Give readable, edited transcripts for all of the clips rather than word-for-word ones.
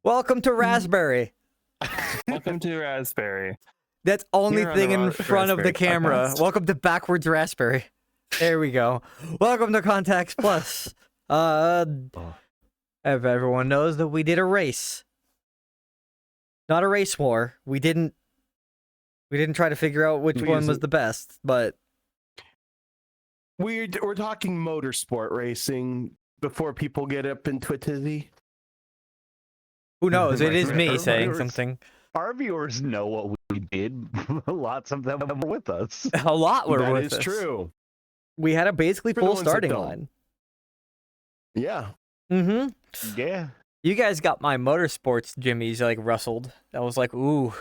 Welcome to Raspberry. Welcome to Raspberry. That's only Here on thing the in front of the Raspberry camera. podcast. Welcome to Backwards Raspberry. There we go. Welcome to Contacts Plus. If everyone knows that we did a race. Not a race war. We didn't try to figure out which one was the best, but We're talking motorsport racing before people get up into a tizzy. who knows? It is Right, me right. saying Viewers. something. Our viewers know what we did. Lots of them were with us. A lot were That with is us. true. We had a basically For the full ones that starting don't. line. Yeah. Mm-hmm. Yeah. You guys got my motorsports jimmies like rustled. I was like, ooh.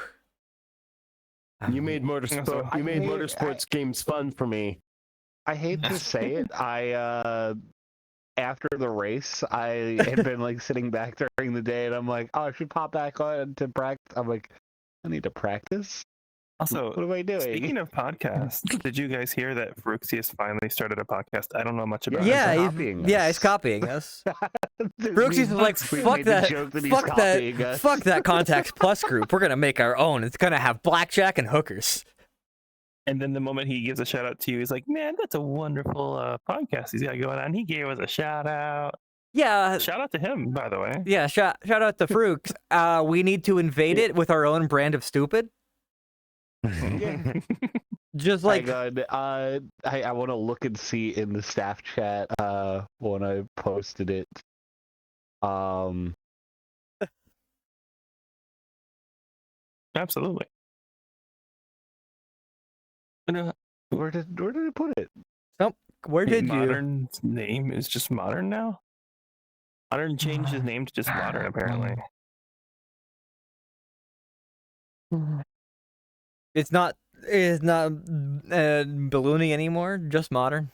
You made motorsport. I You made hate- motorsports games fun for me. I hate to say it. After the race, I had been like sitting back during the day, and I'm like, oh, I should pop back on to practice. I'm like, I need to practice. Also, What am I doing? speaking of podcasts, did you guys hear that Fruxius finally started a podcast? I don't know much about Yeah, it. he's he's copying yeah, us. he's copying us. Dude, Brooks is we- like, we fuck made the that, joke he's fuck copying that, us. fuck that Contacts Plus group. We're gonna make our own. It's gonna have blackjack and hookers. And then the moment he gives a shout out to you, he's like, man, that's a wonderful podcast he's got going on. He gave us a shout out. Yeah, Shout out to him, by the way. yeah. Shout out to Frooks. We need to invade it with our own brand of stupid. Yeah. Just like Hang on. I want to look and see in the staff chat when I posted it. Absolutely. No, Where did I put it? where did you? Modern's name is just Modern now? Modern changed his name to just Modern, apparently. It's not balloony anymore. Just modern.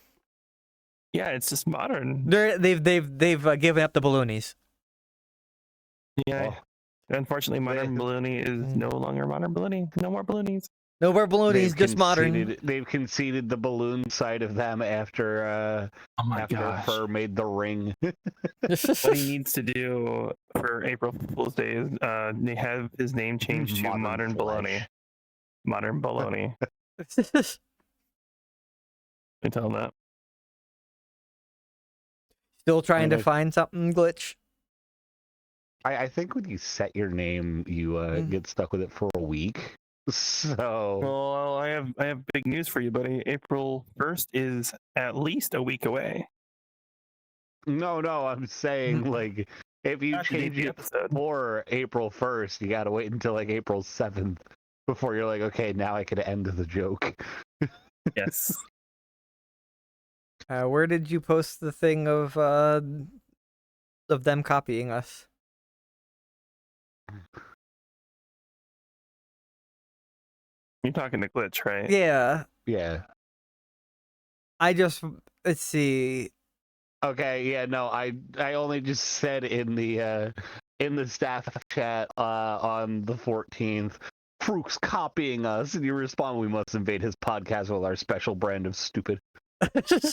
Yeah, it's just Modern. They've given up the balloonies. Yeah. Oh. Unfortunately, Modern Balloony is no longer Modern Balloony. No more balloonies. No more balloonies. They've Just modern. They've conceded the balloon side of them after Oh my after gosh. Fur made the ring. What he needs to do for April Fool's Day is they have his name changed to Modern Baloney. Flesh. Modern Baloney. I tell him that. Still trying to Like- find something glitch. I think when you set your name, you get stuck with it for a week. So Well, I have big news for you, buddy. April 1st is at least a week away. no, I'm saying like if you After change the it episode. for April 1st, you gotta wait until like April 7th before you're like, okay, now I can end the joke. Yes. Where did you post the thing of them copying us? You're talking to Glitch, right? Yeah, Yeah. let's see. Okay, yeah, no, I only just said in the staff chat on the 14th, Fruks copying us, and you respond, we must invade his podcast with our special brand of stupid.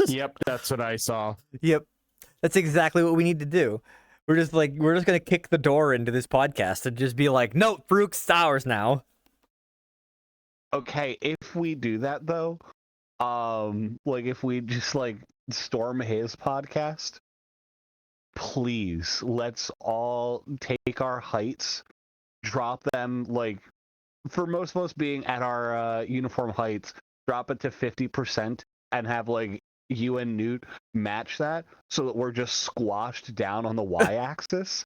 Yep, that's what I saw. Yep, that's exactly what we need to do. We're just gonna kick the door into this podcast and just be like, no, Fruks ours now. Okay, if we do that though, like if we just like storm his podcast, please let's all take our heights, drop them like for most of us being at our uniform heights, drop it to 50% and have like you and Newt match that so that we're just squashed down on the y-axis.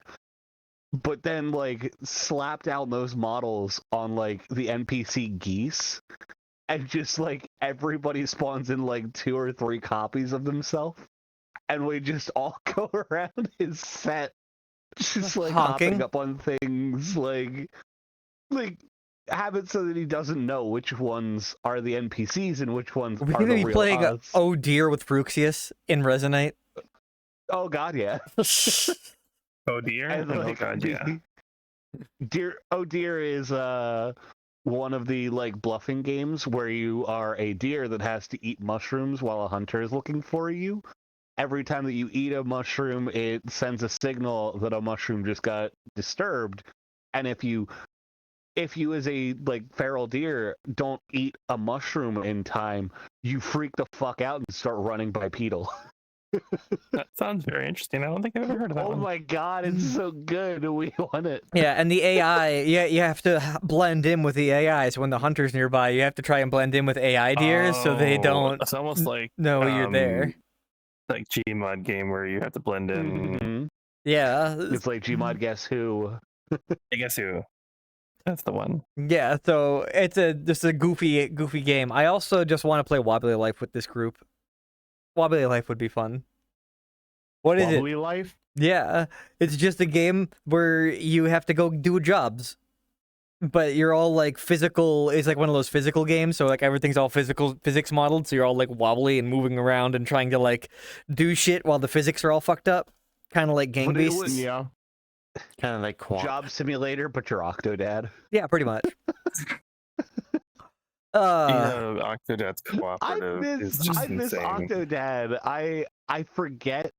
But then, like, slap down those models on, like, the NPC geese, and just, like, everybody spawns in, like, 2 or 3 copies of themselves, and we just all go around his set, just, like, Honking? hopping up on things, like, have it so that he doesn't know which ones are the NPCs and which ones Are we are gonna the be real playing us. Oh Dear with Fruxius in Resonate? Oh, God, yeah. Oh dear. And, Oh like, god, yeah. Deer is one of the like bluffing games where you are a deer that has to eat mushrooms while a hunter is looking for you. every time that you eat a mushroom, it sends a signal that a mushroom just got disturbed. And if you as a like feral deer don't eat a mushroom in time, you freak the fuck out and start running bipedal. That sounds very interesting. I don't think I've ever heard of that Oh one. my god, it's so good. We want it. Yeah, and the AI, you have to blend in with the AI. So when the hunter's nearby, you have to try and blend in with AI deers so they Oh, don't It's almost like know you're there. like Gmod game where you have to blend in. Mhm. Yeah, It's like Gmod Guess Who. I guess who? That's the one. yeah. So it's just a goofy game. I also just want to play Wobbly Life with this group. Wobbly Life would be fun. What is it? Wobbly Life? Yeah, it's just a game where you have to go do jobs, but you're all like physical. It's like one of those physical games, so like everything's all physics modeled. So you're all like wobbly and moving around and trying to like do shit while the physics are all fucked up, kind of like Gang But it Beasts. was- Yeah. Kind of like Quant. Job simulator, but you're Octodad. Yeah, pretty much. Octodad's I cooperative is just miss insane. Octodad. I forget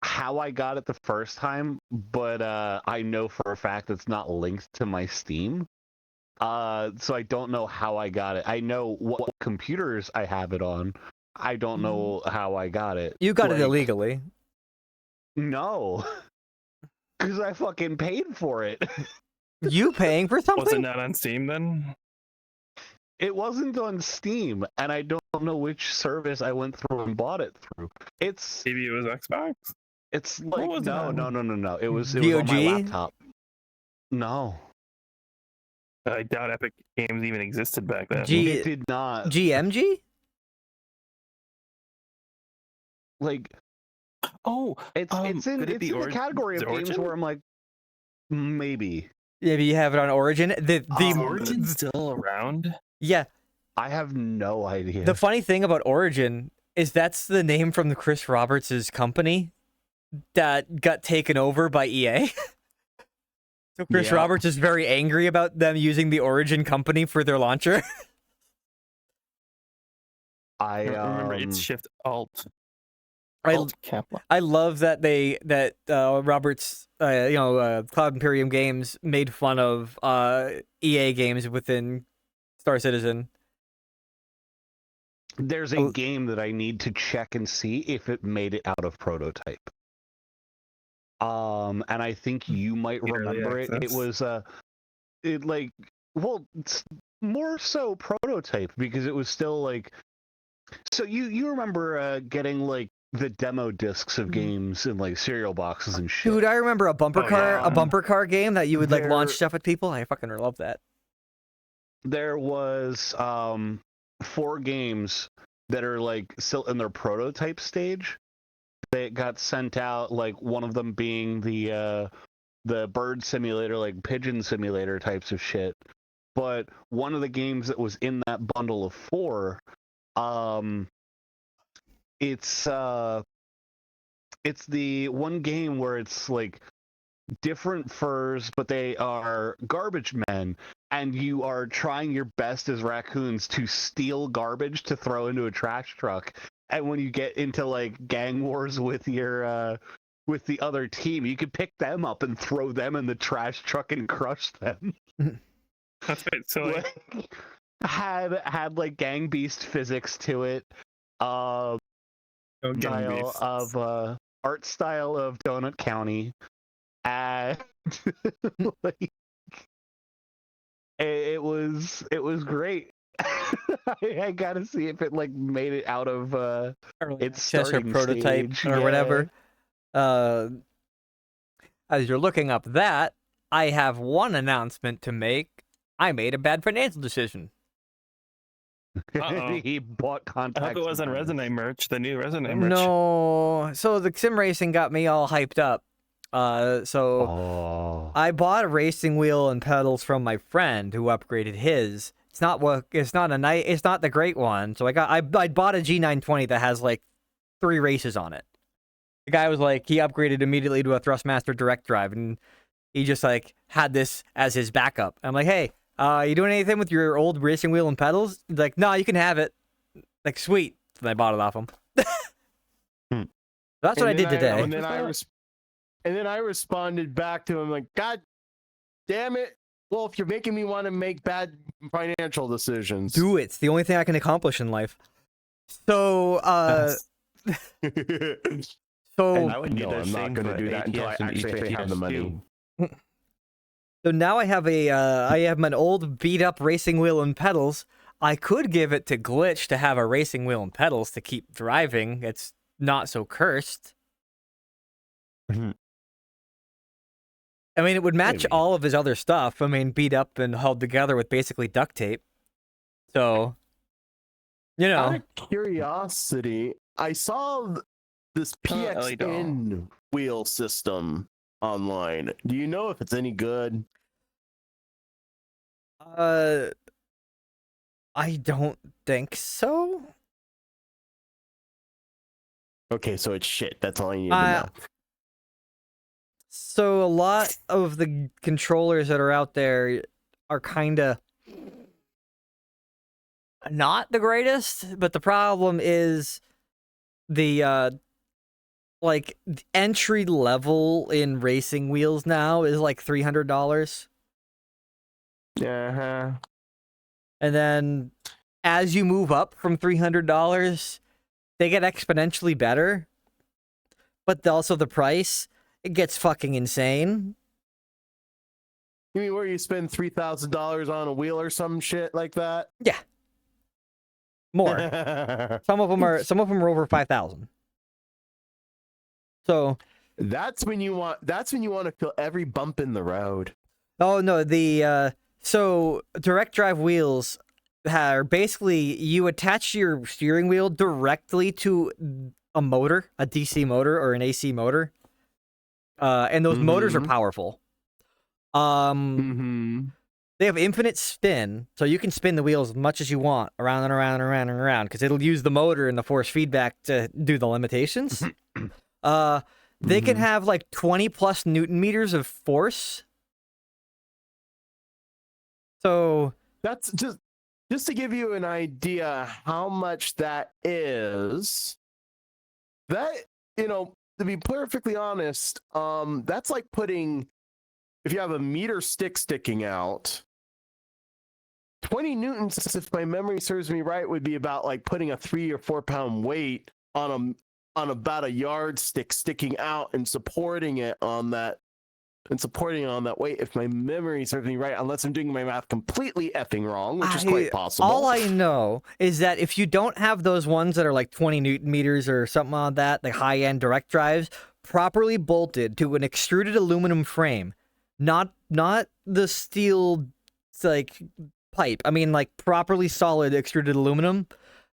how I got it the first time, but I know for a fact it's not linked to my Steam. So I don't know how I got it. I know what computers I have it on. I don't know how I got it. You got it Like, illegally. No. Because I fucking paid for it. You paying for Was it something? not on Steam then? It wasn't on Steam, and I don't know which service I went through and bought it through. It's Maybe it was Xbox. like was it no. on? It was on my VOG? laptop. No, I doubt Epic Games even existed back then. it did not. GMG? Like Oh, it's in could it be the category of Origin? games where I'm like maybe. Maybe you have it on Origin. is Origin still around? Yeah. I have no idea. The funny thing about Origin is that's the name from the Chris Roberts' company that got taken over by EA. So Chris Yeah. Roberts is very angry about them using the Origin company for their launcher. I Remember, it's Shift Alt. I, Alt Cap. I love that Roberts, Cloud Imperium Games made fun of EA games within Star Citizen. there's a game that I need to check and see if it made it out of prototype. And I think you might Early remember it. It access? was it's more so prototype because it was still like. So you remember getting like the demo discs of games in like cereal boxes and shit. Dude, I remember a bumper Oh, car, yeah. a bumper car game that you would like launch There- stuff at people. I fucking love that. There was 4 games that are like still in their prototype stage. They got sent out, like one of them being the bird simulator, like pigeon simulator types of shit. But one of the games that was in that bundle of 4, it's the one game where it's like different furs, but they are garbage men, and you are trying your best as raccoons to steal garbage to throw into a trash truck. And when you get into like gang wars with your with the other team, you can pick them up and throw them in the trash truck and crush them. That's right. So Like, had like gang beast physics to it. oh, Gang Style Beasts. of art style of Donut County, and like it was great. I gotta see if it like made it out of its Access or starting prototype stage. or Yeah. whatever. As you're looking up that, I have one announcement to make. I made a bad financial decision. Uh-oh. He bought I contacts. hope it wasn't and Resonate merch, the new Resonate merch. No, so the sim racing got me all hyped up. So Oh. I bought a racing wheel and pedals from my friend who upgraded his. It's not the great one. So I bought a G920 that has like 3 races on it. The guy was like, he upgraded immediately to a Thrustmaster direct drive, and he just like had this as his backup. I'm like, hey, you doing anything with your old racing wheel and pedals? He's like, no, you can have it. Like, sweet. And I bought it off him. That's what I And did then today. and then I responded back to him like, God damn it, Wolf, you're making me want to make bad financial decisions. Do it. It's the only thing I can accomplish in life. So, so I would no, I'm not going to do that until I actually have the money. So now I have an old beat up racing wheel and pedals. I could give it to Glitch to have a racing wheel and pedals to keep driving. It's not so cursed. Mhm. I mean, it would match Maybe. all of his other stuff. I mean, beat up and held together with basically duct tape. So, you know, Out of curiosity, I saw this Ellie doll. PXN wheel system online. Do you know if it's any good? I don't think so. Okay, so it's shit. That's all I need to know. So a lot of the controllers that are out there are kind of not the greatest, but the problem is the like the entry level in racing wheels now is like $300. Uh-huh. And then as you move up from $300, they get exponentially better. But also the price, it gets fucking insane. You mean where you spend $3,000 on a wheel or some shit like that? Yeah. More. Some of them are over 5,000. So That's when you want to feel every bump in the road. oh no, so direct drive wheels are basically you attach your steering wheel directly to a motor, a DC motor or an AC motor. And those motors are Mhm. powerful. Mm-hmm. They have infinite spin, so you can spin the wheels as much as you want, around and around and around and around, because it'll use the motor and the force feedback to do the limitations. They can have like 20 plus Newton meters of force. So That's just to give you an idea how much that is. That, to be perfectly honest, that's like putting, if you have a meter stick sticking out, 20 newtons, if my memory serves me right, would be about like putting a 3 or 4 pound weight on about a yardstick sticking out and supporting it on that weight, if my memory serves me right, unless I'm doing my math completely effing wrong, which is quite possible. All I know is that if you don't have those ones that are like 20 Newton meters or something like that, like high-end direct drives, properly bolted to an extruded aluminum frame, not the steel like pipe. I mean like properly solid extruded aluminum,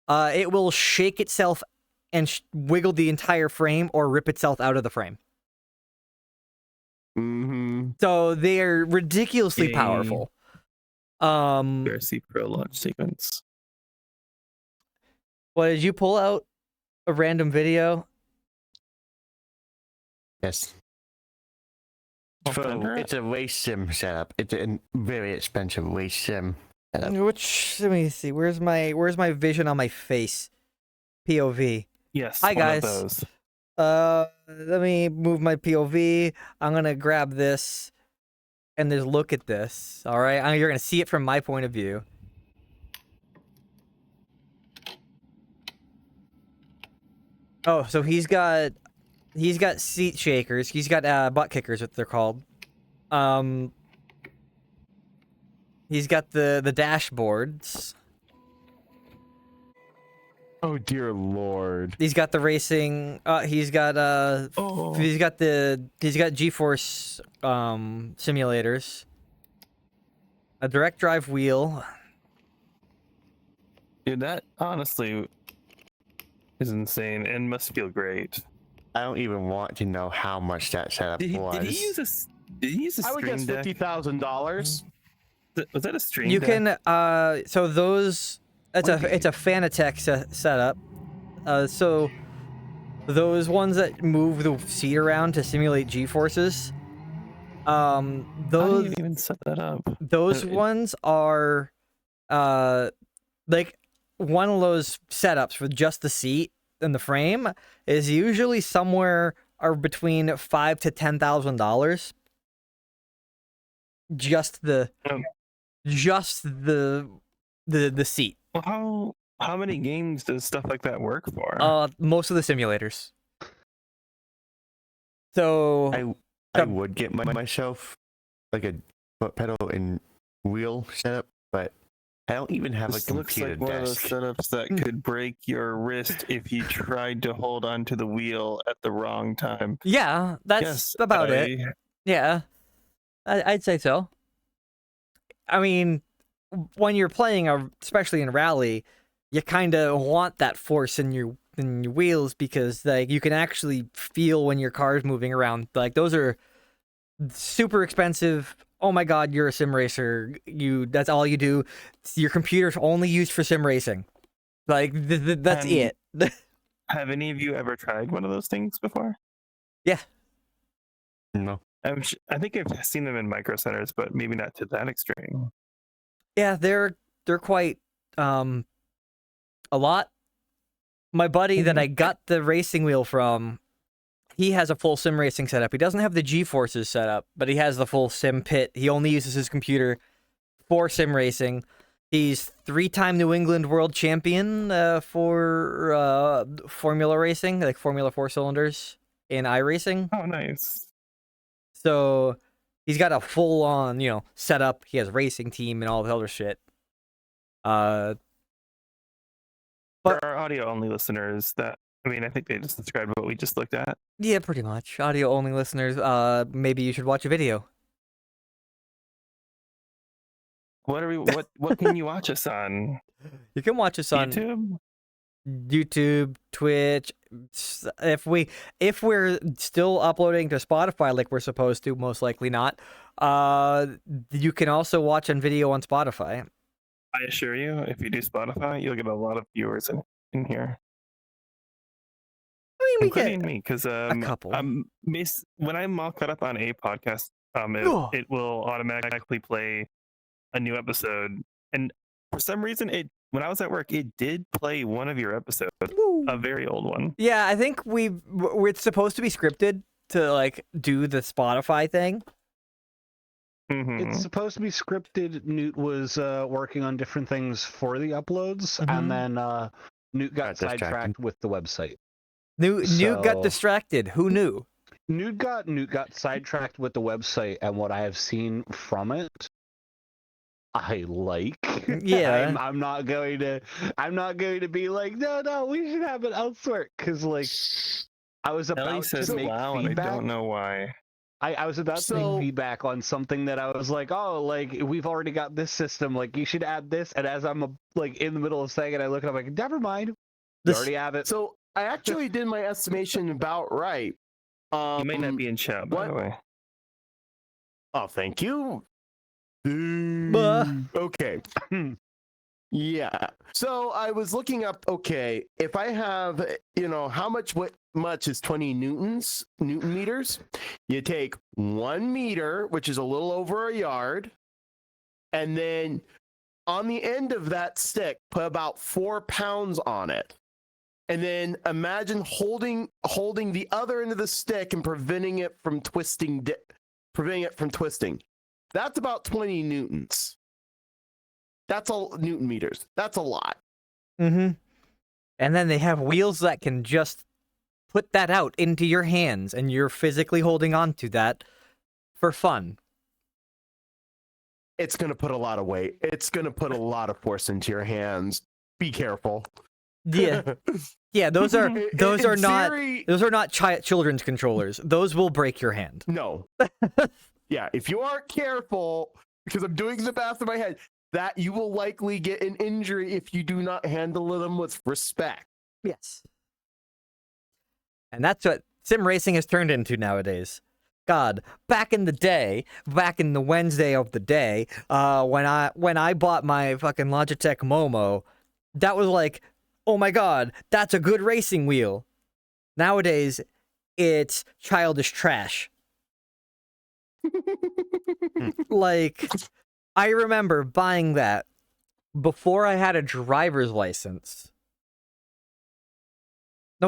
it will shake itself and wiggle the entire frame or rip itself out of the frame. Mm-hmm. So they are ridiculously Yay. powerful. PRC Pro launch sequence. What did you pull out? A random video? Yes. Thunder? It's a race sim setup. It's a very expensive race sim setup. Let me see. Where's my vision on my face? POV. Yes. Hi, one guys. Of those. Let me move my POV. I'm gonna grab this and just look at this. All right, you're gonna see it from my point of view. Oh, so he's got seat shakers. He's got butt kickers, what they're called. He's got the dashboards. Oh dear lord. He's got the racing. He's got GeForce simulators. A direct drive wheel. Dude, that honestly is insane and must feel great. I don't even want to know how much that setup was. Did he use a I would guess stream deck? $50,000. Was that a stream You deck? can so those it's a Fanatec setup. So those ones that move the seat around to simulate G-forces. How do Those you even set that up? ones are like one of those setups with just the seat. the frame is usually somewhere or between $5,000 to $10,000. Just the Oh. just the seat. Well, how many games does stuff like that work for? Most of the simulators. So I would get myself like a foot pedal and wheel setup, but I don't even have This a looks computer like one of those desk. setups that could break your wrist if you tried to hold onto the wheel at the wrong time. yeah, that's Yes, about it. Yeah, I'd say so. I mean, when you're playing, especially in rally, you kind of want that force in your wheels because like you can actually feel when your car's moving around. Like those are super expensive. Oh my god, you're a sim racer. That's all you do. Your computer's only used for sim racing. Like that's it. Have any of you ever tried one of those things before? No. I think I've seen them in micro centers, but maybe not to that extreme. Yeah, they're quite a lot. My buddy that I got the racing wheel from, he has a full sim racing setup. He doesn't have the G-forces set up, but he has the full sim pit. He only uses his computer for sim racing. He's 3-time New England world champion for Formula racing, like Formula 4 cylinders in iRacing. Oh, nice. So he's got a full-on, setup. He has a racing team and all the other shit. But For our audio-only listeners, I think they just described what we just looked at. yeah, pretty much. Audio-only listeners, maybe you should watch a video. What can you watch us on? You can watch us on YouTube, Twitch. If we're still uploading to Spotify like we're supposed to, most likely not. You can also watch on video on Spotify. I assure you, if you do Spotify, you'll get a lot of viewers in here, I mean, we including get me, because a couple. when I'm all caught up on a podcast, it will automatically play a new episode, and for some reason, when I was at work, it did play one of your episodes, a very old one. Yeah, I think we're supposed to be scripted to like do the Spotify thing. Mm-hmm. It's supposed to be scripted. Newt was working on different things for the uploads, Mhm. and then Newt got Got distracted. sidetracked with the website. Newt got distracted. Who knew? Newt got sidetracked with the website, and what I have seen from it, I like. Yeah. I'm not going to be like, no, we should have it elsewhere, because like I was Ellie about says to make wow, and I feedback. don't know why. I was about to make feedback on something that I was like, oh, like we've already got this system, like you should add this. And as I'm like in the middle of saying it, I look and I'm like, never mind, you already have it. So I actually did my estimation about right. You may not be in chat, by the way. Oh, thank you. Buh. Okay. Yeah. So I was looking up, okay, if I have, how much is 20 newton meters? You take 1 meter, which is a little over a yard, and then on the end of that stick, put about 4 pounds on it. And then imagine holding the other end of the stick and preventing it from twisting. That's about 20 newtons. That's all newton meters. That's a lot. Mm-hmm. And then they have wheels that can just put that out into your hands, and you're physically holding on to that for fun. It's going to put a lot of weight. It's going to put a lot of force into your hands. Be careful. Yeah. Yeah, those are not children's controllers. Those will break your hand. No. Yeah, if you aren't careful, because I'm doing the math in my head, that you will likely get an injury if you do not handle them with respect. Yes. And that's what sim racing has turned into nowadays. God, back in the day, back in the Wednesday of the day, when I bought my fucking Logitech Momo, that was like, oh my god, that's a good racing wheel. Nowadays, it's childish trash. Like, I remember buying that before I had a driver's license.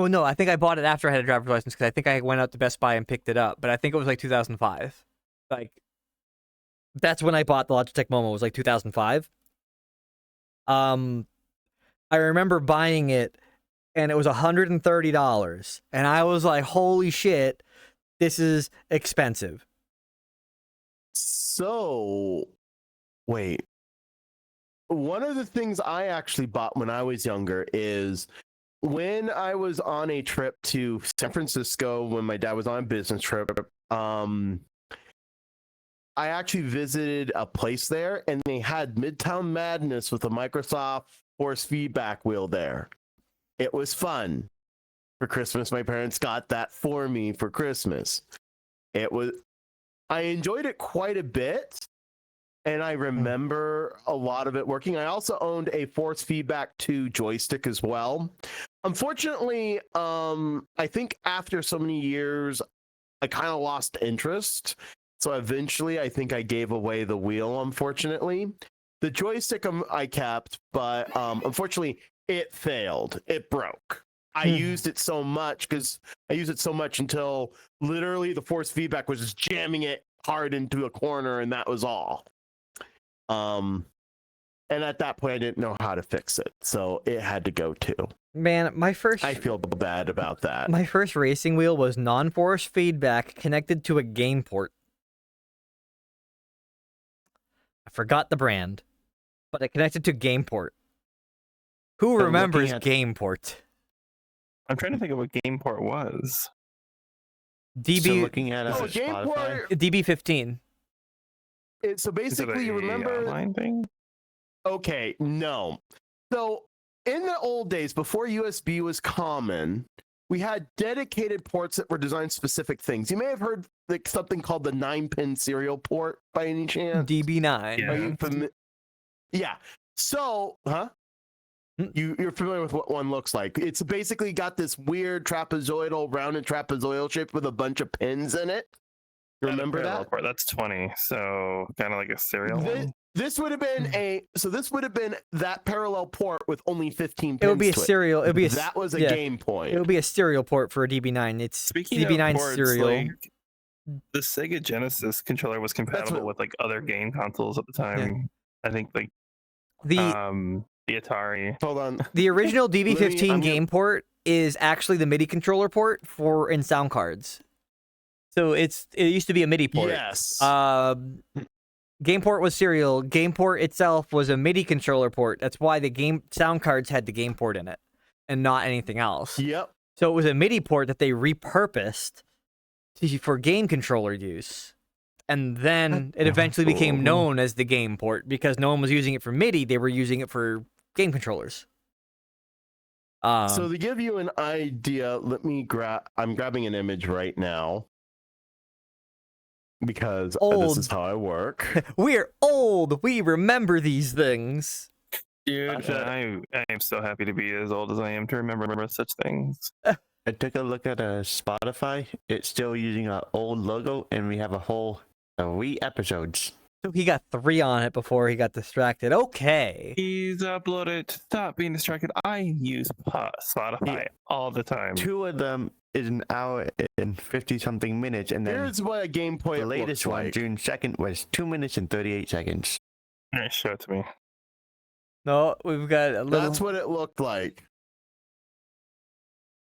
No, I think I bought it after I had a driver's license because I think I went out to Best Buy and picked it up. But I think it was like 2005. Like, that's when I bought the Logitech Momo. It was like 2005. I remember buying it, and it was $130, and I was like, "Holy shit, this is expensive." So, wait. One of the things I actually bought when I was younger is when I was on a trip to San Francisco when my dad was on a business trip. I actually visited a place there, and they had Midtown Madness with a Microsoft force feedback wheel there. It was fun. For Christmas, my parents got that for me for Christmas. I enjoyed it quite a bit, and I remember a lot of it working. I also owned a force feedback 2 joystick as well. Unfortunately, I think after so many years, I kind of lost interest. So eventually, I think I gave away the wheel, unfortunately. The joystick I kept, but unfortunately, it failed. It broke. I used it so much until literally the force feedback was just jamming it hard into a corner, and that was all. And at that point, I didn't know how to fix it, so it had to go too. Man, I feel bad about that. My first racing wheel was non-force feedback connected to a game port. I forgot the brand, but it connected to GamePort. Who remembers GamePort? I'm trying to think of what GamePort was. So looking at Spotify, DB15. So basically, you remember online thing? Okay, no. So in the old days, before USB was common, we had dedicated ports that were designed specific things. You may have heard like something called the 9-pin serial port by any chance. DB9. Yeah. So, You're familiar with what one looks like. It's basically got this weird rounded trapezoidal shape with a bunch of pins in it. You remember that? Port, that's 20, so kind of like a serial one. This would have been that parallel port with only 15 pins. It would be a serial. It would be that was a game point. It would be a serial port for a DB9. It's Speaking DB9 of ports, serial. like, the Sega Genesis controller was compatible with like other game consoles at the time. I think like the Atari. Hold on. The original DB15 game port is actually the MIDI controller port in sound cards. So it used to be a MIDI port. Yes. Game port was serial. Game port itself was a MIDI controller port. That's why the game sound cards had the game port in it and not anything else. Yep. So it was a MIDI port that they repurposed for game controller use. And then it eventually became known as the game port because no one was using it for MIDI. They were using it for game controllers. So to give you an idea, I'm grabbing an image right now because this is how I work. We're old. We remember these things. Dude, I am so happy to be as old as I am to remember such things. I took a look at Spotify. It's still using our old logo, and we have a whole 3 episodes. So he got 3 on it before he got distracted. Okay. He's uploaded. Stop being distracted. I use Spotify all the time. 2 of them is an hour and 50-something minutes, and then here's what a game point the latest one, like. June 2nd, was 2 minutes and 38 seconds. All right, show it to me. No, we've got a little. That's what it looked like.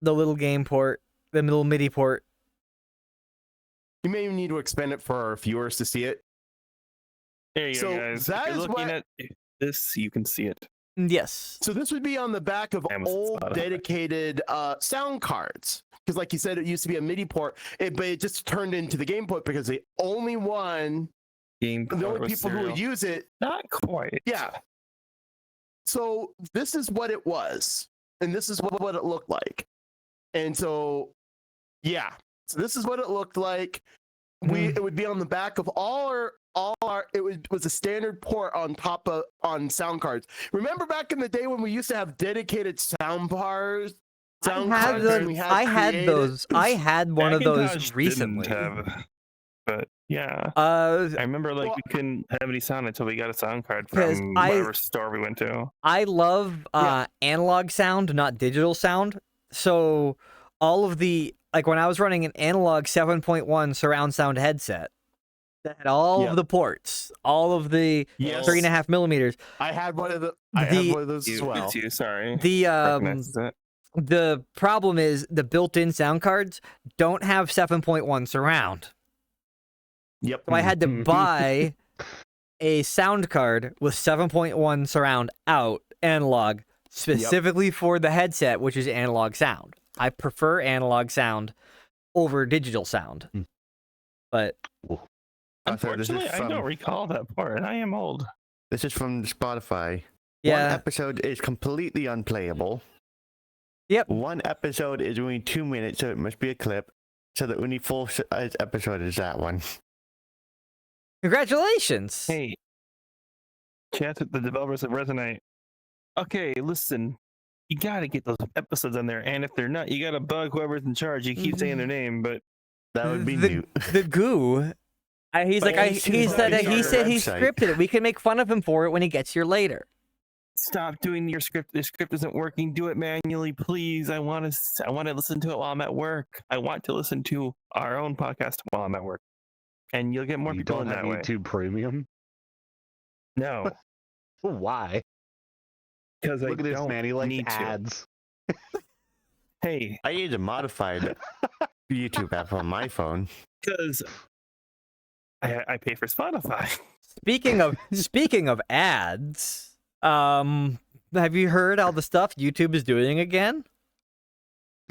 The little game port, the little MIDI port. You may even need to expand it for our viewers to see it. There you go, guys. If you're looking at this, you can see it. Yes. So this would be on the back of old dedicated sound cards. Because like you said, it used to be a MIDI port, but it just turned into the game port because the only people who would use it. Not quite. Yeah. So this is what it was. And this is what it looked like. And so, yeah. So this is what it looked like. It would be on the back of all our it was a standard port on sound cards. Remember back in the day when we used to have dedicated sound bars? I had those. I had one of those recently. But yeah, I remember we couldn't have any sound until we got a sound card from whatever store we went to. I love analog sound, not digital sound. So all of the like when I was running an analog 7.1 surround sound headset that had all Yep. of the ports, all of the Yes. 3.5 millimeters. I had one of the. I have one of those as well. It's you, sorry. The Recognizes it. the problem is the built-in sound cards don't have 7.1 surround. Yep. So I had to buy a sound card with 7.1 surround out analog specifically for the headset, which is analog sound. I prefer analog sound over digital sound. But Arthur, this is Unfortunately, I from- don't recall that part. I am old. This is from Spotify. One yeah, episode is completely unplayable. Yep. One episode is only 2 minutes, so it must be a clip. So the only full episode is that one. congratulations. Hey, chat with the developers of Resonate. Okay, listen. You gotta get those episodes on there, and if they're not, you gotta bug whoever's in charge. You keep saying their name, but That would be the, new. the goo. He's But like, he's he too said busy on he the said he website. scripted it. We can make fun of him for it when he gets here later. stop doing your script. The script isn't working. Do it manually, please. I want to listen to it while I'm at work. I want to listen to our own podcast while I'm at work, and you'll get more You people don't in have that way. YouTube Premium? No, Why? because I Look at this don't man. He likes need to. ads. Hey, I use a modified YouTube app on my phone. because I pay for Spotify. Speaking of ads, have you heard all the stuff YouTube is doing again?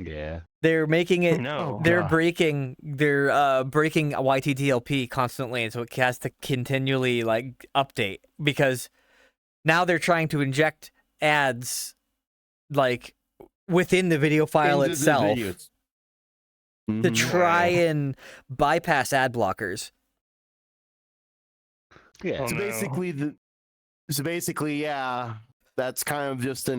Yeah. They're making it. No. They're God. breaking. They're breaking YTTLP constantly, and so it has to continually like update because now they're trying to inject ads like within the video file Into the itself videos. to Mhm. try and bypass ad blockers. Yeah. Oh, So no. basically, yeah, that's kind of just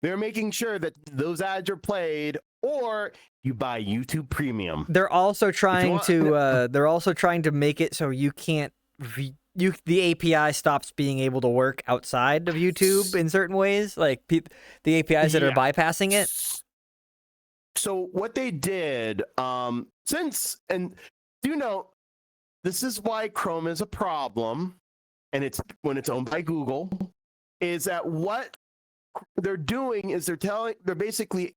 they're making sure that those ads are played, or you buy YouTube Premium. They're also trying want- to. They're also trying to make it so you can't. The API stops being able to work outside of YouTube in certain ways, like the APIs that are Yeah. bypassing it. So what they did, this is why Chrome is a problem, and it's when it's owned by Google, is that what they're doing is they're basically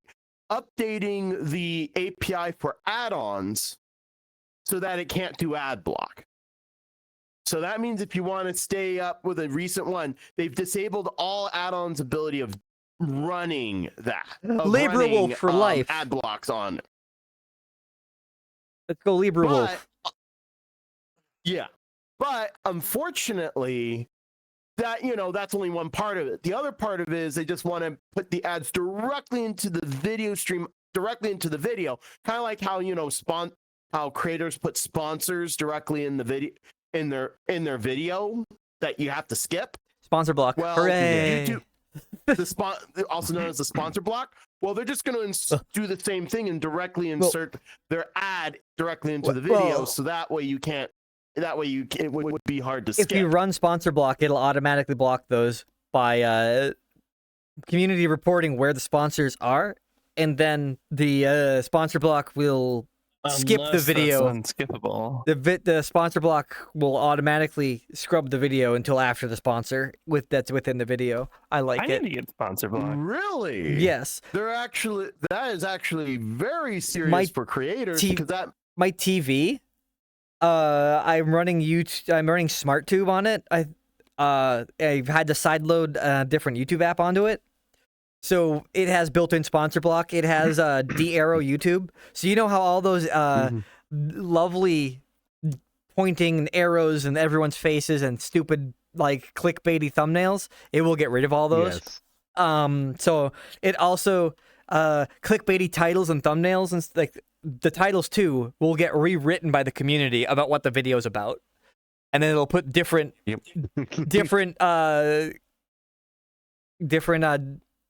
updating the API for add-ons so that it can't do ad block. So that means if you want to stay up with a recent one, they've disabled all add-ons ability of running that. of Libra running, Wolf for life. Ad blocks on it. Let's go, Libra Wolf. Yeah. But unfortunately, that's only one part of it. The other part of it is they just want to put the ads directly into the video stream, directly into the video. Kind of like how, how creators put sponsors directly in the video in their video that you have to skip. Sponsor block. Well, Hooray! YouTube, also known as the sponsor block. Well, they're just going to do the same thing and directly insert their ad directly into the video, so that way you can't. That way it would be hard to skip. If you run sponsor block, it'll automatically block those by community reporting where the sponsors are, and then the sponsor block will skip the Unless video. That's unskippable. The sponsor block will automatically scrub the video until after the sponsor that's within the video. I like I it. need to get sponsor block. Really? Yes, That is actually very serious My for creators T- because that. my TV. I'm running I'm running SmartTube on it. I've had to sideload a different YouTube app onto it. So it has built-in sponsor block. It has de-arrow YouTube. So you know how all those lovely pointing arrows and everyone's faces and stupid like clickbaity thumbnails, it will get rid of all those. Yes. So it also clickbaity titles and thumbnails and like the titles too will get rewritten by the community about what the video is about, and then it'll put different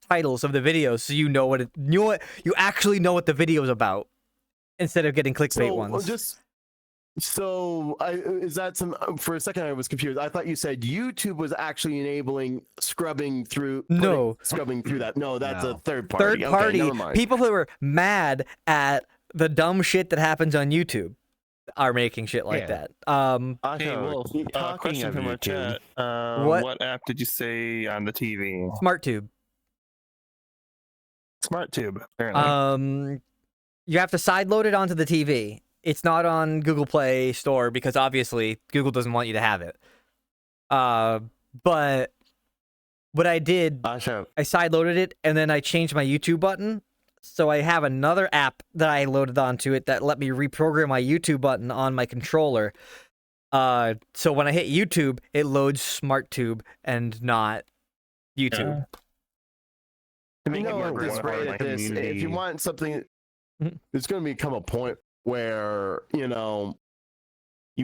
titles of the videos, so you actually know what the video is about instead of getting clickbait ones. So, is that some? For a second, I was confused. I thought you said YouTube was actually enabling scrubbing through. No. Scrubbing through that. No, that's a No. third party. Third party, Okay, never mind. people who are mad at the dumb shit that happens on YouTube are making shit like Yeah. that. Hey, Also, Wolf, talking question of from our YouTube, chat. What? What app did you say on the TV? SmartTube. SmartTube, apparently. You have to sideload it onto the TV. It's not on Google Play Store because obviously Google doesn't want you to have it. But what I did, also, I sideloaded it and then I changed my YouTube button. So I have another app that I loaded onto it that let me reprogram my YouTube button on my controller. So when I hit YouTube, it loads SmartTube and not YouTube. To make You it know, more at this relevant, rate, like, at this, if you community. want something, Mhm. there's going to become a point where you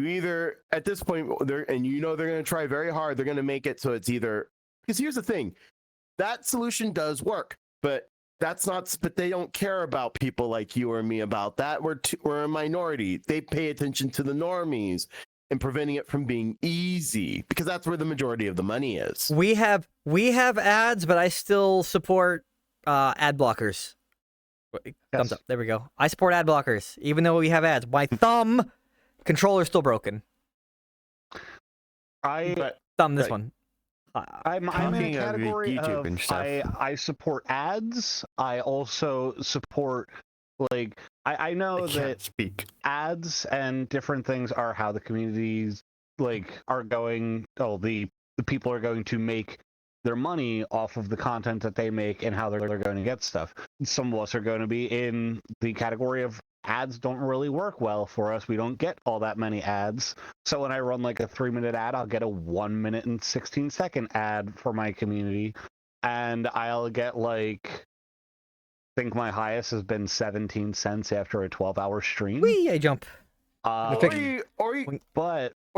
either at this point they're and they're going to try very hard. They're going to make it so it's either because here's the thing, that solution does work, but that's not. But they don't care about people like you or me about that. We're a minority. They pay attention to the normies and preventing it from being easy because that's where the majority of the money is. We have ads, but I still support ad blockers. Thumbs Yes. up. There we go. I support ad blockers, even though we have ads. My thumb controller's still broken. But Thumb this Right. one. I'm in Talking a of category YouTube of and stuff. I support ads. I also support like I know I that can't speak. ads and different things are how the communities like are going. Oh, the people are going to make their money off of the content that they make and how they're going to get stuff. Some of us are going to be in the category of ads don't really work well for us. We don't get all that many ads. So when I run like a 3-minute ad, I'll get a 1 minute and 16-second ad for my community. And I'll get like, I think my highest has been 17 cents after a 12-hour stream. Whee! I jump. or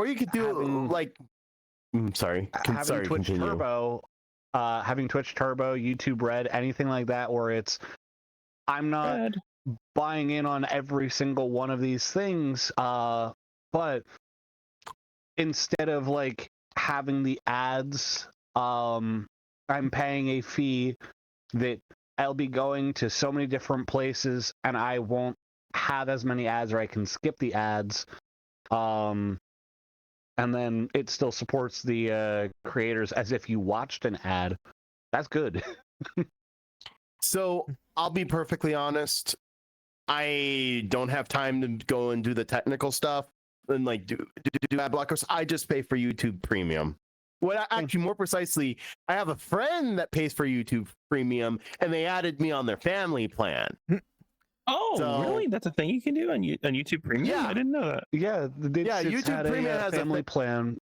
you could do having- like. Sorry, having Twitch continue. Turbo, YouTube Red, anything like that, where it's I'm not Red. buying in on every single one of these things, but instead of like having the ads, I'm paying a fee that I'll be going to so many different places, and I won't have as many ads, or I can skip the ads. And then it still supports the creators as if you watched an ad. That's good. So I'll be perfectly honest. I don't have time to go and do the technical stuff and like do ad blockers. I just pay for YouTube Premium. Actually, more precisely, I have a friend that pays for YouTube Premium, and they added me on their family plan. Oh, So- really? That's a thing you can do on YouTube Premium? Yeah. I didn't know that. Yeah, YouTube had Premium a has a family plan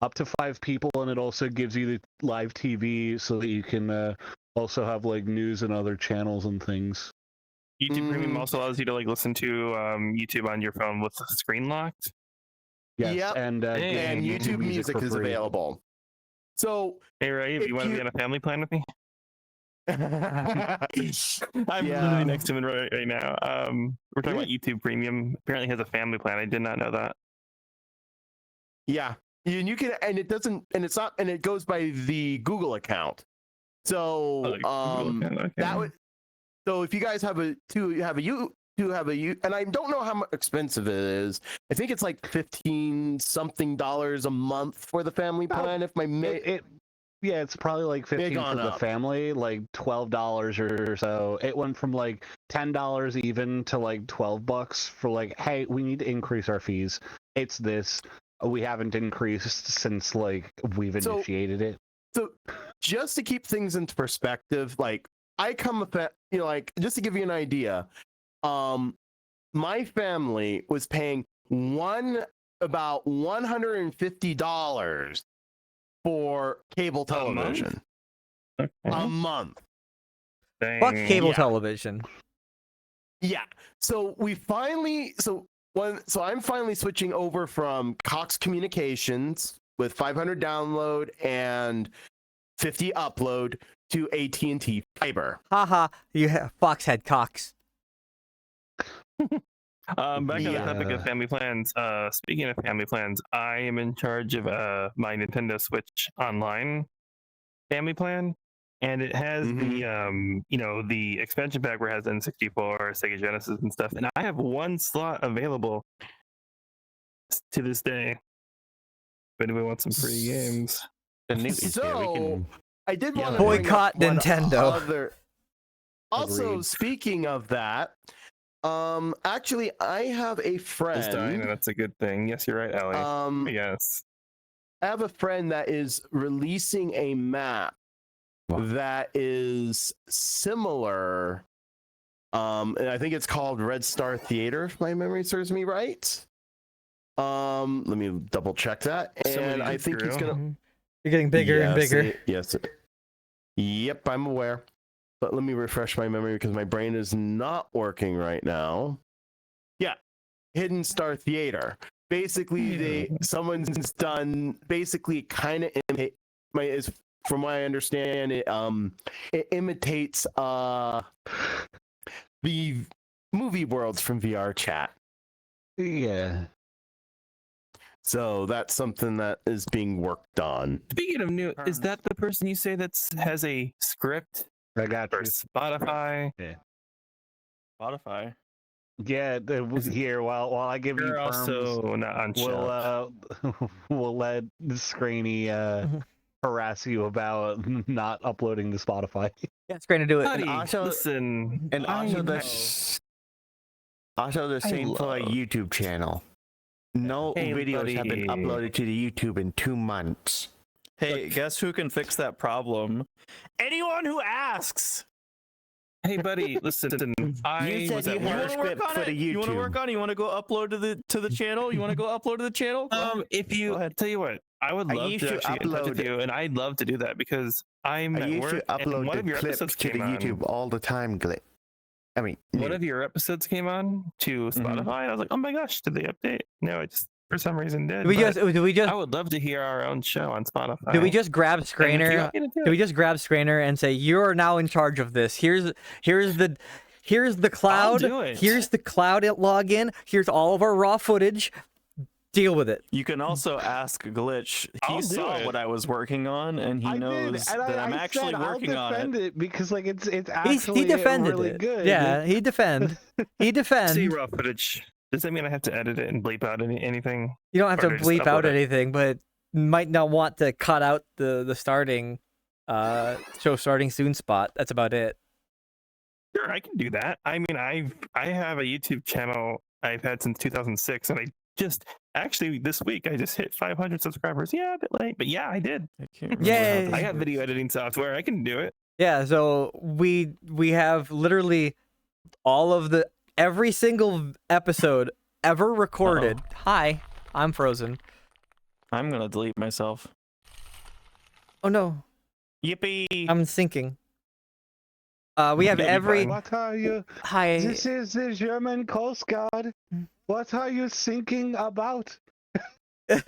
up to 5 people, and it also gives you the live TV so that you can also have like news and other channels and things. YouTube Premium Mm. also allows you to like listen to YouTube on your phone with the screen locked. Yes, Yep. and Hey, And YouTube Music for is free. available. So Hey Ray, if If you want to you- be on a family plan with me, I'm Yeah. literally next to him right now. We're talking about YouTube Premium. Apparently, has a family plan. I did not know that. yeah, and you can, and it doesn't, and it's not, and it goes by the Google account. So Oh, Google account, okay. that would. So if you guys have and I don't know how expensive it is. I think it's like $15 something a month for the family plan. If my Yeah, it's probably like 15 for gone the up. family, like $12 or so. It went from like $10 even to like $12 for like, hey, we need to increase our fees. It's this. We haven't increased since like we've So- initiated it. So just to keep things into perspective, like I come with that, like just to give you an idea, my family was paying about $150 for cable A month? television Okay. a month. Fuck Dang. cable Yeah. television. Yeah. So I'm finally switching over from Cox Communications with 500 download and 50 upload to AT&T Fiber. Haha, you Fox had cocks. Back on the topic Yeah. of family plans. Speaking of family plans, I am in charge of my Nintendo Switch Online family plan, and it has the the expansion pack where it has N64, Sega Genesis, and stuff. And I have one slot available to this day. If anyone wants some free games, The Newt is here. We So can. I did Yeah, want to bring Boycott up one Nintendo. Other... Also, Agreed. speaking of that, actually, I have a it's dying, and friend. that's a good thing. Yes, you're right, Allie. Yes. I have a friend that is releasing a map Wow. that is similar. And I think it's called Red Star Theater, if my memory serves me right. Let me double check that. Somebody And I did think he's screw. gonna. You're getting bigger and Yes, bigger. Yes. Yep, I'm aware. But let me refresh my memory because my brain is not working right now. Yeah, Hidden Star Theater. Basically, someone's done basically kind of is from what I understand it imitates the movie worlds from VR chat. Yeah. So that's something that is being worked on. Speaking of new, is that the person you say that has a script I got for you. Spotify? Spotify. Yeah, here while I give you You're terms, also not on show. we'll let Scraney harass you about not uploading to Spotify. Yeah, it's great to do it. Buddy, also- listen, And also know. the same for a love- YouTube channel. No Hey, videos have been buddy. uploaded to the YouTube in 2 months. Hey, guess who can fix that problem? Anyone who asks. Hey, buddy, listen. I You said was you at had You a want to work script on for it? the You want to work YouTube. on it? You want to go upload to the channel? You want to go upload to the channel? if Go you ahead. tell you what, I would I love used to to actually get in touch with upload- you, and I'd love to do that because I'm I at used work, to and one upload of the your clips episodes to the came on. YouTube all the time, Glit. I mean, One Newt. of your episodes came on to Spotify, and I was like, "Oh my gosh, did they update?" No, it just for some reason did. Do we but just I would love to hear our own show on Spotify. do we just grab And if you Scrainer? want me to do Do we it, just grab Scrainer and say you're now in charge of this? Here's the cloud. do it. Here's the cloud login. Here's all of our raw footage. Deal with it. You can also ask Glitch. He I'll do saw it. what I was working on, and he knows that I'm actually working I'll on it. defend it because like it's He actually defended really it. good. Yeah, he defend. He see defend. raw footage. Does that mean I have to edit it and bleep out anything? You don't have to Or just bleep out upload it. anything, but might not want to cut out the starting show starting soon spot. That's about it. Sure, I can do that. I mean, I have a YouTube channel I've had since 2006, and I just actually this week I just hit 500 subscribers. Yeah, a bit late, but yeah, I did. I can't remember Yay. how I this got video editing software. I can do it. Yeah, so we have literally all of every single episode ever recorded. Hi, I'm frozen. I'm gonna delete myself. Oh no, Yippee! I'm sinking. We have You'll be every fine. What are you? hi. This is the German Coast Guard. What are you thinking about? Wait.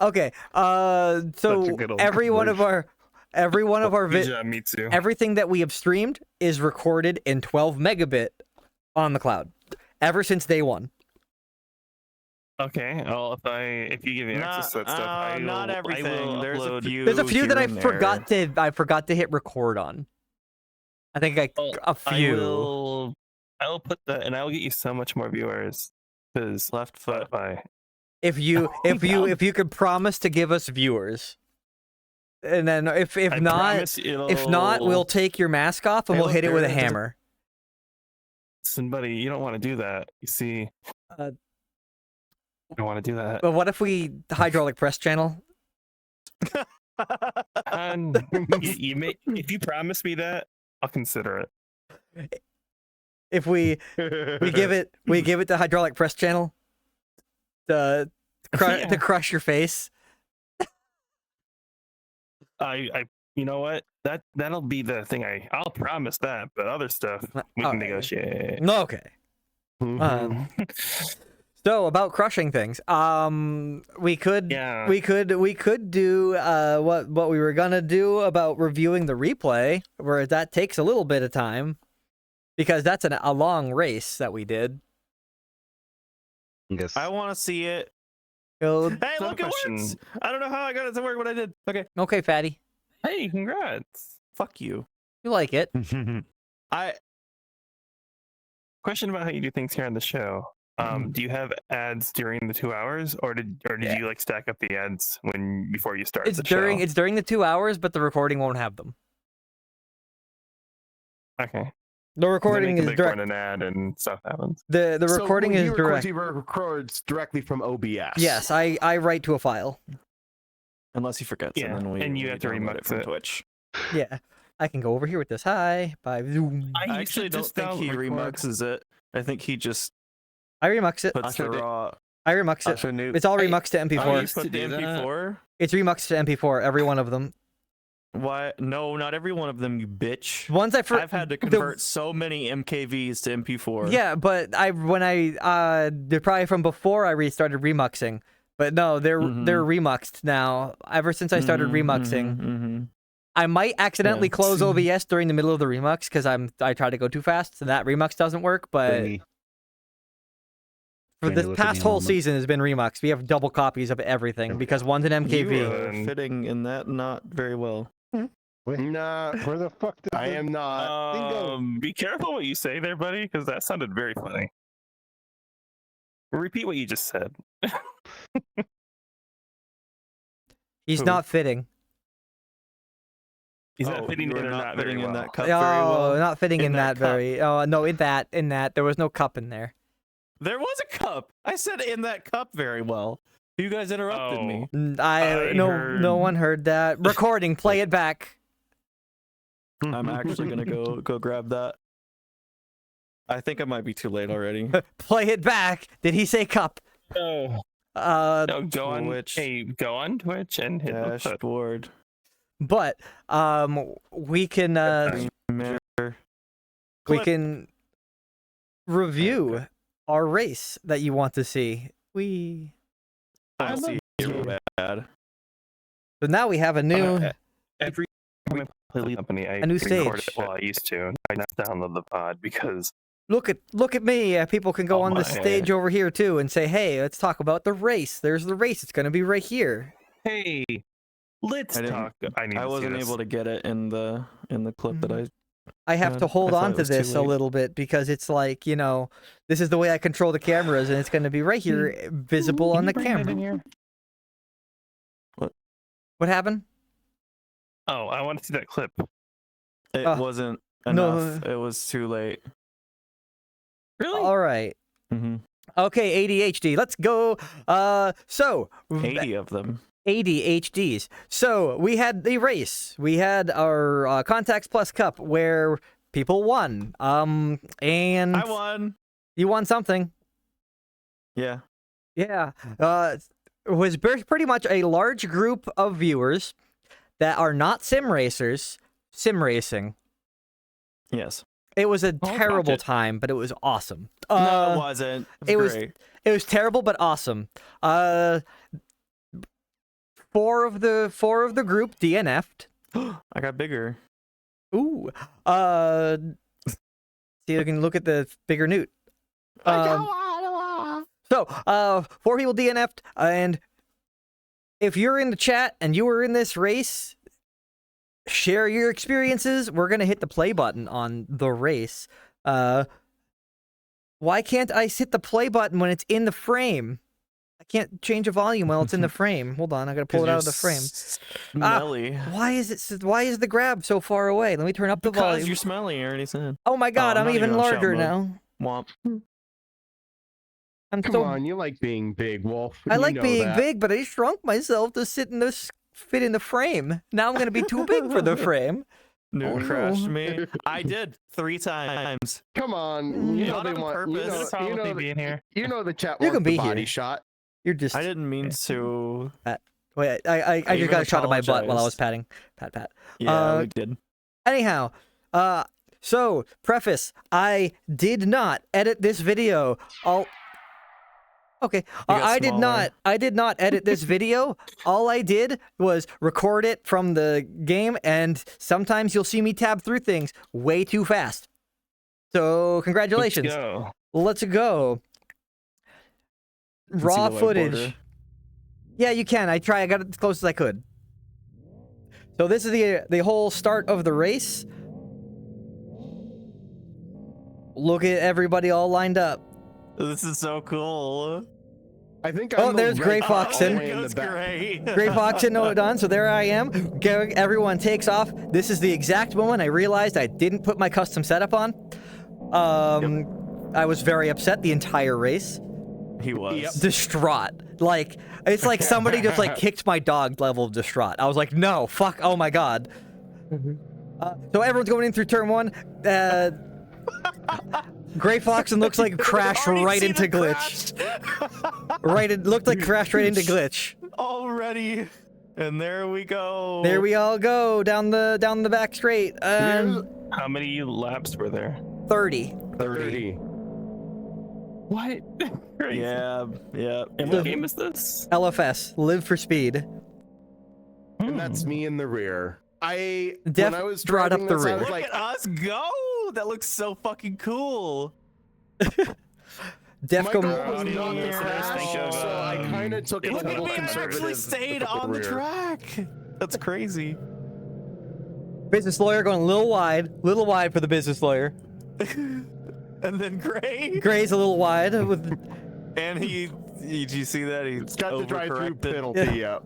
Okay. So Such a good old every one of our Good job, me too. everything that we have streamed is recorded in 12 megabit on the cloud ever since day one. Okay. Well, if you give me access to that stuff, I will, not I everything. will There's a upload- few. There's a few that here I and forgot there. to hit record on. I think Well, a I few. will put that, and I will get you so much more viewers because Left foot. Spotify. If you could promise to give us viewers. And then if I not promise if not, we'll it'll- take your mask off and Hey, we'll look, hit it with a there's a- hammer. Listen, buddy, you don't want to do that. You see, Uh, you don't want to do that. But what if we hydraulic press channel? And if you promise me that, I'll consider it. If we give it the hydraulic press channel to Yeah. crush your face. You know what? That'll be the thing. I'll promise that, but other stuff we can Alright. negotiate. No, okay. Mhm. So about crushing things, we could Yeah. we could do what we were gonna do about reviewing the replay, where that takes a little bit of time. because that's a long race that we did. Yes. I want to see it. Go- Hey, So look, it question- works. I don't know how I got it to work, but I did. Okay. Okay, fatty, Hey, congrats. Fuck you. you like it? I Question about how you do things here on the show. Do you have ads during the 2 hours, or did Yeah. you like stack up the ads before you start It's the during show? it's during the 2 hours, but the recording won't have them. Okay. The recording is Run direct. an ad and stuff happens. The So recording when is he records, direct. he records directly from OBS. Yes, I write to a file. unless he forgets, Yeah, and then and you we have to download remix from it. Twitch. Yeah, I can go over here with this. Hi, bye. Zoom. I used to actually don't just think he record- remixes it. I think he just I remux it. puts the Also, raw. I remux it. Also, Noob, It's all Hey, remixed to Oh, MP4. you used to put the do that. MP4? It's remixed to MP4. Every one of them. Why? No, not every one of them, you bitch. Ones I've had to convert so many MKVs to MP4. Yeah, but they're probably from before I restarted remuxing. But no, they're remuxed now. Ever since I started remuxing, I might accidentally Yeah. close OBS during the middle of the remux because I try to go too fast, and that remux doesn't work. But Thingy. for Can't this do it to past me whole moment. season has been remuxed. We have double copies of everything because one's an MKV. You are fitting in that not very well. Nah, Where the fuck did I am not. Bingo. Be careful what you say there, buddy, because that sounded very funny. Repeat what you just said. He's Who? not fitting. He's not fitting you in are or not not fitting very in well. that cup Oh, very well. not fitting in that, cup. very. Oh no, in that. There was no cup in there. There was a cup. I said in that cup very well. You guys interrupted me. I No heard- one heard that. Recording, play it back. I'm actually gonna go grab that. I think I might be too late already. Play it back. Did he say cup? No, go on. Twitch. Hey, go on Twitch and hit the foot. Dashboard. But we can Mirror. we Clip. can review our race that you want to see. I don't see you bad. So now we have a new. Every time I play Lead Company, I A new record stage. it. Well, I used to. I just download the pod because Look at me. People can go Oh on the my. stage over here too and say, "Hey, let's talk about the race." There's the race. It's gonna be right here. hey, let's I didn't- talk. I wasn't able to get it in the clip that I have to I hold thought on it to was too this a late. little bit because it's like, this is the way I control the cameras, and it's going to be right here, visible on the camera. What happened? Oh, I want to see that clip. It wasn't no. enough. It was too late. Really? All right. Mm-hmm. Okay, ADHD. Let's go. So 80 of them. ADHDs. So we had the race. We had our Contacts Plus Cup where people won. And I won. you won something. Yeah. Yeah. It was pretty much a large group of viewers that are not sim racers, sim racing. Yes. It was a watch terrible it. time, but it was awesome. No, it wasn't. it was- great. It was terrible but awesome. Four of the group DNF'd. I got bigger. Ooh. See, you can look at the bigger newt. So, 4 people DNF'd, and if you're in the chat and you were in this race, share your experiences. We're gonna hit the play button on the race. Why can't I hit the play button when it's in the frame? I can't change the volume while it's in the frame. Hold on, I gotta pull it out of the frame. Smelly. Why is the grab so far away? Let me turn up the Because volume. you're smelly, I already said. Oh my god, Oh, I'm not even even on shout larger mode. now. Womp. I'm Come so on, you like being big, Wolf. I You like know being that. big, but I shrunk myself to fit in the frame. Now I'm gonna be too big for the frame. Newton Oh, crashed no. me. I did 3 times. Come on, you know Not they on want. purpose. You know, What's wrong you with know, me the, being here? you know the chat You wants can the be body here. shot. You're just I didn't mean to. wait. I just even got a shot of my butt while I was apologized. patting. Pat. Yeah, we did. Anyhow, so preface: I did not edit this video. Okay, got I did smaller. not. I did not edit this video. All I did was record it from the game, and sometimes you'll see me tab through things way too fast. So congratulations. Let's go. Let's go. See Raw the whiteboard footage. here? Yeah, you can. I got it as close as I could. So this is the whole start of the race. Look at everybody all lined up. This is so cool. I think Oh, I'm there's Gray Foxen. It goes great. Gray Foxen, no done. So there I am. Everyone takes off. This is the exact moment I realized I didn't put my custom setup on. I was very upset the entire race. He was. Yep. Distraught. Like, it's like somebody just like kicked my dog level of distraught. I was like, no, fuck, oh my god. So everyone's going in through turn 1. Gray Foxen looks like crashed right into glitch. It looked like crashed right into glitch. Already. And there we go. There we all go down the back straight. How many laps were there? 30. 30. What? Crazy. Yeah. And what game is this? LFS, Live for Speed. And that's me in the rear. Def when I was brought up driving the this, I rear. was Look like, at us go. That looks so fucking cool. my Defcon. goal was not to Think crash, of, so I kind of took a Look at little me, I conservative. actually stayed on the rear. track. That's crazy. Business lawyer going a little wide for the business lawyer. And then Gray. Gray's a little wide with. And did you see that? It's got the drive-through overcorrected. penalty up.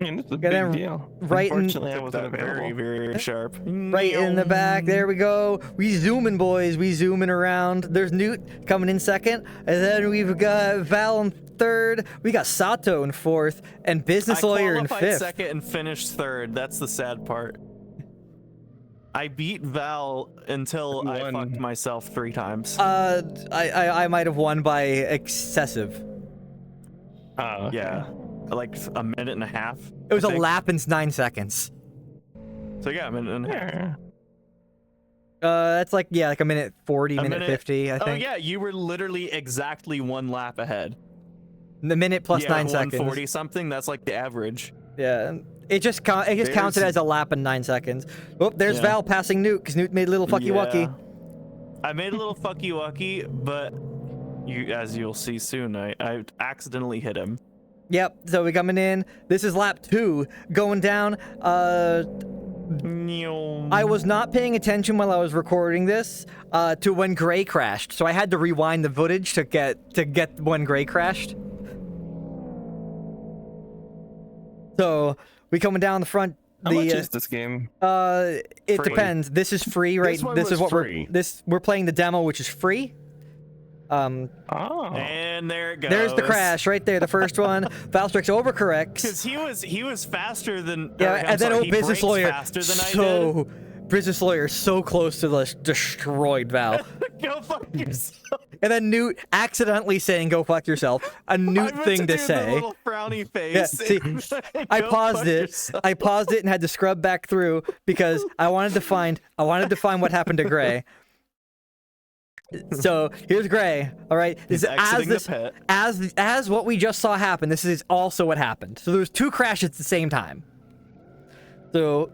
Man, it's a Got him big deal. right in- Unfortunately, I Took wasn't that very, available. very sharp. Right in the back. There we go. We zooming, boys. We zooming around. There's Newt coming in second. And then we've got Val in third. We got Sato in fourth. And Business Lawyer in qualified fifth. second and finished third. That's the sad part. I beat Val until I Won. fucked myself 3 times. I might have won by excessive. Okay. Yeah. Like a minute and a half. It was I a think. lap in 9 seconds. So yeah, a minute and a half. Yeah. That's like a minute 40, A minute 50, I think. Oh yeah, you were literally exactly 1 lap ahead. The minute plus yeah, 9 seconds. 140 something. That's like the average. Yeah. It just counted as a lap in 9 seconds. Oh, there's Yeah. Val passing Newt because Newt made a little fucky wucky. Yeah. I made a little fucky wucky, but as you'll see soon, I accidentally hit him. Yep. So we coming in. This is lap 2 going down. I was not paying attention while I was recording this to when Gray crashed, so I had to rewind the footage to get when Gray crashed. So we coming down the front. How much is this game? It Free. depends. This is free, right? This one This is was what free. we're playing the demo, which is free. Oh. And there it goes. There's the crash right there, the first one. Valstrix overcorrects. Because he was faster than. Yeah, or, I'm and then sorry, he business brakes lawyer faster than I did. business lawyer so close to the destroyed Val. Go fuck yourself. And then Newt accidentally saying "Go fuck yourself," a Newt thing to do say. The little frowny face. Yeah, see, I Go paused fuck it. yourself. I paused it and had to scrub back through because I wanted to find what happened to Gray. So here's Gray. All right, He's exiting the pit. as what we just saw happen. This is also what happened. So there was 2 crashes at the same time. So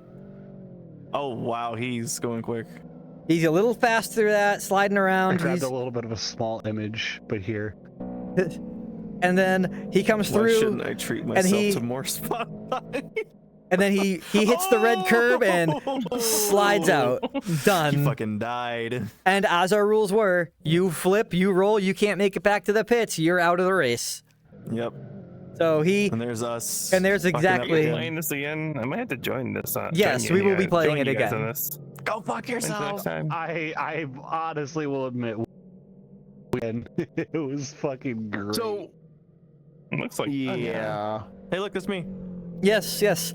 Oh wow, he's going quick. he's a little fast through that, sliding I around. grabbed He's- a little bit of a small image, but here. and then he comes Why through. shouldn't I treat myself he- to more spotlight? And then he hits the red curb and slides out. He Done. fucking died. And as our rules were, you flip, you roll, you can't make it back to the pits, you're out of the race. Yep. So he, And there's us. And there's fucking up exactly- again. Playing this again? I might have to join this. Yes, join we you will be guys- playing join it you guys again. on this. Go fuck Until yourself. next time. I honestly will admit, it was fucking great. So Looks like fun, yeah. Hey, look, it's me. yes.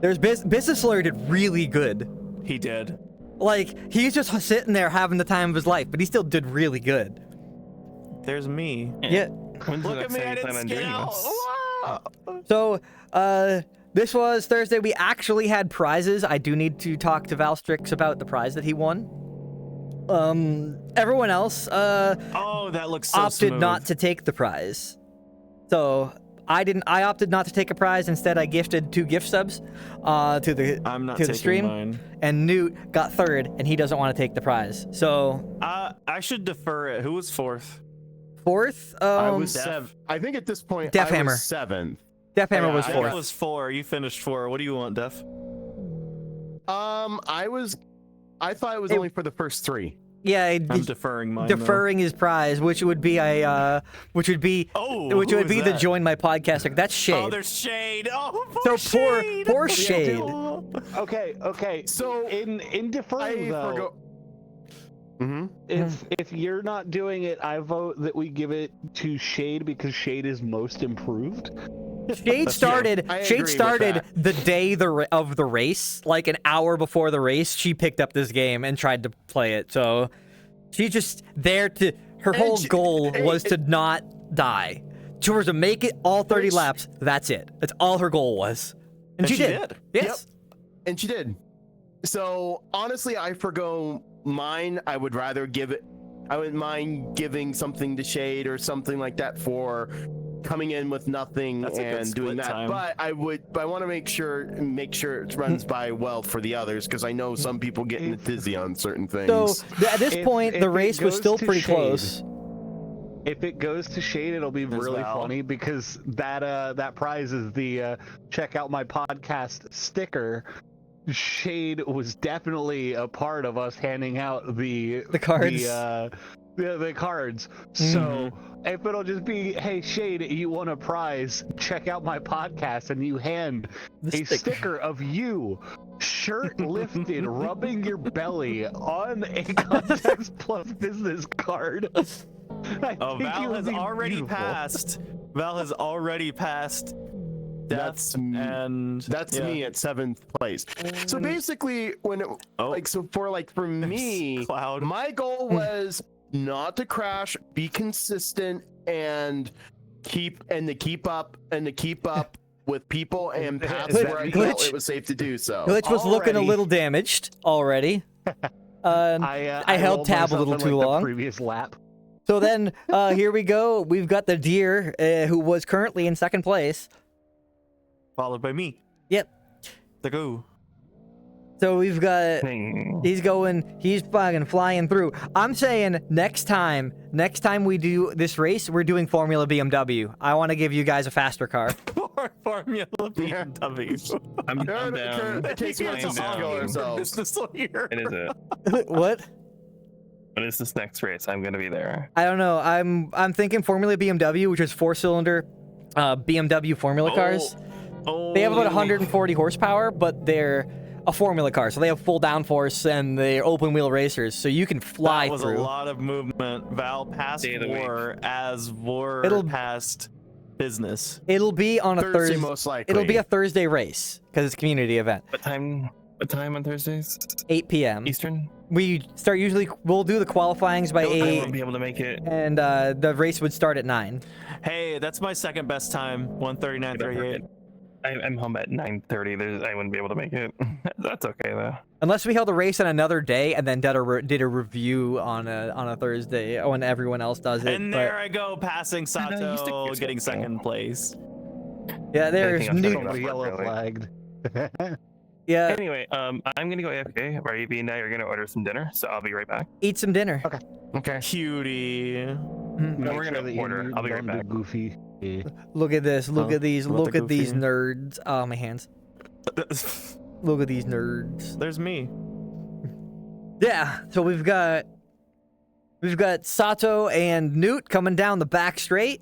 There's business lawyer did really good. He did. Like, he's just sitting there having the time of his life, but he still did really good. There's me. Yeah. When's the Look at next me, time I you plan on didn't doing scale. this? Wow. So, this was Thursday. We actually had prizes. I do need to talk to Valstrix about the prize that he won. Everyone else, Oh, that looks so opted smooth. not to take the prize. So I opted not to take a prize. Instead, I gifted 2 gift subs to the I'm not to the taking stream. mine. And Newt got 3rd, and he doesn't want to take the prize. So I should defer it. Who was 4th? 4th, I was Def- 7th. I think at this point, Def I Hammer. was 7th. Def Hammer Yeah, was I 4th. Def was 4. You finished 4. What do you want, Def? I thought it was only for the first 3. Yeah, I'm deferring mine. deferring his prize, which would be the join my podcast. That's Shade. Oh, there's Shade. Oh, poor So poor Shade. poor Shade. Okay. So in deferring though, if you're not doing it, I vote that we give it to Shade because Shade is most improved. Shade started. I Shade agree with started that. the day of the race, like an hour before the race. She picked up this game and tried to play it. So she's just there to. Her whole goal was to not die. She was to make it all 30 laps. That's it. That's all her goal was, and she did. Yes. And she did. So honestly, I forgo mine. I would rather give it. I wouldn't mind giving something to Shade or something like that for coming in with nothing That's a good and doing split that. time. But I want to make sure it runs by well for the others because I know some people get in a tizzy on certain things. So at this point, if the it race was goes still to pretty Shade, close. If it goes to Shade, it'll be There's really Val. funny because that prize is the check out my podcast sticker. Shade was definitely a part of us handing out the cards. The cards. So if it'll just be, hey Shade, you won a prize, check out my podcast, and you hand a sticker of you, shirt lifted, rubbing your belly on a Context Plus business card. Oh, Val has already passed. Val has already passed. That's me me at 7th place. So basically, when it for me, Cloud. my goal was not to crash, be consistent, and keep up with people and pass where I felt it was safe to do so. Glitch was looking a Already. little damaged already. I held rolled tab a myself little in, too the long. previous lap. So then, here we go. We've got the deer, who was currently in 2nd place. Followed by me. Yep. The go. So we've got. He's fucking flying through. I'm saying next time we do this race, we're doing Formula BMW. I want to give you guys a faster car. Formula BMW. I'm down. Take me Flying to down. kill ourselves. Business leader. It is it. What? What is this next race? I'm gonna be there. I don't know. I'm thinking Formula BMW, which is 4-cylinder BMW Formula cars. They have about 140 horsepower, but they're a Formula car, so they have full downforce and they're open wheel racers, so you can fly That was through. a lot of movement. Val passed Day of the war as war passed business. It'll be on a Thursday. Most likely. It'll be a Thursday race because it's a community event. What time on Thursdays? 8 p.m. Eastern? We start we'll do the qualifyings by I 8, won't be able to make it. and the race would start at 9. Hey, that's my second best time. 1:39:38. I'm home at 9:30. I wouldn't be able to make it. That's okay though. Unless we held a race on another day and then did a review on a Thursday when everyone else does it. And there I go, passing Sato, getting second place. Yeah, there's Anything new. else that's Yellow really. flagged. Yeah, Anyway, I'm gonna go AFK. Ravi and I are gonna order some dinner, so I'll be right back. eat some dinner. Okay. Cutie. No, we're gonna order. I'll be right back. Goofy. Look at this. Look Oh, at these. about Look the at these goofy. nerds. Oh, my hands. Look at these nerds. There's me. Yeah. So we've got Sato and Newt coming down the back straight.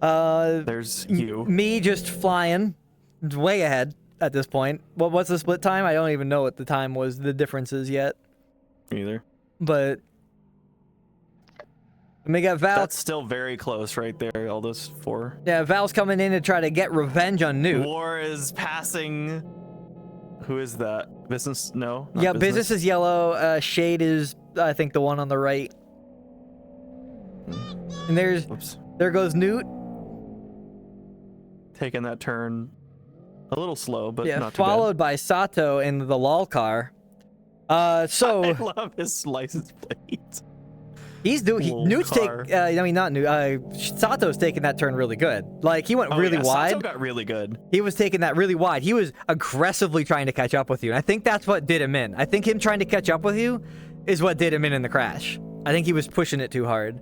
There's you. Me just flying way ahead at this point. What's the split time? I don't even know what the time was. The differences yet. Either. But we got Val. That's still very close right there. All those 4. Yeah, Val's coming in to try to get revenge on Newt. War is passing. Who is that? Business? No. not Yeah, business is yellow. Shade is, I think, the one on the right. And Oops. there goes Newt. Taking that turn a little slow, but Yeah, not too followed by Sato in the lol car. bad. So I love his license plate. Little Newt's car. I mean, not Newt. Sato's taking that turn really good. Like he went really wide. Sato got really good. He was taking that really wide. He was aggressively trying to catch up with you. And I think that's what did him in. I think him trying to catch up with you is what did him in the crash. I think he was pushing it too hard.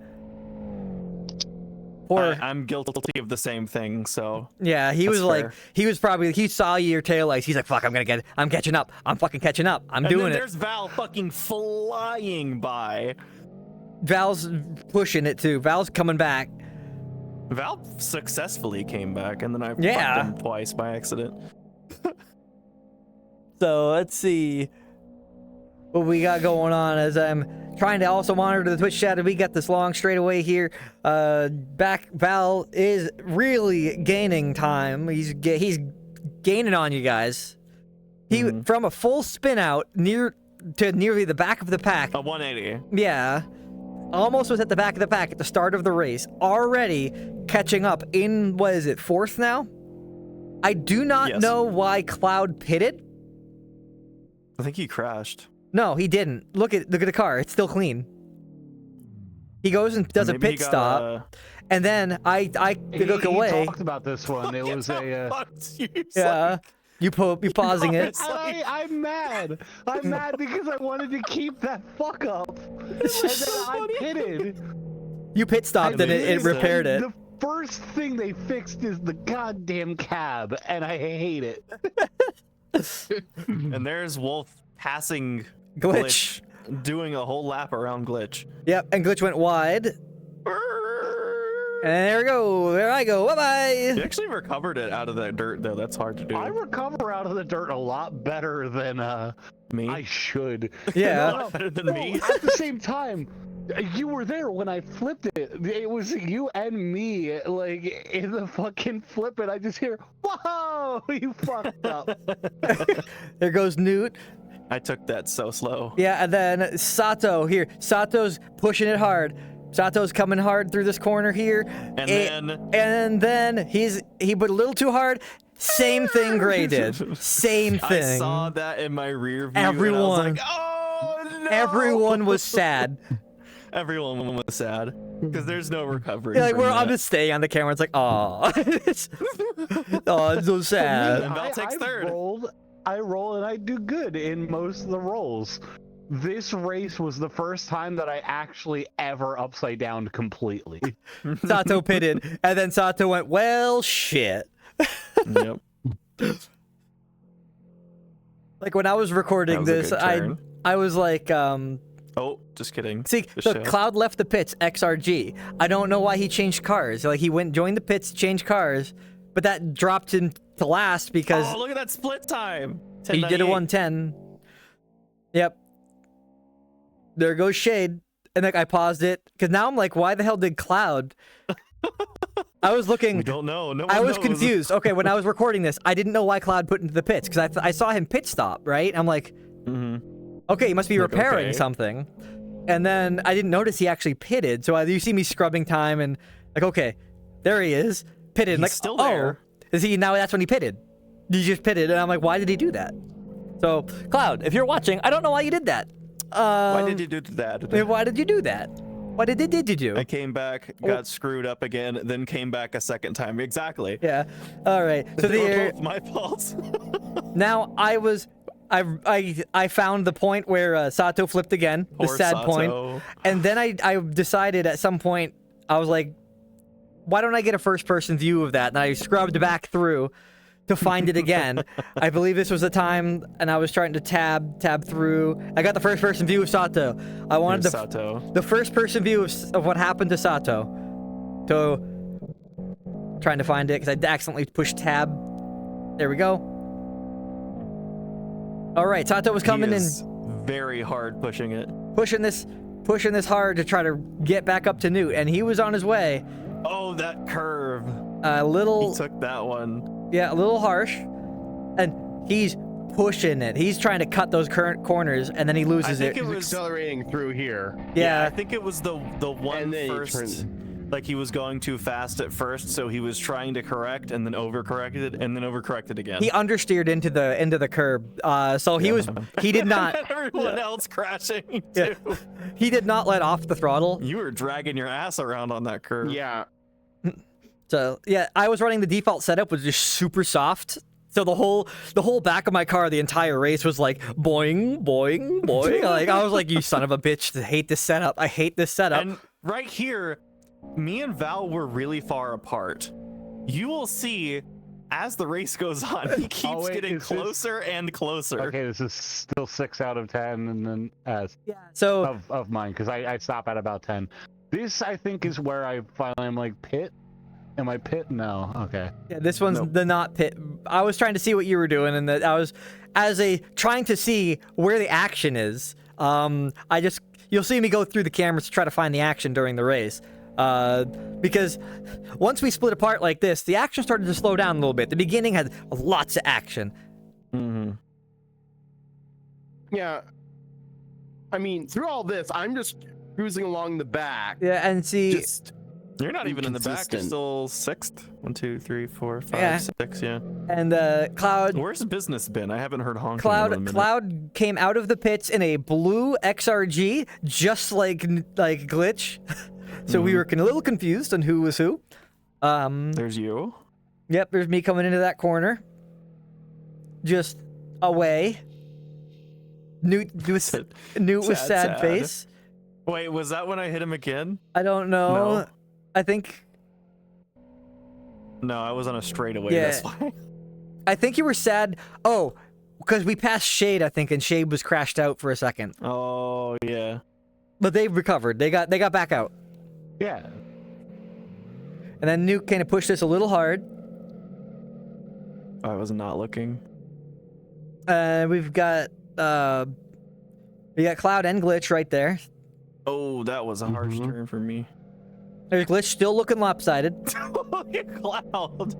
Or I'm guilty of the same thing, so yeah, he that's was like, fair. he saw your tail lights. He's like, fuck, I'm catching up. I'm fucking catching up. I'm and doing then it. there's Val fucking flying by. Val's pushing it too. Val's coming back. Val successfully came back, and then I Yeah. fucked him twice by accident. So let's see what we got going on as I'm trying to also monitor the Twitch chat. We got this long straightaway here. Val is really gaining time. He's gaining on you guys. He from a full spin out to nearly the back of the pack. A 180. Yeah. Almost was at the back of the pack at the start of the race. Already catching up in, what is it, 4th now? I do not Yes. know why Cloud pitted. I think he crashed. No, he didn't. Look at the car. It's still clean. He goes and does a Maybe he pit got stop, and then I look away. He talked about this one. It was a. Fucked you, Yeah, you pausing it. I'm mad. I'm mad because I wanted to keep that fuck up, and then I pitted. You pit stopped and it Amazing. repaired it. The first thing they fixed is the goddamn cab, and I hate it. And there's Wolf passing Glitch. doing a whole lap around Glitch. Yep, and Glitch went wide. And there we go. There I go. Bye bye. He actually recovered it out of that dirt, though. That's hard to do. I recover out of the dirt a lot better than Me? I should. Yeah. Better than No, me. at the same time, you were there when I flipped it. It was you and me, like, in the fucking flip, and I just hear, whoa, you fucked up. There goes Newt. I took that so slow. Yeah, and then Sato here. Sato's pushing it hard. Sato's coming hard through this corner here. And then he put a little too hard. Same thing Gray did. Same thing. I saw that in my rear view. Everyone. And I was like, oh no. Everyone was sad. Everyone was sad because there's no recovery. Like from I'm that. just staying on the camera. It's like, oh, oh, it's so sad. And Val takes third. I roll and I do good in most of the rolls. This race was the first time that I actually ever upside down completely. Sato pitted, and then Sato went, well, shit. Yep. Like when I was recording That was this, a good turn. I was like, Oh, just kidding. see, Just look, chill. Cloud left the pits, XRG. I don't know why he changed cars. Like he went, joined the pits, changed cars, but that dropped him to last because Oh, look at that split time. he did a 10:98. 110. Yep. There goes Shade. And like I paused it because now I'm like, why the hell did Cloud? I was looking. We don't know. No one I was knows. confused. Okay, when I was recording this, I didn't know why Cloud put into the pits because I saw him pit stop, right? I'm like, okay, he must be Like, repairing okay. something. And then I didn't notice he actually pitted. So you see me scrubbing time and like, okay, there he is, pitted. He's like, still oh, there. is he now? That's when he pitted. He just pitted, and I'm like, why did he do that? So Cloud, if you're watching, I don't know why you did that. Why did you do that? Why did you do that? What did you do? I came back, got screwed up again, then came back a second time. Exactly. Yeah. All right. So They were there. both my faults. Now I found the point where Sato flipped again, the Poor sad Sato. point, and then I decided at some point I was like, why don't I get a first person view of that? And I scrubbed back through to find it again. I believe this was the time, and I was trying to tab through. I got the first person view of Sato. I wanted Here's Sato. the first person view of what happened to Sato. So trying to find it because I accidentally pushed tab. There we go. All right, Sato was coming He in, is very hard pushing it. pushing this hard to try to get back up to Newt, and he was on his way. Oh, that curve. A little, He took that one. yeah, a little harsh, and he's pushing it. He's trying to cut those current corners, and then he loses think it. it He's was- accelerating through here. I Yeah, think it was the one And then he first. turns- like he was going too fast at first, so he was trying to correct and then overcorrected and then overcorrected again. He understeered into the curb. So he did not. And everyone else crashing Yeah. too. He did not let off the throttle. You were dragging your ass around on that curve. Yeah. So yeah, I was running the default setup was just super soft. So the whole back of my car, the entire race was like boing, boing, boing. Like I was like, you son of a bitch! I hate this setup. I hate this setup. And right here, me and Val were really far apart. You will see as the race goes on, he keeps wait, getting is this- closer and closer. Okay, this is still 6 out of 10, and then So of mine, because I stop at about 10. This, I think, is where I finally am like, pit? Am I pit? No. Okay. yeah, this one's Nope. the not pit. I was trying to see what you were doing, and that I was trying to see where the action is. You'll see me go through the cameras to try to find the action during the race. Because once we split apart like this, the action started to slow down a little bit. The beginning had lots of action. Mm-hmm. Yeah. I mean, through all this, I'm just cruising along the back. Yeah, and see, Just You're not even in the back. You're Inconsistent. still 6th. 1, 2, 3, 4, 5, Yeah. 6. Yeah. and Cloud. Where's business been? I haven't heard honking in a minute. Cloud came out of the pits in a blue XRG, just like Glitch. So we were a little confused on who was who. There's you. Yep, there's me coming into that corner. Just away. Newt with sad sad. face. Wait, was that when I hit him again? I don't know. No. I think No, I was on a straightaway. Yeah. That's why. I think you were sad. Oh, because we passed Shade, I think, and Shade was crashed out for a second. Oh yeah. But they recovered. They got back out. Yeah. And then Newt kind of pushed us a little hard. I was not looking. We've got Cloud and Glitch right there. Oh, that was a harsh Mhm. turn for me. There's Glitch still looking lopsided. Look at Cloud.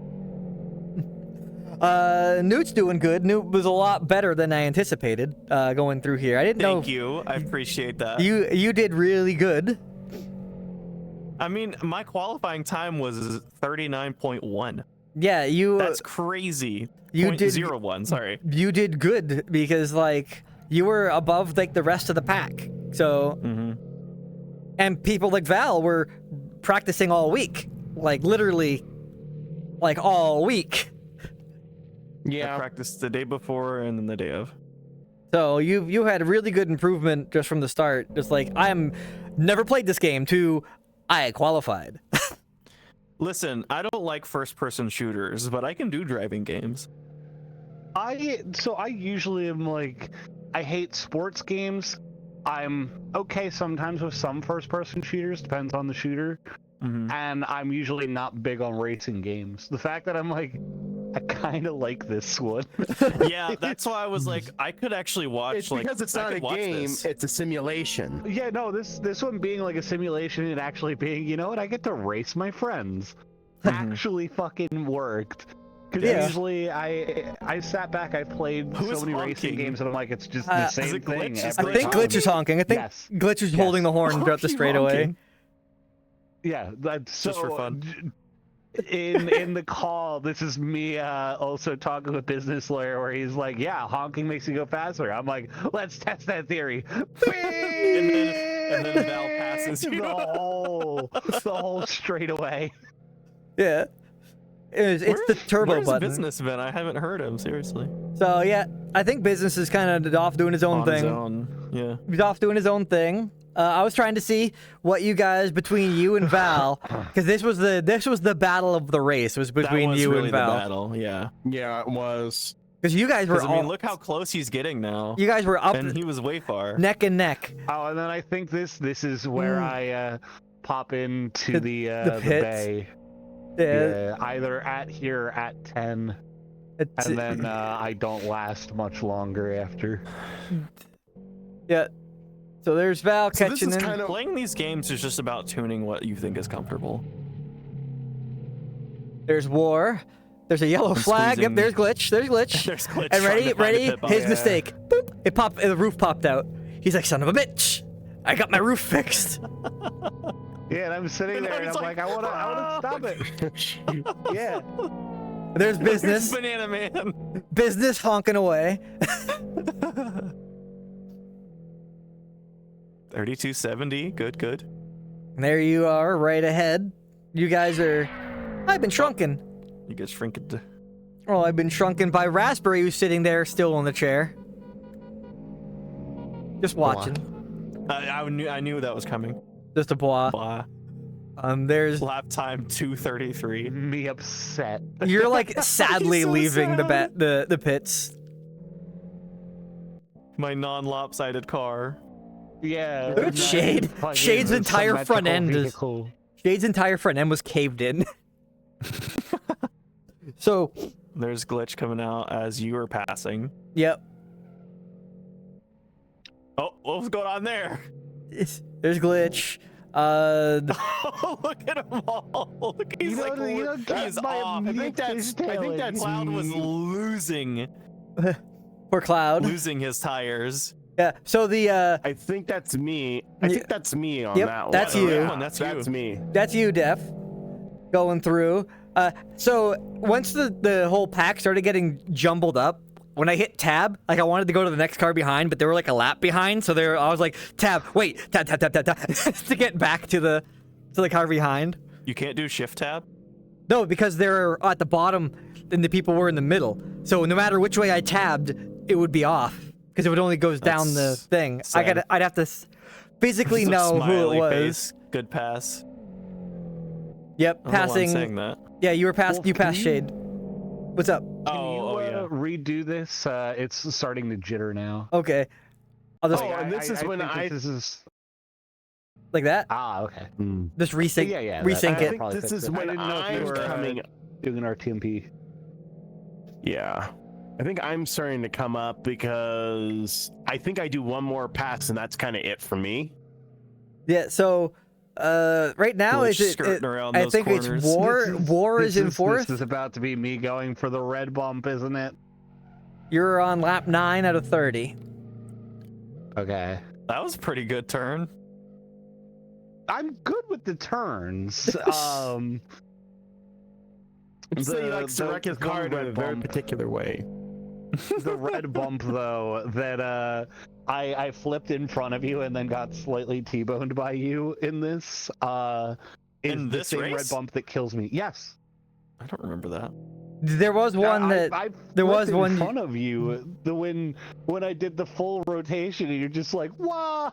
Newt's doing good. Newt was a lot better than I anticipated going through here. I didn't Thank know you. I appreciate that. you did really good. I mean, my qualifying time was 39.1. Yeah, you That's crazy. you did- 0.01, sorry. you did good because like you were above like the rest of the pack. So Mm-hmm. and people like Val were practicing all week, like literally, like all week. I yeah. practiced the day before and then the day of. So you had a really good improvement just from the start. Just like I'm never played this game to I qualified. Listen, I don't like first-person shooters, but I can do driving games. I usually am like, I hate sports games. I'm okay sometimes with some first-person shooters, depends on the shooter. Mm-hmm. And I'm usually not big on racing games. The fact that I'm like, I kind of like this one. Yeah, that's why I was like, I could actually watch. It's like, because it's I not a could watch game, this. it's a simulation. Yeah, no, this one being like a simulation and actually being, you know what, I get to race my friends. Mhm. Actually fucking worked. Because Yeah. usually I sat back, I played Who so is many racing honking? games, and I'm like, it's just Uh, the is same it thing. Glitch? Is I every think time. Glitch is honking. I think Yes. Glitch is Yes. holding the horn throughout the Keep straightaway. honking. Yeah, that's so, Just for fun. In the call, this is me also talking with business lawyer where he's like, yeah, honking makes you go faster. I'm like, let's test that theory. and then Val passes you. the whole straightaway. Yeah. It's the turbo where's button. Business been? I haven't heard him, seriously. So yeah, I think Business is kind of off doing his own On thing. his own, yeah. He's off doing his own thing. I was trying to see what you guys between you and Val, because this was the battle of the race was between that was you really and the Val. battle, yeah. Yeah, it was. Because you guys were 'Cause, I mean, all look how close he's getting now. you guys were up And he was way far. neck and neck. Oh, and then I think this is where I pop into the pits. bay. Yeah. Yeah, either at here or at 10, It's- and then I don't last much longer after. yeah. So there's Val So this catching is in. kind of Playing these games is just about tuning what you think is comfortable. There's War. There's a yellow I'm flag. Yep, squeezing- there's Glitch. There's Glitch. There's Glitch And trying to find a ready? pit bump. His Yeah. mistake. Boop. It popped. The roof popped out. He's like, son of a bitch. I got my roof fixed. Yeah, and I'm sitting And there and he's I'm like, I wanna stop it. Yeah. There's There's business. Banana Man. Business honking away. 3270. Good. And there you are, right ahead. You guys are. I've been shrunken. You get shrinked. Well, I've been shrunken by Raspberry, who's sitting there still in the chair. Just watching. I knew that was coming. Just a blah. Blah. There's. Lap time 2:33. Me upset. You're like sadly He's so leaving sad. the pits. My non-lopsided car. Yeah. Look at Shade. Fucking Shade's entire front symmetrical end is. vehicle. Shade's entire front end was caved in. So, There's glitch coming out as you are passing. yep. Oh, what was going on there? There's glitch. Oh, look at them all. Look, he's like, he's my off. immediate fishtail. Cloud was losing Poor Cloud. losing his tires. Yeah. So the I think that's me. I think that's me on Yep, that one. that's Oh, you. that one, that's you. That's me. that's you, Def. Going through. So once the whole pack started getting jumbled up, when I hit tab, like I wanted to go to the next car behind, but they were like a lap behind, so I was like, tab, wait, tab to get back to the car behind. You can't do shift tab? No, because they're at the bottom and the people were in the middle. So no matter which way I tabbed, it would be off because it would only goes down the That's thing. sad. I'd have to physically Just a know who it smiley was. face. Good pass. Yep, I don't know why I'm saying passing. that. Yeah, you were past. Wolf, You passed can you- Shade. What's up? Oh, Can you, yeah. redo this? It's starting to jitter now. Okay, I'll just Oh, and this is when think I- This is... like that. okay. Just resync. Yeah. Resync I it. think probably this fix is it. I when didn't know if you I'm were, coming. doing an RTMP. Yeah. I think I'm starting to come up because I think I do one more pass and that's kind of it for me. Yeah. So, right now Glitch is it? skirting around I those think corners. it's war. War is in fourth. This is about to be me going for the red bump, isn't it? You're on lap 9 out of 30. Okay. That was a pretty good turn. I'm good with the turns. So he likes to wreck his car in a red very bump. particular way. The red bump, though, that I flipped in front of you and then got slightly T-boned by you in this. Is In the this same red race? bump that kills me. Yes. I don't remember that. There was one that. I there was flipped one- in front of you. When I did the full rotation, and you're just like, wow.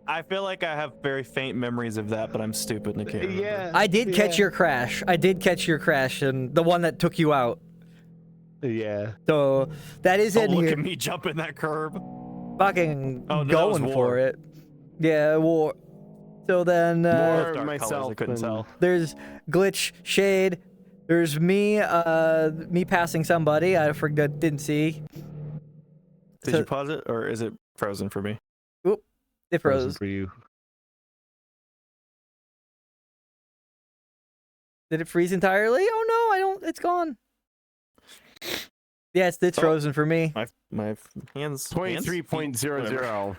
I feel like I have very faint memories of that, but I'm stupid and I can't remember. Yeah. I did catch your crash. I did catch your crash, and the one that took you out. Yeah. So that is Oh, in look here. at me jumping that curb. Fucking Oh, no, that was going war. for it. Yeah, war. So then More Dark colors, myself I couldn't than- tell. there's glitch, Shade. There's me. Me passing somebody. I forgot. Didn't see. Did So- you pause it, or is it frozen for me? It Frozen froze. for you. Did it freeze entirely? Oh no, I don't. It's gone. Yes, it's Oh. frozen for me. My hands. 23.00.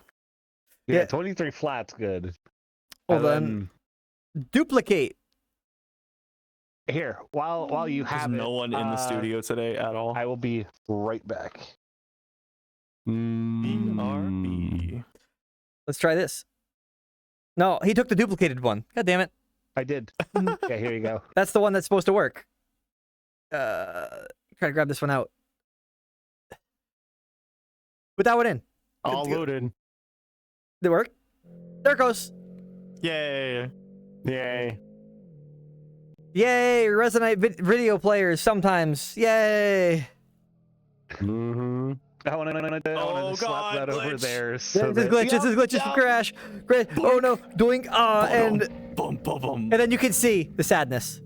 Yeah, Yeah. 23 flat's good. Hold And on. Duplicate. then- Here, while you There's have no it, one in the studio today at all. I will be right back. BRB. Let's try this. No, he took the duplicated one. God damn it. I did. Yeah, here you go. That's the one that's supposed to work. Try to grab this one out. Put that one in. All loaded. Did it work? There it goes. Yay! Yay. Yay! Resonate video players sometimes. Yay! Mm-hmm. I want to slap God, that over glitch. there. This So is that- glitch. This is glitch. This is crash. Great. Oh no! Doing and Boom, boom, boom. then you can see the sadness.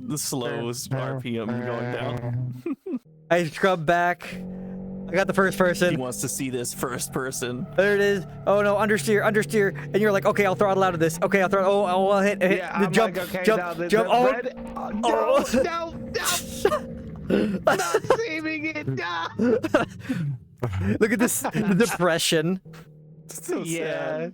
The slowest RPM going down. I scrub back. I got the first He person. wants to see this first person. There it is. Oh no! Understeer. And you're like, okay, I'll throttle out of this. Okay, I'll throttle. Oh, I'll hit Yeah, the I'm jump, like, okay, jump, now the jump. Oh, red- oh. no, not saving it. No. Look at this, the depression. So Yeah. sad.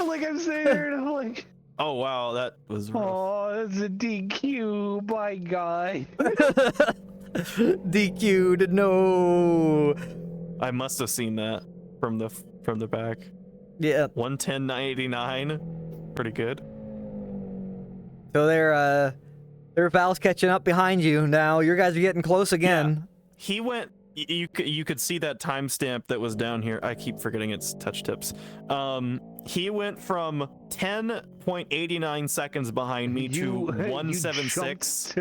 Like I'm sitting there and I'm like, Oh wow, that was rough. oh, that's a DQ, my guy. DQ'd, no. I must have seen that from the back. Yeah. 110.99. Pretty good. So their Val's catching up behind you now. You guys are getting close again. He went. You could see that timestamp that was down here. I keep forgetting it's touch tips. He went from 10.89 seconds behind me to 176.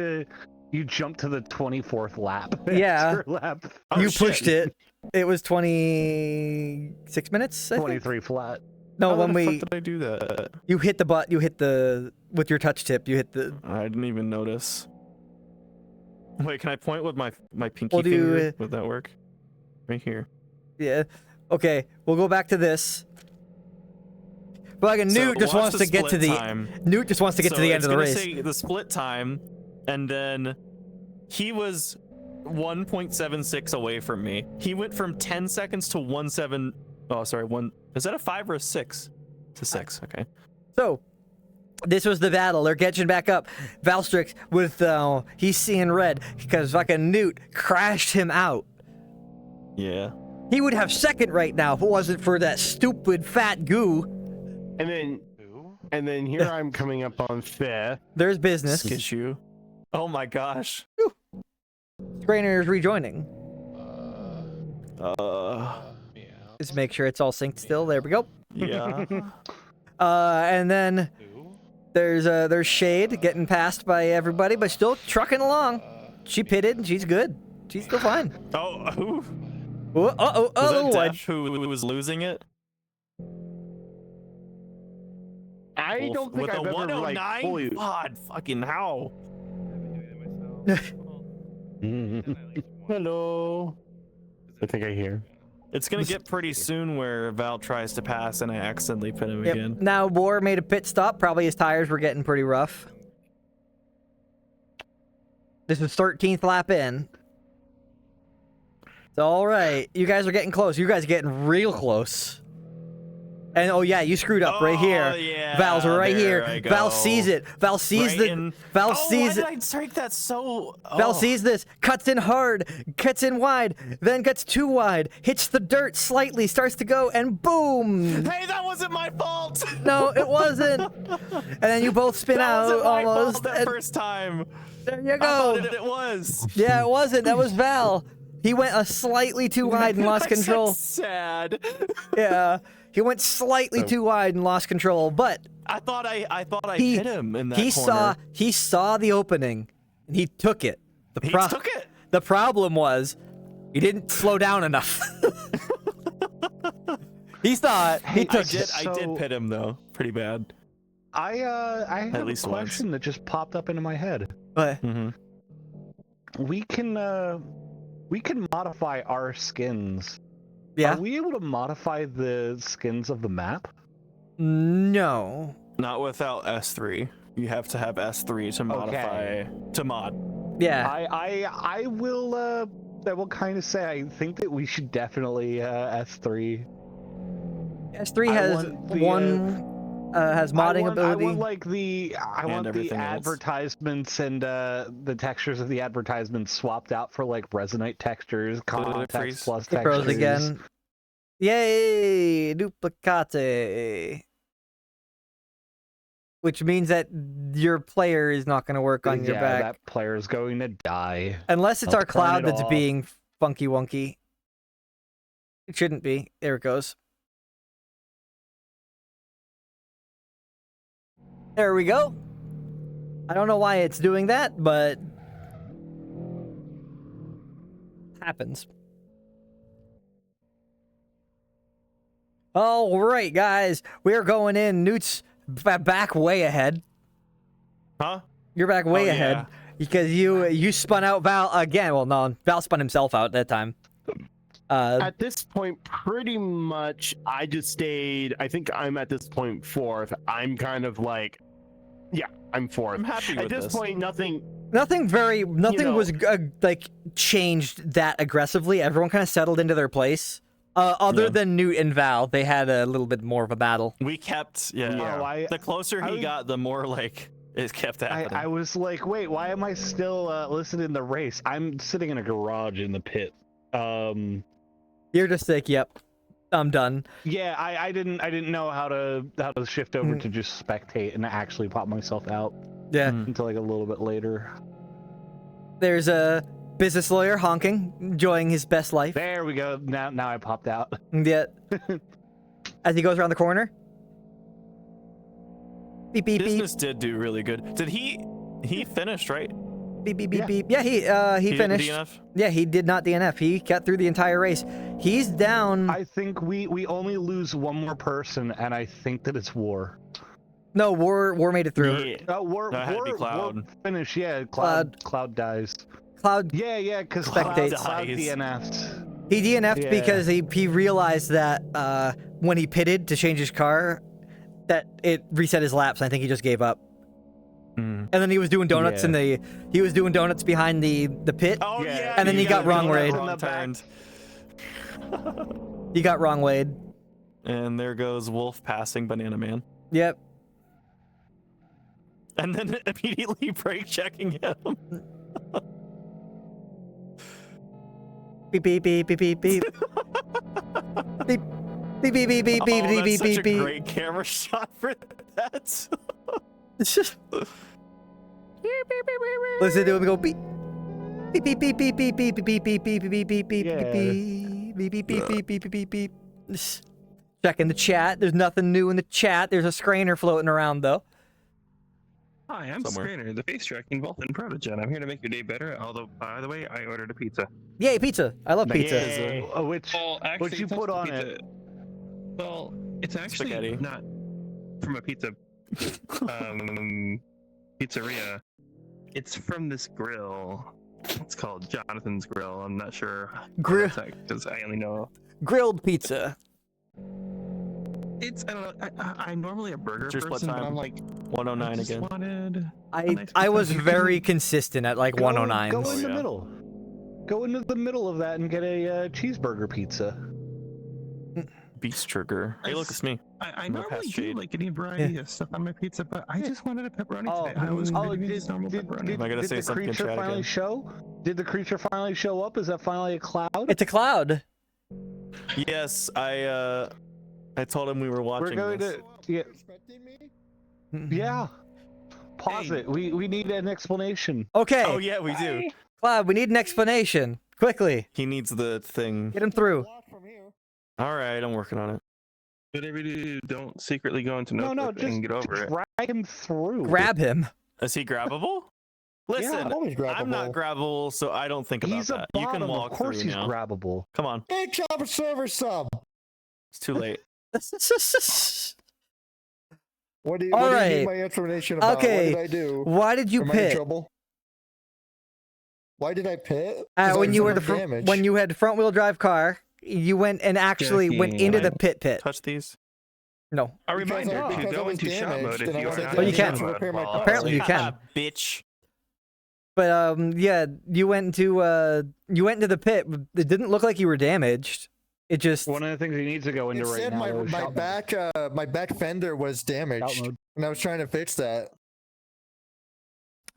You jumped to the 24th lap. Yeah. Extra lap. Oh, You shit. pushed it. It was 26 minutes. I think? 23 flat. No, How when the fuck we did I do that? you hit the with your touch tip. You hit the. I didn't even notice. Wait, can I point with my pinky We'll do, finger? Would that work? Right here. Yeah. Okay, we'll go back to this. Fucking Newt just watch wants the to get to split the. time. Newt just wants to get to the end of the it's race. gonna say the split time, and then he was 1.76 away from me. He went from 10 seconds to 1.7. Oh, sorry. Is that a 5 or a 6? It's a 6. Okay. So, this was the battle. They're catching back up. Valstrix with he's seeing red because fucking Newt crashed him out. Yeah. He would have second right now if it wasn't for that stupid fat goo. And then here I'm coming up on fifth. There's business. Skishu. Oh my gosh. Grainer is rejoining. Yeah. Just make sure it's all synced still. There we go. Yeah. And then there's Shade getting passed by everybody, but still trucking along. She pitted and she's good. She's still fine. Oh, who? Oh, Was that Dash who was losing it? I don't think With I've a ever 109? like fully. God, fucking how? Hello. I think I hear. It's gonna get pretty soon where Val tries to pass and I accidentally pin him Yep. again. Now War made a pit stop. Probably his tires were getting pretty rough. This is 13th lap in. It's all right. You guys are getting close. You guys are getting real close. And oh yeah, you screwed up right here. Yeah, Val's right there here. I go. Val sees it. Val sees Right the. in- Val oh, sees why it. did I strike that so? Val Oh. sees this, cuts in hard, cuts in wide, then gets too wide, hits the dirt slightly, starts to go, and boom! Hey, that wasn't my fault. No, it wasn't. And then you both spin That out wasn't my almost. fault that and first time. there you I thought go. it was. Yeah, it wasn't. That was Val. He went a slightly too wide and lost I said control. sad. Yeah, he went slightly too wide and lost control. But I thought I he hit him in that he corner. saw the opening, and he took it. He took it. The problem was he didn't slow down enough. He saw it. He Hey, took I it. did pit him though, pretty bad. I have At least a once. question that just popped up into my head. But Mm-hmm. We can modify our skins. yeah, Are we able to modify the skins of the map? no. Not without S3. You have to have S3 to modify to mod. Yeah, I will kind of say I think that we should definitely S3. S3 I has want the, has modding ability. I want like I want the everything else. advertisements and the textures of the advertisements swapped out for like resonate textures, context freeze. plus The textures. pros again. Yay! Duplicate. Which means that your player is not going to work on your Yeah, back. that player is going to die. Unless it's I'll our turn cloud it that's off. being funky wonky. It shouldn't be. There it goes. There we go. I don't know why it's doing that, but happens. All right, guys, we're going in. Newt's back way ahead. Huh? You're back way Oh, ahead yeah. because you spun out Val again. Well, no, Val spun himself out that time. At this point, pretty much, I just stayed. I think I'm at this point fourth. I'm kind of like, yeah, I'm fourth. I'm happy At with this point, nothing. Nothing know- was like changed that aggressively. Everyone kind of settled into their place. Other Yeah. than Newt and Val, they had a little bit more of a battle. We kept, yeah. Oh, The closer he got, the more like it kept happening. I was like, wait, why am I still listed in the race? I'm sitting in a garage in the pit. You're just like, yep, I'm done. Yeah, I didn't know how to shift over to just spectate and actually pop myself out Yeah. until like a little bit later. There's a business lawyer honking, enjoying his best life. There we go. Now I popped out. Yeah. As he goes around the corner. Beep beep beep. Business did do really good. Did he finished, right? Beep beep beep Yeah. beep. Yeah, he didn't finished. DNF? Yeah, he did not DNF. He got through the entire race. He's down. I think we only lose one more person, and I think that it's War. No, War made it through. Yeah. War That had to be Cloud. War finish. Yeah, Cloud. Cloud dies. Cloud. Yeah, because Spectates. Cloud Dies. DNF'd. He DNF'd Yeah. because he realized that when he pitted to change his car, that it reset his laps. I think he just gave up. Mm. And then he was doing donuts Yeah. he was doing donuts behind the pit. Oh Yeah. yeah. And then he got wrong rayed. Wrong turned. He got wrong wayed. And there goes Wolf passing Banana Man. Yep. And then immediately brake checking him. Beep beep beep beep beep beep. Beep beep beep beep beep beep Oh, beep that's beep such beep a beep. great camera shot for that. It's just listen to him go beep beep beep beep beep beep beep beep beep beep beep beep beep beep Yeah. beep beep beep beep beep beep beep. Just checking the chat. There's nothing new in the chat. There's a scrainer floating around though. Hi, I'm Somewhere. Scrainer, the face tracking Vulcan Protogen. I'm here to make your day better. Although, by the way, I ordered a pizza. Yay, pizza! I love pizza. Yay. Which Well, actually, what'd you it's not put on pizza. it? Well, it's actually Spaghetti. not from a pizza pizzeria. It's from this grill. It's called Jonathan's Grill. I'm not sure. Grill- Because I only know. Grilled pizza. It's I don't know. I'm normally a burger What's your split person, but time? I'm like 109 I just again. wanted. I nice I was pizza. very consistent at like Go 109s. in Oh, the yeah. middle. Go into the middle of that and get a cheeseburger pizza. Beast trigger. Hey, look, it's me. I No normally past do shade. like any variety of stuff on my pizza, but I just wanted a pepperoni Oh, today. I was oh, craving just normal pepperoni. Am I gonna say the something in creature chat finally again? show? Did the creature finally show up? Is that finally a cloud? It's a cloud. Yes, I told him we were watching We're going this. to yeah. Pause Hey. it. We need an explanation. Okay, Oh yeah, we do. Cloud, we need an explanation. Quickly, He needs the thing. get him through. All right, I'm working on it. Whatever you do, don't secretly go into No, notebook just and get over it. drag him through. Grab him. Is he grabbable? Listen, always grabbable. I'm not grabbable, so I don't think about He's a that. You bottom. can walk Of course through he's now. grabbable. Come on, Hey, Chopper Server sub. it's too late. What do you, All what do you right. need my explanation about? Okay. What did I do? Why did you Am I in pit? trouble? Why did I pit? 'Cause I When you were took the damage. when you had front wheel drive car, you went and actually went Jackie, into can the pit. Touch these. No, A Because reminder I- to because I go was into shop damaged mode if and I you are wanted not to Oh, you in can. shop mode repair my while car. Apparently you can. Bitch. but yeah, you went into the pit. It didn't look like you were damaged. It just One of the things he needs to go into It right said now. my, though, is my shout mode. back fender was Shout damaged, mode. and I was trying to fix that.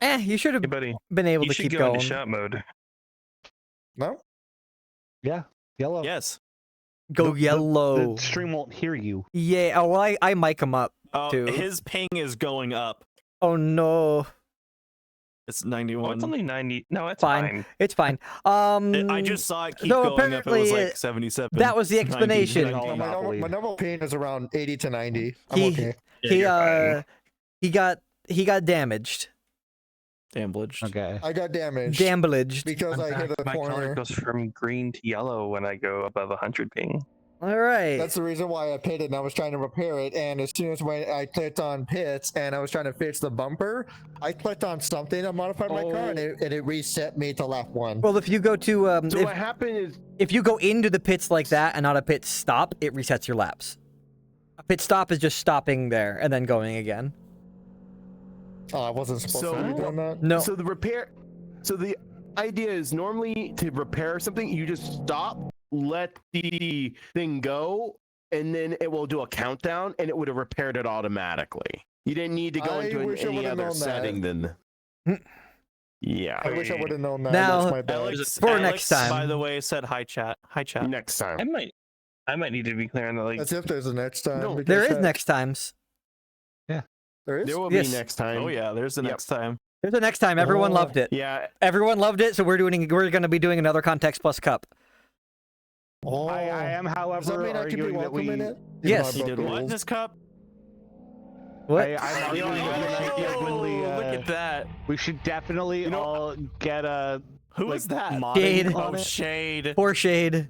you should have Hey, buddy, been able you to should keep go going. into shop mode. No, Yeah, yellow. Yes. Go The yellow. stream won't hear you. Yeah. Oh, well, I mic him up. Oh, Two. his ping is going up. Oh no, It's Oh, 91. it's only 90. No, it's Fine. fine. it's fine. I just saw it keep so going up. It was apparently, like 77. that was the 90, explanation. 90. no my, normal, my normal pain is around 80 to 90. I'm He- okay. Yeah, he got damaged. Damaged. Okay. I got damaged Damaged. because I hit a my color corner. goes from green to yellow when I go above 100 ping. All right. That's the reason why I pitted, and I was trying to repair it. And as soon as when I clicked on pits and I was trying to fix the bumper, I clicked on something that modified my car, and it reset me to lap one. Well, if you go to So what happened is if you go into the pits like that and not a pit stop, it resets your laps. A pit stop is just stopping there and then going again. Oh, I wasn't supposed So- to be doing that. No. So the idea is normally to repair something, you just stop let the thing go, and then it will do a countdown, and it would have repaired it automatically. You didn't need to go I into wish I any would've other known setting that. than. Yeah. I wish I would have known that. Now- That's my bad. Alex, For Alex, next time. by the way, said hi chat. Hi chat. Next time. I might need to be clear on the like. As if there's a next time. No, because There is that- next times. There is. There will Yes. be next time. Oh yeah, there's the Yep. next time. There's a next time. Everyone Oh. loved it. Yeah. Everyone loved it, so we're going to be doing another Context Plus Cup. Oh. I am, Does that however, mean I could be arguing that welcome we. in it? Yes. He Even though I did broke the what in rules? this cup? What? I'm arguing that we genuinely, Look at that. we should definitely all get a. Who like, was that? modding Shade. on Oh, it. Shade. Poor Shade.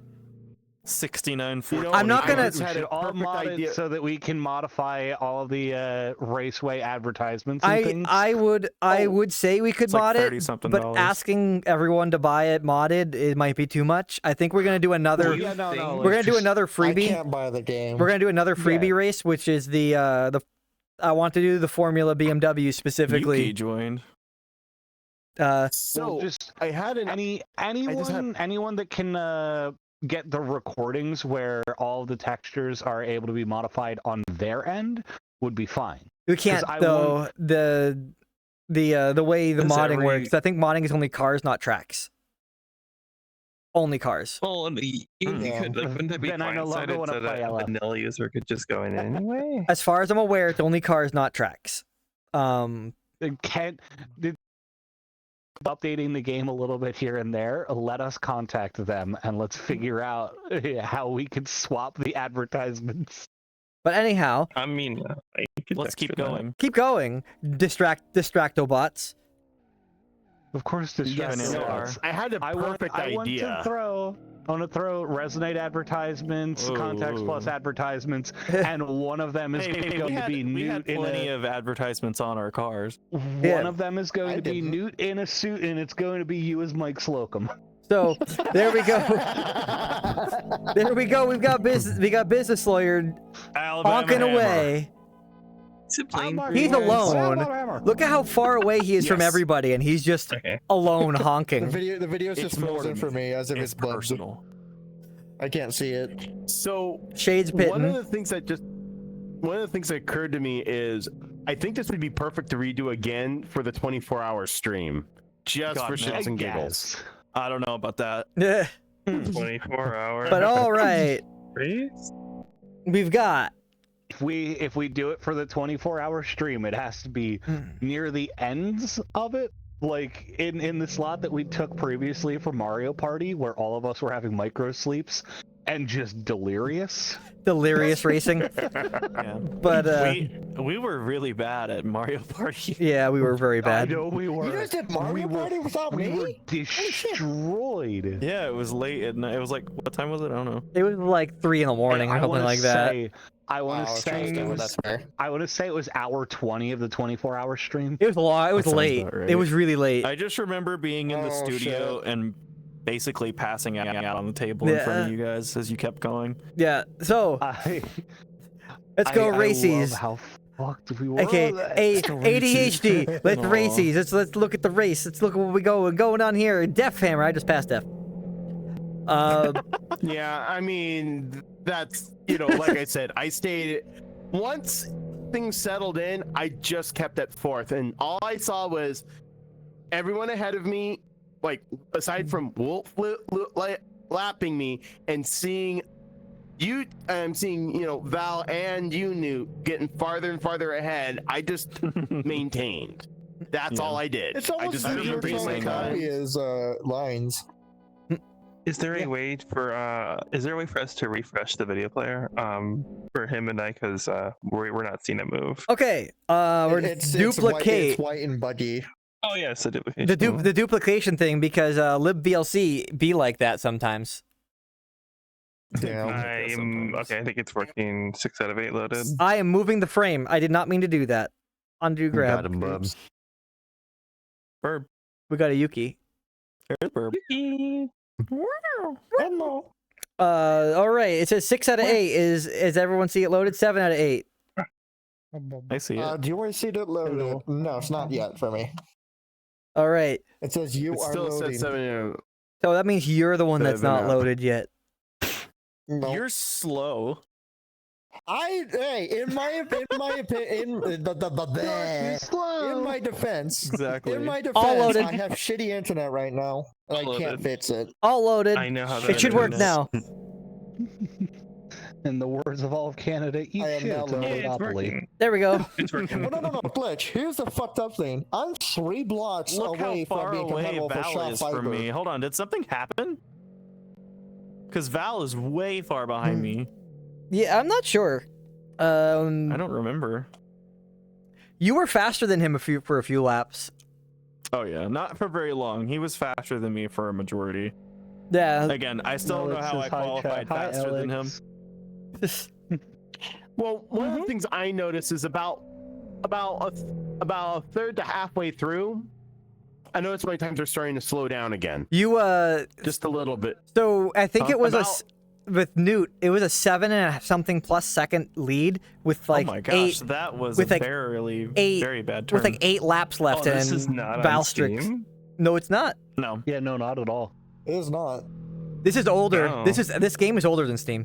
69 You know, I'm not I gonna- just We had should a all perfect mod idea. it so that we can modify all the Raceway advertisements and things. I would say we could It's like mod it, 30-something but dollars. asking everyone to buy it modded, it might be too much. I think we're gonna do another. Well, yeah, no, We're gonna do another I freebie. can't buy the game. We're gonna do another freebie race, which is the I want to do the Formula BMW Yuki specifically. joined. So just I had an anyone that can get the recordings where all the textures are able to be modified on their end would be fine. We can't I though. The way the Is modding every- works. I think modding is only cars, not tracks. Only cars. Well, you Yeah. could like, wouldn't that be Then I no longer blindsided wanna so that play a LF. vanilla user could just go in anyway? As far as I'm aware, it's only cars, not tracks. It can't. Updating the game a little bit here and there. Let us contact them and let's figure out how we can swap the advertisements. But anyhow, I mean, I could Let's keep extra that. going. keep going. Distractobots. Of course, this Yes, Dragon they Bots. I had a perfect I want idea. to throw Resonate advertisements, Context Plus Ooh. advertisements, and one of them is Hey, going to be we had Newt in plenty a. of advertisements on our cars. Yeah. One of them is going I to be didn't. Newt in a suit, and it's going to be you as Mike Slocum. So there we go. There we go. We've got business. We got business lawyer Alabama honking Hammer. away. Is it plain He's green? alone. Look at how far away he is from Yes. everybody, and he's just Okay. alone The honking. video's It's just frozen for me as if It's it's bugged. personal. I can't see it. So Shades one of pitting. the things that occurred to me is I think this would be perfect to redo again for the 24-hour stream, just God, for no. shits and giggles. I don't know about that. Yeah. 24 hours. But all right, Freeze? we've got. If we do it for the 24-hour stream, it has to be near the ends of it, like in the slot that we took previously for Mario Party, where all of us were having micro sleeps and just delirious. Delirious racing. Yeah. But we were really bad at Mario Party. yeah, we were very I bad. know we were. You guys did Mario Party without We me? were destroyed. Yeah, it was late at night. It was like, what time was it? I don't know. It was like 3 in the morning or I something wanna like that. say- I want to say it was. that's fair. I want to say it was hour 20 of the 24-hour stream. It was long. It was That sounds late. about right. It was really late. I just remember being in the Oh, studio and basically passing out on the table in front of you guys as you kept going. Yeah. So I, let's go I races. love how fucked we were. Okay, ADHD. Let's Aw. races. Let's look at the race. Let's look at what we going on here. Def Hammer. I just passed Def. Yeah, I mean, that's, like I said, I stayed. Once things settled in, I just kept at fourth, and all I saw was everyone ahead of me, like, aside from Wolf lapping me, and seeing Val and you, Newt, getting farther and farther ahead. I just maintained. That's Yeah. all I did. It's almost just as remember your you only saying that. copy is Lines. Is there a way for us to refresh the video player for him and I, because we're not seeing it move? okay. We're It's duplicate white and buggy. Oh yes, the duplication. the duplication thing because libVLC be like that sometimes. Yeah. I'm okay. I think it's working. 6 out of 8 loaded. I am moving the frame. I did not mean to do that. Undo grab. Got him, bubs. Burb. We got a Yuki. There's Burb. All right. It says 6 out of 8. Is everyone see it loaded? 7 out of 8. I see it. Do you want to see it loaded? No, it's not yet for me. All right. It says you It are still loading. said 7. So that means you're the one that's not 7 up. loaded yet. No. You're slow. In my opinion, in my defense, Exactly. in my All defense, loaded. I have shitty internet right now, and I All can't loaded. fix it. All loaded. I know how that It should work is. now. In the words of all of Canada, eat I am shit now on loaded. Yeah, it's Monopoly. working. There we go. It's working. Oh, no, glitch. Here's the fucked up thing. I'm 3 blocks Look how away far from being away compatible for Val shot is fiber. from me. Hold on, did something happen? Because Val is way far behind me. Yeah, I'm not sure. I don't remember. You were faster than him for a few laps. Oh yeah, not for very long. He was faster than me for a majority. Yeah. Again, I still don't know how I qualified faster than him. Well, one of the things I noticed is about a third to halfway through, I noticed my times are starting to slow down again, You just a little bit. So I think it was About- with Newt. It was a 7 and a something plus second lead with like oh my gosh, 8 that was with, a like, very bad turn. with like 8 laps left Oh, this and is not on Valstrix. Steam? No, it's not. No, Yeah, no, not at all. It is not. This is older. Oh. This game is older than Steam.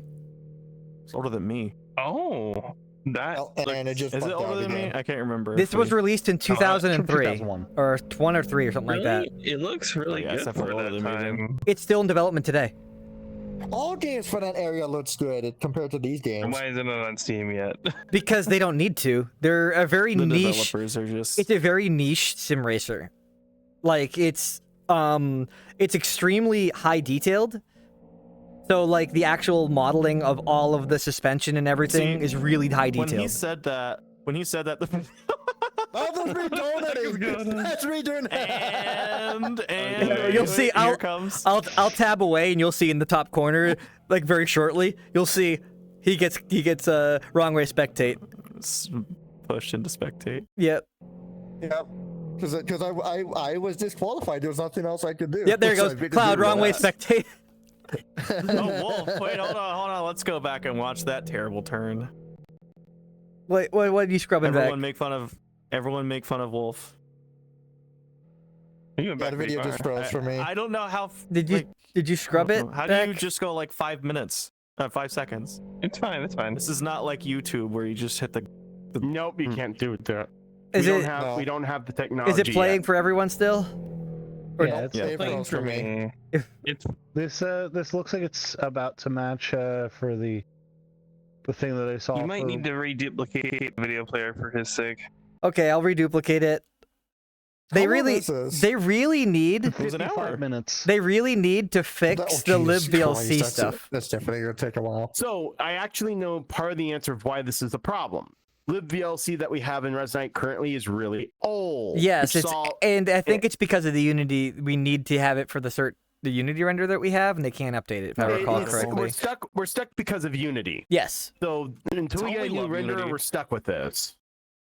it's older than me. Oh, that Well, and it just Is it fucked out older than me? again. I can't remember. This was released in 2003 2001. or 1 or 3 or something like that. It looks really Yeah, it's good definitely for older that than me, then. time. It's still in development today. All games for that area looks good compared to these And games. why isn't it on Steam yet? Because they don't need to. They're a very The niche. developers are just. It's a very niche sim racer. Like it's extremely high detailed. So like the actual modeling of all of the suspension and everything See, is really high when he detailed. said that, the Oh, that's redoing. That's redoing. and You'll see, here I'll- comes. I'll tab away and you'll see in the top corner, like very shortly, you'll see he gets wrong way spectate. Pushed into spectate. Yep. Yep. Because I was disqualified. There was nothing else I could do. Yep, there he So goes. I figured Cloud, do wrong way that. spectate. Oh, Wolf! Wait, hold on. Let's go back and watch that terrible turn. Wait, what are you scrubbing Everyone back? make fun of Wolf. You went Yeah, back the pretty video just far. froze for me. I don't know how. Did you scrub it? How back? do you just go like 5 minutes? 5 seconds. It's fine. It's fine. This is not like YouTube where you just hit the. Nope, you can't do it there. Is it No. We don't have the technology. is it playing yet. for everyone still? Or Yeah, it's Yeah. It froze for me. It's this looks like it's about to match for the thing that I saw. you might for- need to reduplicate the video player for his sake. Okay, I'll reduplicate it. How They long really is this? they really need It was an 55 hour. minutes. they really need to fix the live Jesus VLC Christ, stuff. That's definitely gonna take a while. So I actually know part of the answer of why this is a problem. LibVLC that we have in Resident currently is really old. Yes, We it's saw- and I think it's because of the Unity. We need to have it for the Unity render that we have, and they can't update it if I recall it's- correctly. We're stuck because of Unity. Yes. So until we get a Totally new love renderer, Unity. we're stuck with this.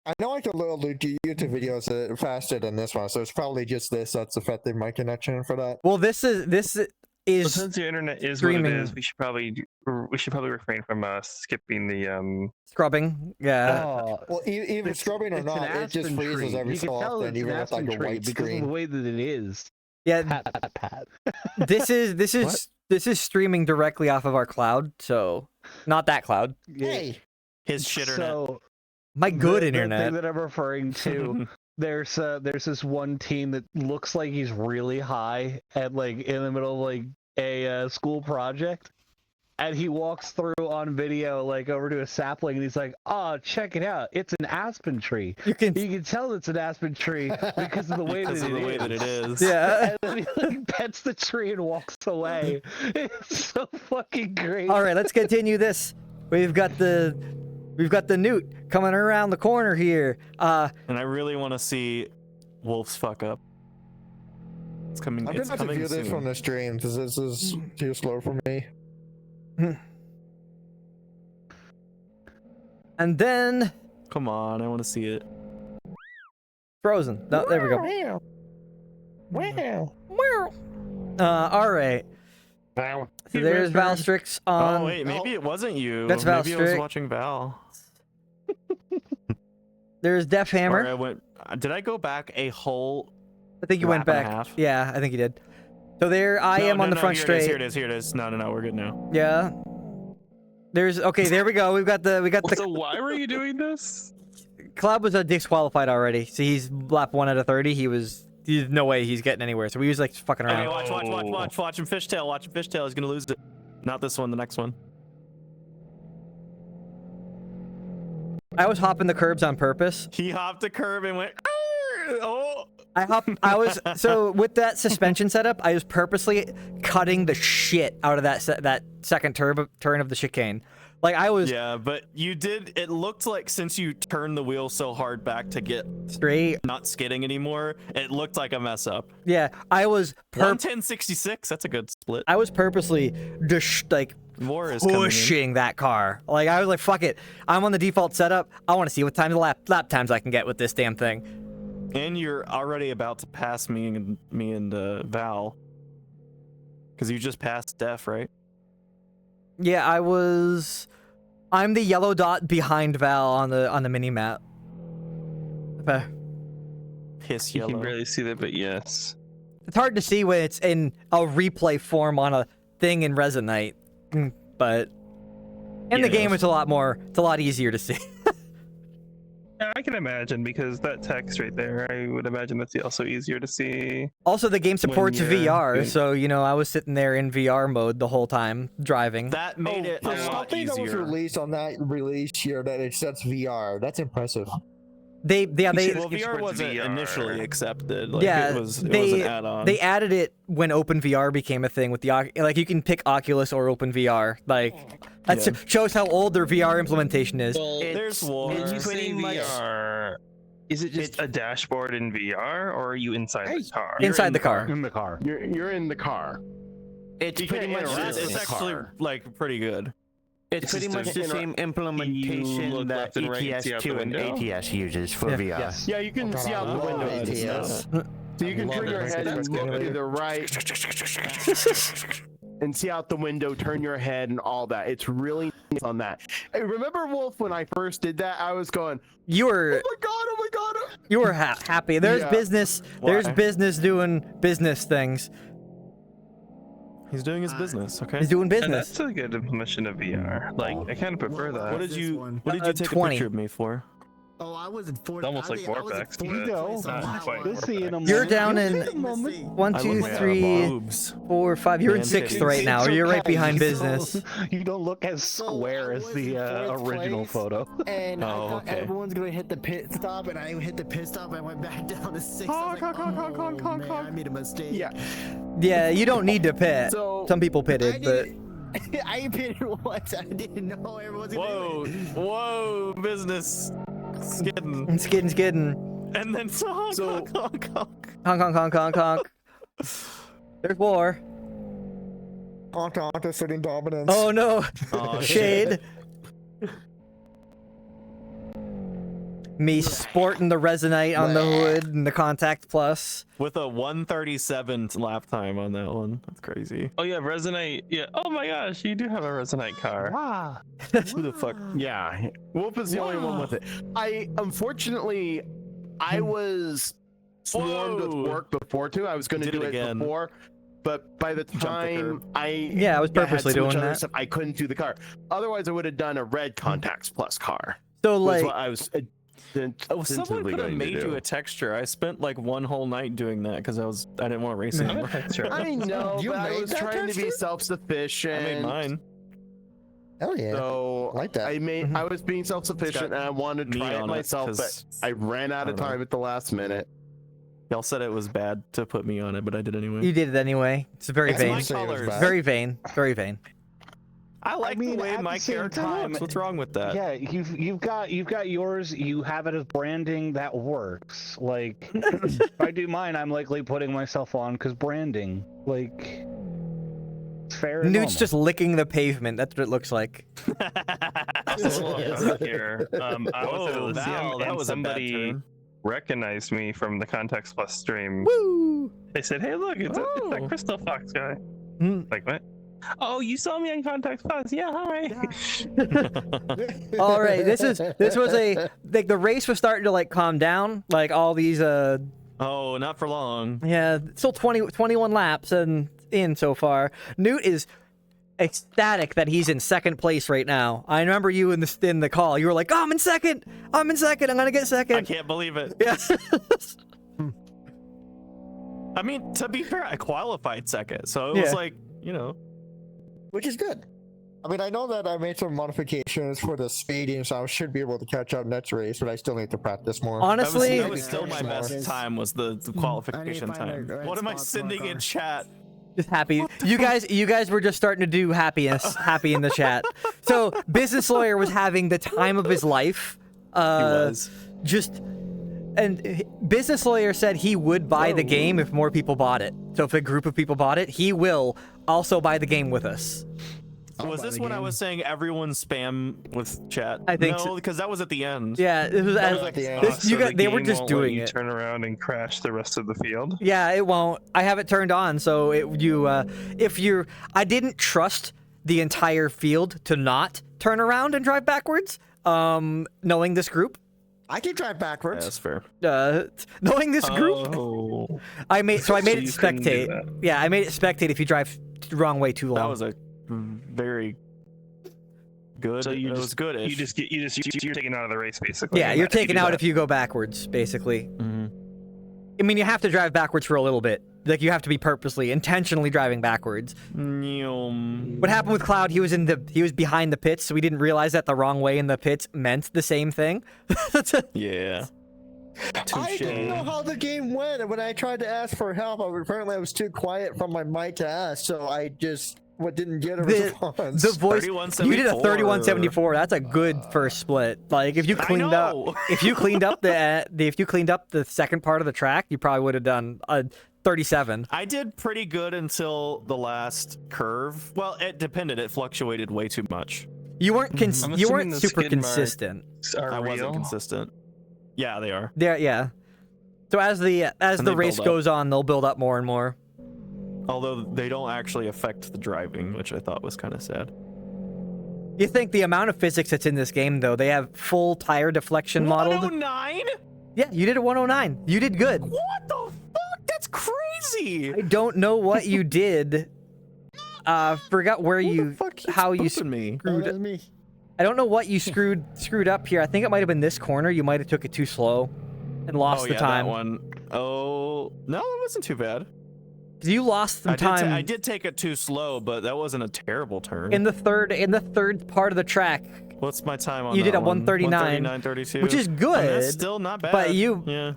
I know I can load YouTube videos faster than this one, so it's probably just this that's affecting my connection for that. Well, this But is since your internet is streaming. what it is, we should probably refrain from skipping the scrubbing. Yeah. Oh, Well, even it's- scrubbing or it's an not, it just aspen freezes tree. every You so can tell often, it's even an with like aspen a tree white because of the screen. way that it is. Yeah. Pat. This is streaming directly off of our cloud, so not that cloud. Hey, His shitter net. So My good the internet. thing that I'm referring to, there's this one team that looks like he's really high at like in the middle of like a school project, and he walks through on video like over to a sapling, and he's like, "Oh, check it out! It's an aspen tree. You can. You can tell it's an aspen tree because of the way Because that of the way it that is." it is. Yeah. And then he like pets the tree and walks away. It's so fucking great. All right, let's continue this. We've got the Newt coming around the corner here. And I really want to see Wolf's fuck up. It's coming. I'm It's gonna have to coming view this soon. from the stream because this is too slow for me. And then Come on, I want to see it. Frozen. No, there we go. Wow. All right. So there's Valstrix on. Oh wait, maybe it wasn't you. That's Maybe I was Valstric. watching Val. There's Def Or Hammer. I went. Did I go back a whole? I think you went lap and a back. half? Yeah, I think you did. So there I No, am no, on the no, front here straight. It is. Here it is. No, we're good now. Yeah. Okay, there we go. We got the So why were you doing this? Cloud was disqualified already. So he's lap 1 out of 30. There's no way he's getting anywhere. So we was like fucking around. Okay, watch him fishtail. Watch him fishtail. He's gonna lose it. Not this one. The next one. I was hopping the curbs on purpose. He hopped a curb and went. Oh. I was so with that suspension setup, I was purposely cutting the shit out of that second turn of the chicane. Like I was Yeah, but you did. It looked like since you turned the wheel so hard back to get straight, not skidding anymore, it looked like a mess up. Yeah, I was 110.66. That's a good split. I was purposely just like More is pushing that car. Like I was like, fuck it. I'm on the default setup. I want to see what time lap times I can get with this damn thing. And you're already about to pass me and Val, because you just passed Def, right? Yeah, I'm the yellow dot behind Val on the mini map. Okay. Piss You yellow. can barely see that, but yes. It's hard to see when it's in a replay form on a thing in Resonite, but in the game it's a lot easier to see. Yeah, I can imagine, because that text right there, I would imagine that's also easier to see. Also, the game supports you're VR, doing- so I was sitting there in VR mode the whole time driving. That made it a There's lot something that was easier. released on that release here that it sets VR. That's impressive. They Well, It's VR towards wasn't VR. initially accepted. Like, Yeah, it was an add-on. They added it when OpenVR became a thing with the like you can pick Oculus or OpenVR. Like that Yeah. shows how old their VR implementation is. There's war. It's pretty much. VR. Is it just a dashboard in VR, or are you inside the car? Inside the car. In the car. You're in the car. It's You pretty can't much interact the It's with same- actually car. like pretty good. it's pretty just much a- the same look implementation that left and right and see out the ETS2 and window? ATS uses for Yeah. VR. Yes. Yeah, you can see out the love window. ATS. So you can love turn it. your head and That's look good. to the right and see out the window, turn your head and all that. It's really nice on that. Hey, remember, Wolf, when I first did that, I was going, You were oh my god. you were happy. There's Yeah. business. There's Why? business doing business things. He's doing his business. Okay. He's doing And business. that's a good implementation of VR. Like, I kind of prefer that. What did this you one? What did you take 20. a picture of me for? Oh, I was in fourth. It's almost I like think I was in Warpax, fourth but go. place on not that quite one. We'll see in a moment. You're down You'll in see a moment. 1, I 2, look at 3, boobs. 4, 5. You're in Man, 6th titties. right now. It's You're right okay. behind You business. don't- You don't look as So, square I as was the in fourth original place. photo. And I Oh, thought okay. everyone's gonna hit the pit stop, and I hit the pit stop. I went back down to 6th. I was like, oh, man, I made a mistake. Yeah. Yeah, you don't need to pit. So Some people I pitted, but didn't. I pitted once. I didn't know everyone's gonna Whoa, do it. whoa, business. Skidding. it's skidding. And then honk, So- honk, honk, honk. Honk, honk, honk, honk, honk. There's war. Honk, sitting dominance. Oh no. Oh, Shade. Me sporting the Resonite on the hood and the Contact Plus. With a 137 lap time on that one. That's crazy. Oh yeah, Resonite. Yeah. Oh my gosh, you do have a Resonite car. Ah. Who the fuck? Yeah, Wolf is the only one with it. Unfortunately, I was swarmed with Whoa. work before too. I was going to Did do it it again. before, but by the the time I Yeah, I was had purposely so much doing other that. stuff, I couldn't do the car. Otherwise, I would have done a red Contacts Plus car. So Was like what I was. Oh, someone tentatively could have going to made you do. a texture. I spent like one whole night doing that because I didn't want to race I'm anymore. a texture. I know, You but I made was that trying to be texture? self-sufficient. I made mine. Hell yeah. So I like that. I was being self-sufficient, and I wanted to me try it on it, myself, but 'cause I ran out I of don't know. time at the last minute. Y'all said it was bad to put me on it, but I did anyway. you did it anyway. It's very It's vain. my Say it was colors. bad. Very vain. Very vain. I like mean, the way at my the same character time, looks. What's wrong with that? Yeah, you've got yours. You have it as branding that works. Like, if I do mine, I'm likely putting myself on because branding. Like, it's fair. And Newt's normal. just licking the pavement. That's what it looks like. Here. I was at Whoa, Elysium, Val, that and was a bad somebody turn. recognized me from the Context Plus stream. Woo! They said, "Hey, look, it's Oh. that Crystal Fox guy." Mm. Like what? Oh, you saw me on Context Plus? Yeah, hi. All right, this was a like the race was starting to like calm down. Like all these Oh, not for long. yeah, still 21 laps and in so far. Newt is ecstatic that he's in second place right now. I remember you in the call. You were like, "Oh, I'm in second. I'm gonna get second." I can't believe it. Yeah. I mean, to be fair, I qualified second, so it was Yeah. like, you know. Which is good. I mean, I know that I made some modifications for the speeding, so I should be able to catch up next race, but I still need to practice more. Honestly, That was still my More. best time, was the qualification find time. the right What am I spot for sending my in car. chat? just happy. You guys were just starting to do happy in the chat. So business lawyer was having the time of his life. He was. And business lawyer said he would buy the game if more people bought it. So if a group of people bought it, he will also buy the game with us. Was this when I was saying everyone spam with chat? I think no, so. because that was at the end. Yeah, it was. at the end. You got, the they were game just won't let doing you it. turn around and crash the rest of the field. Yeah, it won't. I have it turned on, so I didn't trust the entire field to not turn around and drive backwards. Knowing this group, I can drive Yeah, backwards. that's fair. knowing this group, Oh, I made it So you couldn't do spectate. that. Yeah, I made it spectate if you drive the wrong way too long. that was a very good. So it was good. you're taken out of the race basically. Yeah, and you're if you taken do out that- if you go backwards, basically. Mm-hmm. I mean, you have to drive backwards for a little bit. Like, you have to be intentionally driving backwards. What happened with Cloud, he was behind the pits, so we didn't realize that the wrong way in the pits meant the same thing. Yeah. I didn't know how the game went, and when I tried to ask for help, apparently I was too quiet from my mic to ask, so I just didn't get a response. The voice, you did a 3174. That's a good first split. Like, if you cleaned up, know. if you cleaned up the second part of the track, you probably would have done a 37. I did pretty good until the last curve. Well, it depended. It fluctuated way too much. You weren't I'm you assuming weren't the super skid marks consistent. Are I wasn't real? consistent. Yeah, they are. Yeah. So as the they race build up. goes on, they'll build up more and more. Although they don't actually affect the driving, which I thought was kind of sad. You think the amount of physics that's in this game, though, they have full tire deflection modeled. 109? Yeah, you did a 109. You did good. What the fuck? That's crazy. I don't know what you did. Forgot where Who the fuck keeps how you booping me? Oh, screwed. that's me. I don't know what you screwed up here. I think it might have been this corner. You might have took it too slow and lost Oh the yeah, time. that one. Oh no, it wasn't too bad. You lost some time I did take it too slow, but that wasn't a terrible turn. in the third part of the track, What's my time on You that did a one? 139, 139.32. which is I mean, good. that's still not bad. but you- Yeah.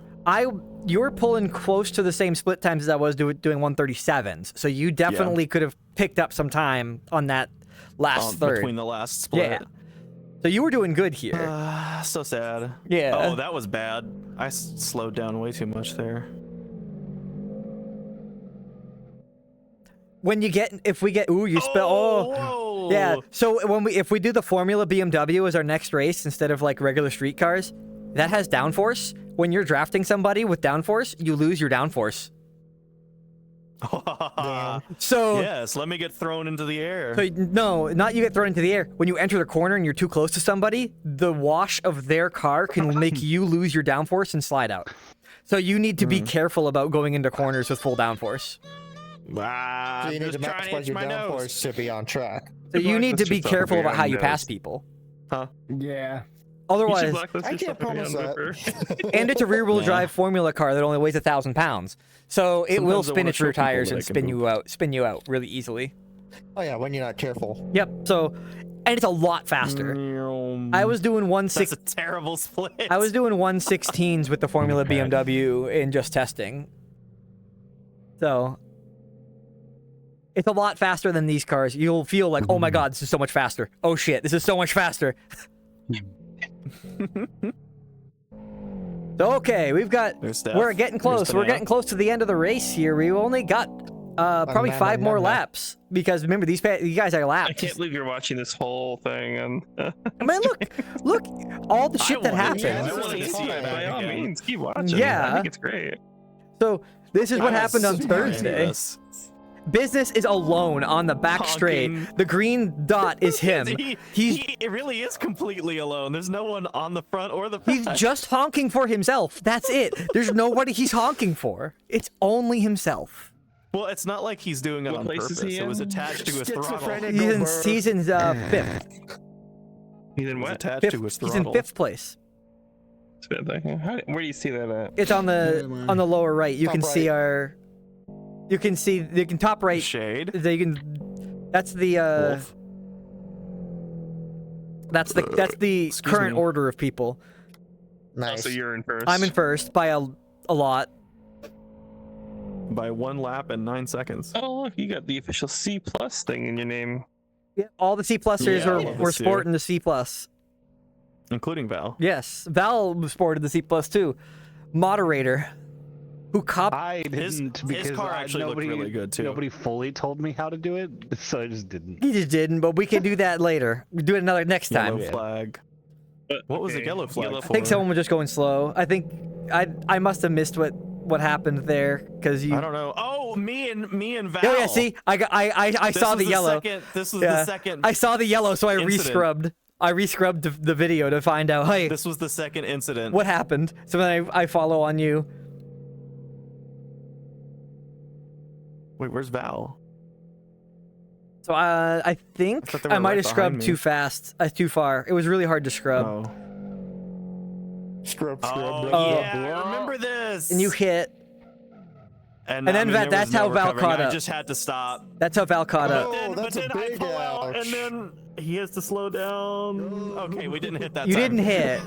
you were pulling close to the same split times as I was doing 137s. So you definitely could have picked up some time on that last third. Between the last split. Yeah. So you were doing good here. So sad. Yeah. Oh, that was bad. I slowed down way too much there. If we get you spell Whoa. yeah. So if we do the Formula BMW as our next race instead of like regular street cars, that has downforce. When you're drafting somebody with downforce, you lose your downforce. So Yes, let me get thrown into the air. So no, not you get thrown into the air. When you enter the corner and you're too close to somebody, the wash of their car can make you lose your downforce and slide out. So you need to be careful about going into corners with full downforce. So you need to maximize your downforce to be on track. So you need to blacklist be yourself careful if about you're how on you pass nose. people. Yeah. Otherwise, I can't promise that. and it's a rear-wheel drive Formula car that only weighs 1,000 pounds, so it will Sometimes I spin wanna its rear show people tires that I and can spin you out really easily. Oh yeah, when you're not careful. Yep. So, and it's a lot faster. I was doing That's a terrible split. I was doing 116s with the Formula BMW in just testing. So it's a lot faster than these cars. You'll feel like, oh my god, this is so much faster. Oh shit, this is so much faster. So okay, There's Steph. we're getting close. There's We're Banana. getting close to the end of the race here. We only got probably 5 more laps because remember you guys are I lapped. can't believe you're watching this whole thing. And I mean, look, all the shit that wanted to- happened. I want to see it. By all again. means, keep watching. Yeah. I think it's great. So this is what happened on Yes. Thursday. Yes. Business is alone on the back straight. Honking. The green dot is him. He really is completely alone. There's no one on the front or the back. He's just honking for himself. That's it. There's nobody he's honking for. It's only himself. Well, it's not like he's doing it What on place purpose. is he It was in? attached to his throttle. Schizophrenic. He's in 5th. He's in It was what? attached to his He's in throttle. 5th place. Where do you see that at? It's on the Where am I? on the lower right. You Top can see right. our. You can see top right. Shade. They can. That's the. Wolf. That's the Excuse current me. order of people. Oh, Nice. so you're in first. I'm in first by a lot. By 1 lap and 9 seconds. Oh, look, you got the official C plus thing in your name. Yeah, all the C+ers Yeah, I love were this sporting the C+. Including Val. Yes, Val sported the C+ too. Moderator, who copied. I His- didn't his because car actually looked nobody, really good, too. Nobody fully told me how to do it, so I just didn't. He just didn't, but we can do that later. We'll do it another next time. Yellow flag. What was the Okay, yellow flag yellow for? I think someone was just going slow. I think I must have missed what happened there because you. I don't know. Oh, me and Val. Oh yeah, see, I This saw was the yellow. This was Yeah. the second. I saw the yellow, so I Incident. rescrubbed. I rescrubbed the video to find out, hey, This was the second incident. what happened. So then I follow on you. Wait, where's Val? So I think thought they were I might right have scrubbed behind me. too fast, too far. It was really hard to scrub. Oh. Scrub, scrub, Oh, blah, yeah, blah. I remember this. And you hit. And then I mean, Val- there that's was no how Val recovering. caught I up. just had to stop. That's how Val caught up. Oh, that's a big I pull out, ouch. and then he has to slow down. Okay, we didn't hit that You time. didn't hit,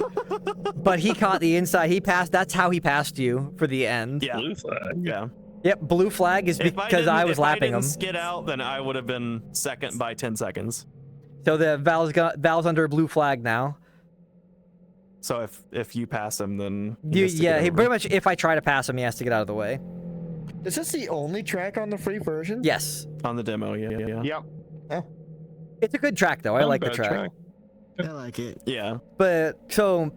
but he caught the inside. He passed. That's how he passed you for the end. Yeah. Blue flag. Yeah. Yep, blue flag is because I was lapping him. If I didn't skid out, then I would have been second by 10 seconds. So the Val's under a blue flag now. So if you pass him, then he has to Yeah, get he over. pretty much. If I try to pass him, he has to get out of the way. Is this the only track on the free version? Yes, On the demo, yeah. Yep. it's a good track though. I Not like the bad track. I like it. Yeah. But so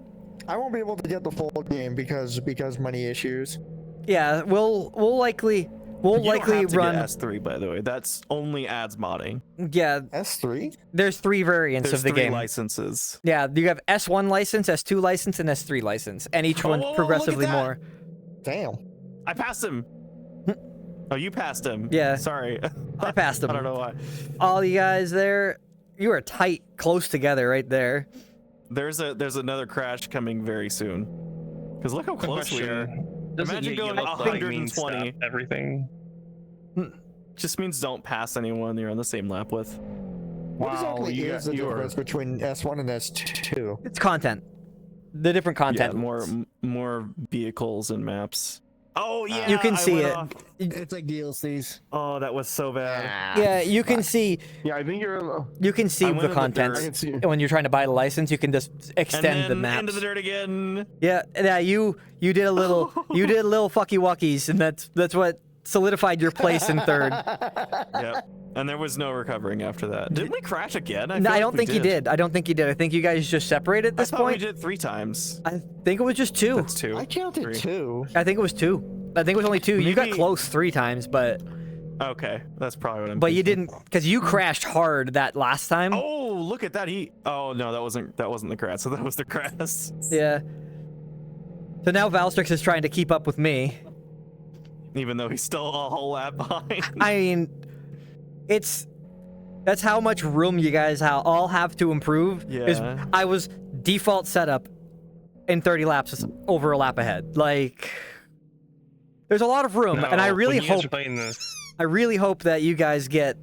I won't be able to get the full game because money issues. yeah, we'll likely You don't have to run. get S3, by the way. That's only adds modding. Yeah, S3? there's 3 variants There's of the 3 game. licenses. Yeah, you have S1 license, S2 license, and S3 license, and each Oh, one look at progressively that. more. Damn. I passed him. Oh, you passed him. Yeah. Sorry. I passed him. I don't know why. All you guys there, you are tight, close together right there. There's another crash coming very soon. Because look how close we are. Doesn't Imagine get going yellow flag mean 120. stop everything. Just means don't pass anyone you're on the same lap with. What exactly you is got- the you are- difference between S1 and S2? It's content. The different content. Yeah, more vehicles and maps. Oh yeah, You can I see went it. off. It's like DLCs. Oh, that was so bad. Yeah, you can see. Yeah, I think you're. You can see I went the in the content. dirt. I can see. When you're trying to buy the license, you can just And extend the then maps. into the dirt again. Yeah, you did a little fucky wuckies, and that's what solidified your place in third. Yep. And there was no recovering after that. Didn't we crash again? No, feel I like don't we think you did. I don't think you did. I think you guys just separated at this I thought point. we did 3 times. I think it was just 2. That's 2. I counted 3. 2. I think it was 2. I think it was only 2. You got Maybe- close 3 times, but Okay, that's probably what I'm. you thinking. didn't because you crashed hard that last time. Oh, look at that! Oh no, that wasn't the grass. So that was the grass. Yeah. So now Valstrix is trying to keep up with me. Even though he's still a whole lap behind. I mean, that's how much room you guys all have to improve. is Yeah. I was default setup in 30 laps over a lap ahead. Like, there's a lot of room, and I No, really when you guys hope are playing this. I really hope that you guys get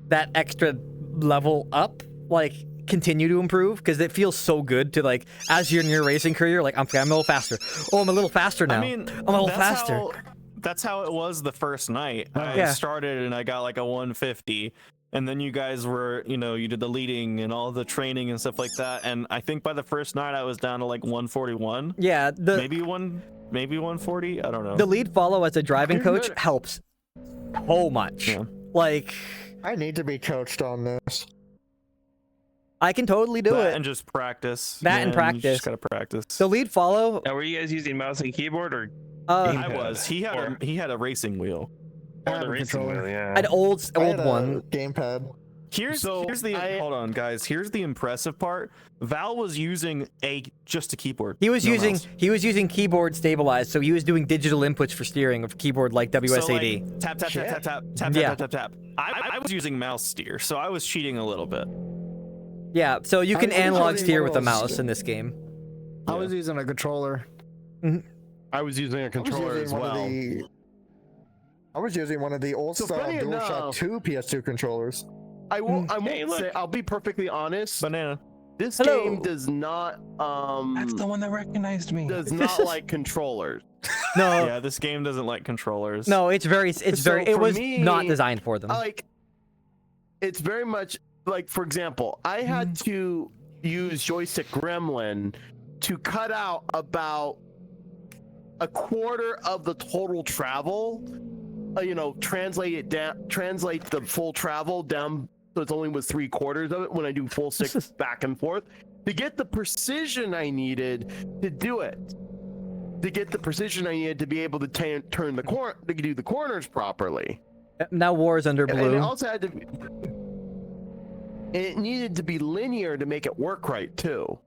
that extra level up, like continue to improve, because it feels so good to like as you're in your racing career, like I'm a little faster. Oh, I'm a little faster now. I mean, I'm a little that's faster. That's how it was the first night. I Yeah. started and I got like a 150. And then you guys were, you did the leading and all the training and stuff like that. And I think by the first night I was down to like 141. Yeah, Maybe 140. I don't know. the lead follow as a driving You're coach good. helps so much. Yeah. Like, I need to be coached on this. I can totally do That it. and just practice. That and You practice. just gotta practice. The lead follow. Now, were you guys using mouse and keyboard or I Gamepad. was. He had a racing wheel. I or have the a racing controller. wheel? Yeah. An old I had a one. gamepad. Here's the hold on, guys. Here's the impressive part. Val was using just a keyboard. He was no using mouse. keyboard stabilized, so he was doing digital inputs for steering of keyboard like WSAD. So, like, tap tap tap tap tap tap Yeah. tap tap tap. I was using mouse steer, so I was cheating a little bit. Yeah, so you can I was analog using steer one with of a those- mouse in this game. I was using a controller. I was using a controller as well. I was using one of the old So style funny DualShock enough- 2 PS2 controllers. I won't Hey, look. say. I'll be perfectly honest. Banana. This Hello. game does not That's the one that recognized me. does not like controllers. No, Yeah, this game doesn't like controllers. no, it's So it for was me, not designed for them. Like, it's very much like, for example, I had to use joystick gremlin to cut out about a quarter of the total travel. Translate the full travel down so it only was 3/4 of it when I do full stick back and forth to get the precision I needed to do it. To get the precision I needed to be able to turn the corner, to do the corners properly. Now war is under And it blue. also had to be, it needed to be linear to make it work right too.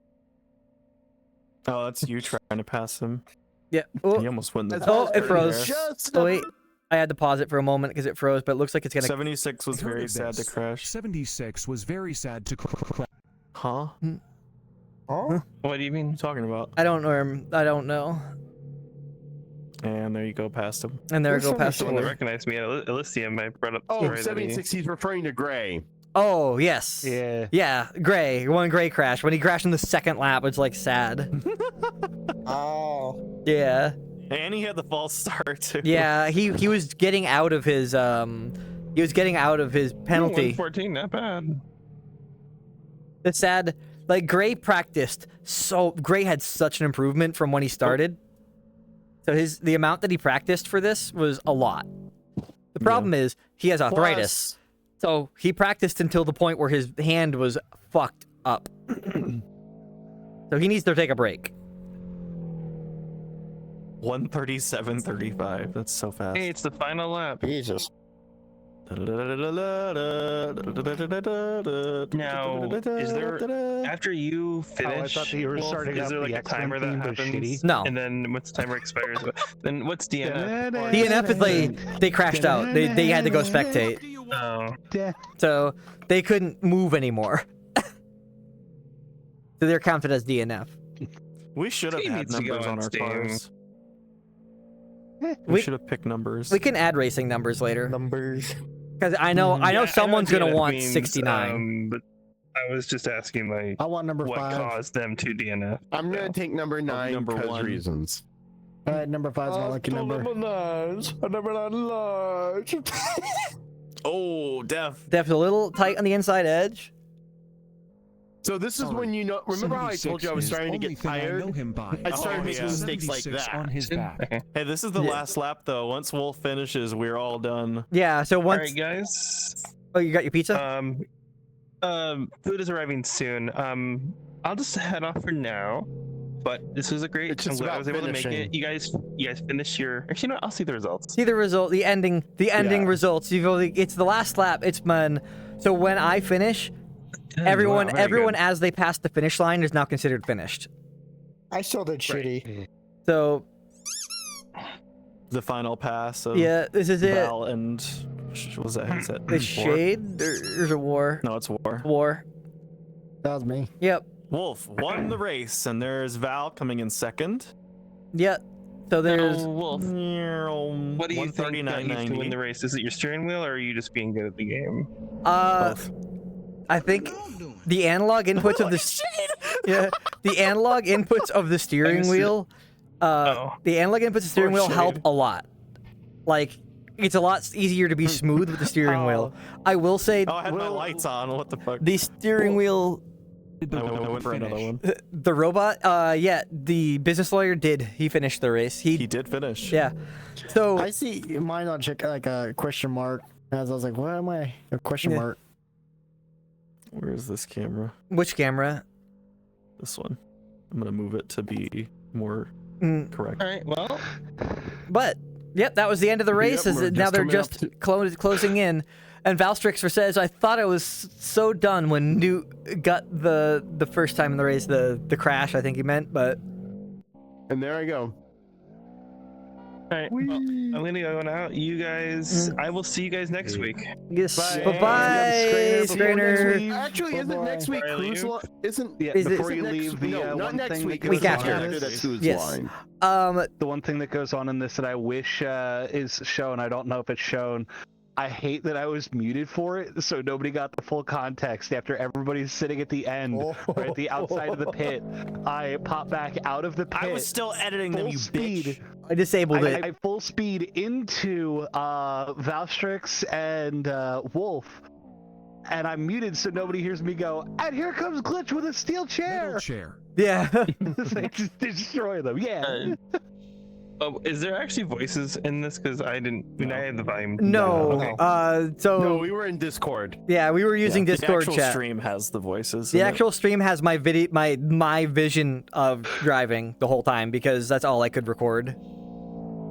Oh, that's you trying to pass him. Yeah. He Oh, almost won the. As Oh, well as it froze. just oh, wait. I had to pause it for a moment because it froze, but it looks like it's gonna. 76 was I heard very of sad to this. crash. 76 was very sad to Huh? Huh? What do you mean? What are you talking about? I don't know. I don't know. And there you go, past him. And there I Where's go past The the one that war. recognized me at Elysium, I brought up. the Oh, story that he- 76, he's referring to Gray. Oh yes. Yeah. Yeah, Gray. One Gray crash. When he crashed in the second lap, it's like sad. Oh. Yeah. And he had the false start too. Yeah. He was getting out of his penalty. 114, not bad. It's sad. Like Gray practiced so Gray had such an improvement from when he started. So the amount that he practiced for this was a lot. The problem is he has arthritis. So he practiced until the point where his hand was fucked up. So he needs to take a break. 137.35. That's so fast. Hey, it's the final lap. Jesus. Now, is there after you finish? thought that you were Wolf, starting is out there like the a X-Men timer that theme, but happens? shitty? No. And then once the timer expires, then what's DNF? DNF is they crashed out. They had to go spectate. Oh, So they couldn't move anymore. So they're counted as DNF. We should have He had needs to go numbers on on our Steam. cars. We- We should have picked numbers. We can add racing numbers later. Numbers. Because I know Yeah, someone's know what gonna DNF want means, 69. But I was just asking, like, I want number what 5. caused them to DNF? I'm gonna take number 9 number because 1. reasons. All right, number 5 is my lucky number. Oh, Def. Def's a little tight on the inside edge. So this is when you know. Remember how I told you I was starting to get tired? I started Oh, making yeah. mistakes like that. on his back. Hey, this is the last lap though. Once Wolf finishes, we're all done. Yeah. So All once right, guys. oh, you got your pizza. Food is arriving soon. I'll just head off for now. But this was a great. It's just I'm glad I about was able to make finishing. it. You guys finish your. Actually, no, I'll see the results. See the result. The ending Yeah. results. It's the last lap. It's when. So when I finish, everyone Wow, very good. as they pass the finish line is now considered finished. I still did shitty. So The final pass of yeah, this is it. Val and what was that? Is that The War? shade. There's a war. No, it's War. War. That was me. Yep. Wolf won the race, and there's Val coming in second. Yep. So there's. Now, Wolf, what do you think got you to win the 139.90. race? Is it your steering wheel, or are you just being good at the game? Both. I think the analog inputs of the the analog inputs of the steering missed it. wheel, the analog inputs of the steering wheel help a lot. Like it's a lot easier to be smooth with the steering wheel. I will say Oh, I had my lights on. What the fuck? the steering wheel, I went for another one. the robot. Yeah, the business lawyer did. He finished the race. He did finish. Yeah. So I see mine on check like a question mark. As I was like, what am I? A question Yeah. mark. Where is this camera? which camera? This one. I'm gonna move it to be more correct. All right. Well, But yep, that was the end of the race. Yep, we're now just they're coming up just closing in. And Valstrixer says, I thought I was so done when Newt got the first time in the race, the crash, I think he meant, but... And there I go. All right, well, I'm gonna go now. You guys, I will see you guys next week. Yes, Bye. bye-bye, Strainer. Actually, isn't next week Before I cruise leave? line? Isn't Yeah, Is it- before you next- leave, the no, not one next thing week. that Week goes after. on- That's cruise Yes. line. The one thing that goes on in this that I wish is shown, I don't know if it's shown. I hate that I was muted for it, so nobody got the full context. After everybody's sitting at the end, or at the outside of the pit, I pop back out of the pit. I was still editing them, full you speed. bitch. I disabled it. I full speed into Valstrix and Wolf, and I'm muted so nobody hears me go, and here comes Glitch with a steel chair! Middle chair. Yeah. They just destroy them, yeah. Oh, is there actually voices in this? Because I didn't. I mean, I had the volume. No. Okay. So No, we were in Discord. yeah, we were using The Discord actual chat. stream has the voices. The in it. actual stream has my video, my vision of driving the whole time because that's all I could record.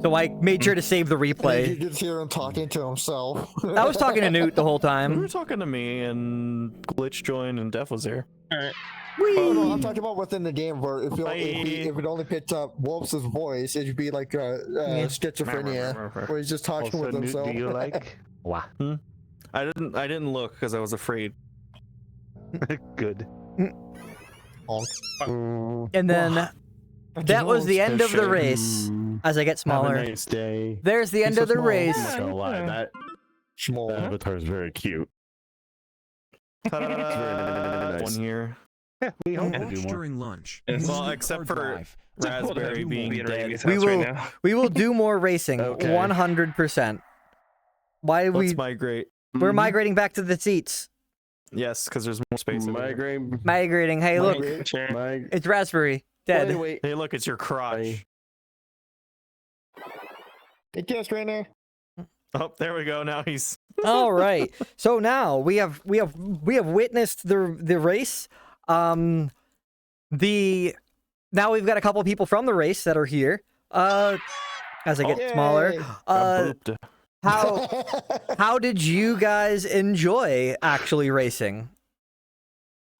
So I made sure to save the You replay. just hear him talking to himself. I was talking to Newt the whole You were time. talking to me, and Glitch joined, and Def was there. Oh, no, I'm talking about within the game where if Bye. it only picked up Wolf's voice, it'd be like schizophrenia, where he's just talking Also, with Newt, himself. do you like? Wow, I didn't look because I was afraid. good. And then that was the end of the race. As I get Have a smaller, nice day. there's the end He's of so the small. race. I'm not gonna lie, that Small. avatar is very cute. Ta-da! nice. One here. We hope to do Watch more. during lunch. Yes. Well, Use except card for drive. Raspberry being dead. We will- Right now. We will do more racing, Okay. 100%. Why Let's we migrate. we're migrating back to the seats. Yes, because there's more space. over there. Migraine. Migrating. Hey, look, Mig- it's Raspberry dead. Wait. Hey, look, it's your crotch. Hey, kiss right now. Oh, there we go. Now he's. All right. So now we have witnessed the race. Now we've got a couple people from the race that are here. As I get smaller. Yay. Booped. How did you guys enjoy actually racing?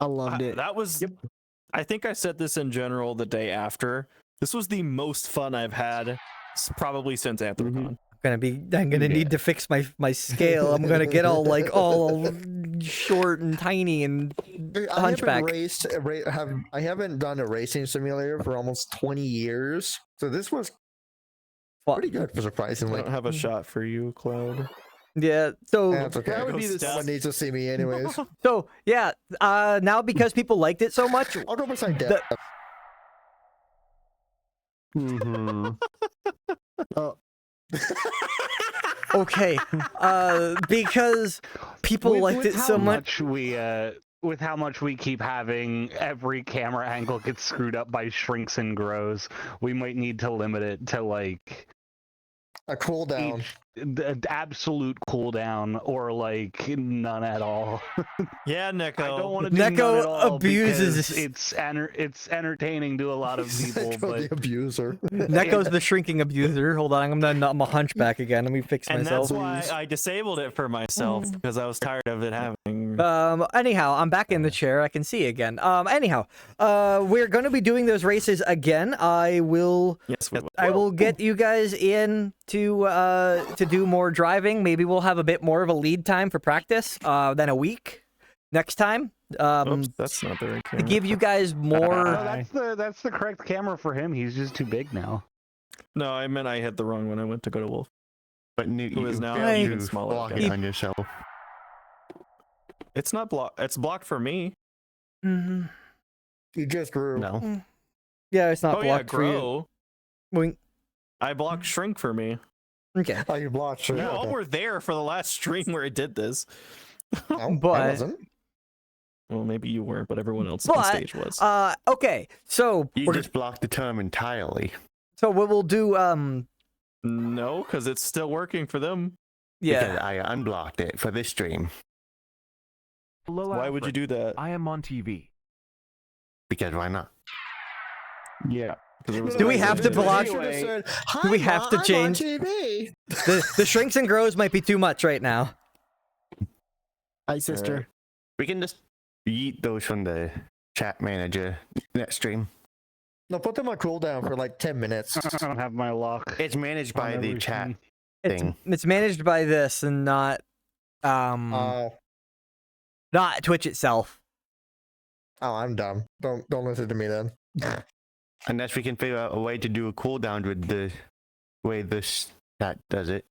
I loved it. That was. I think I said this in general the day after. This was the most fun I've had probably since Anthrocon. I'm gonna need to fix my scale. I'm gonna get all short and tiny and hunchback. I haven't done a racing simulator for almost 20 years, so this was pretty good for I surprisingly. don't have a shot for you, Cloud. Yeah. So That's okay. That would be the Someone needs to see me anyways. yeah. Now because people liked it so much, I'll go beside Deb. okay. Because people liked it so much. With how much we keep having every camera angle gets screwed up by shrinks and grows, we might need to limit it to like A cooldown. the absolute cooldown or like none at all. Yeah, Neko. I don't want to do Neko none at all abuses- because it's entertaining to a lot of people, the but abuser. Neko's the shrinking abuser. Hold on, I'm a hunchback again. Let me fix And myself. that's why I disabled it for myself because I was tired of it having. Anyhow, I'm back in the chair. I can see again. Anyhow, we're going to be doing those races again. I will Yes, we will. I will get you guys in to do more driving. Maybe we'll have a bit more of a lead time for practice than a week next time. Oops, that's not the right To camera. give you guys more. no, that's the correct camera for him. He's just too big now. No, I meant I hit the wrong one. I went to go to Wolf. But Newt, Who is you now failed even to smaller block again. it on yourself. It's not blocked. It's blocked for me. Mhm. You just grew. No. Yeah, it's not Oh yeah, blocked for you. grow. Wink. I blocked shrink for me. Okay. Oh, you blocked. Sure. You all were there for the last stream where it did this. No, But- I wasn't. Well, maybe you weren't, but everyone else on But stage was. okay. So You we're, just blocked the term entirely. so what we'll do No, because it's still working for them. yeah. Because I unblocked it for this stream. Hello, Why would you do that? I am on TV. Because why not? Yeah. Do we have to block- Anyway, Do we have to change- TV. The shrinks and grows might be too much right now. Hi, sister. We can just yeet those from the chat manager next stream. No, put them on cooldown for like 10 minutes. I don't have my lock. It's managed by the chat thing. It's managed by this and not not Twitch itself. Oh, I'm dumb. Don't listen to me then. Unless we can figure out a way to do a cooldown with the way this chat does it.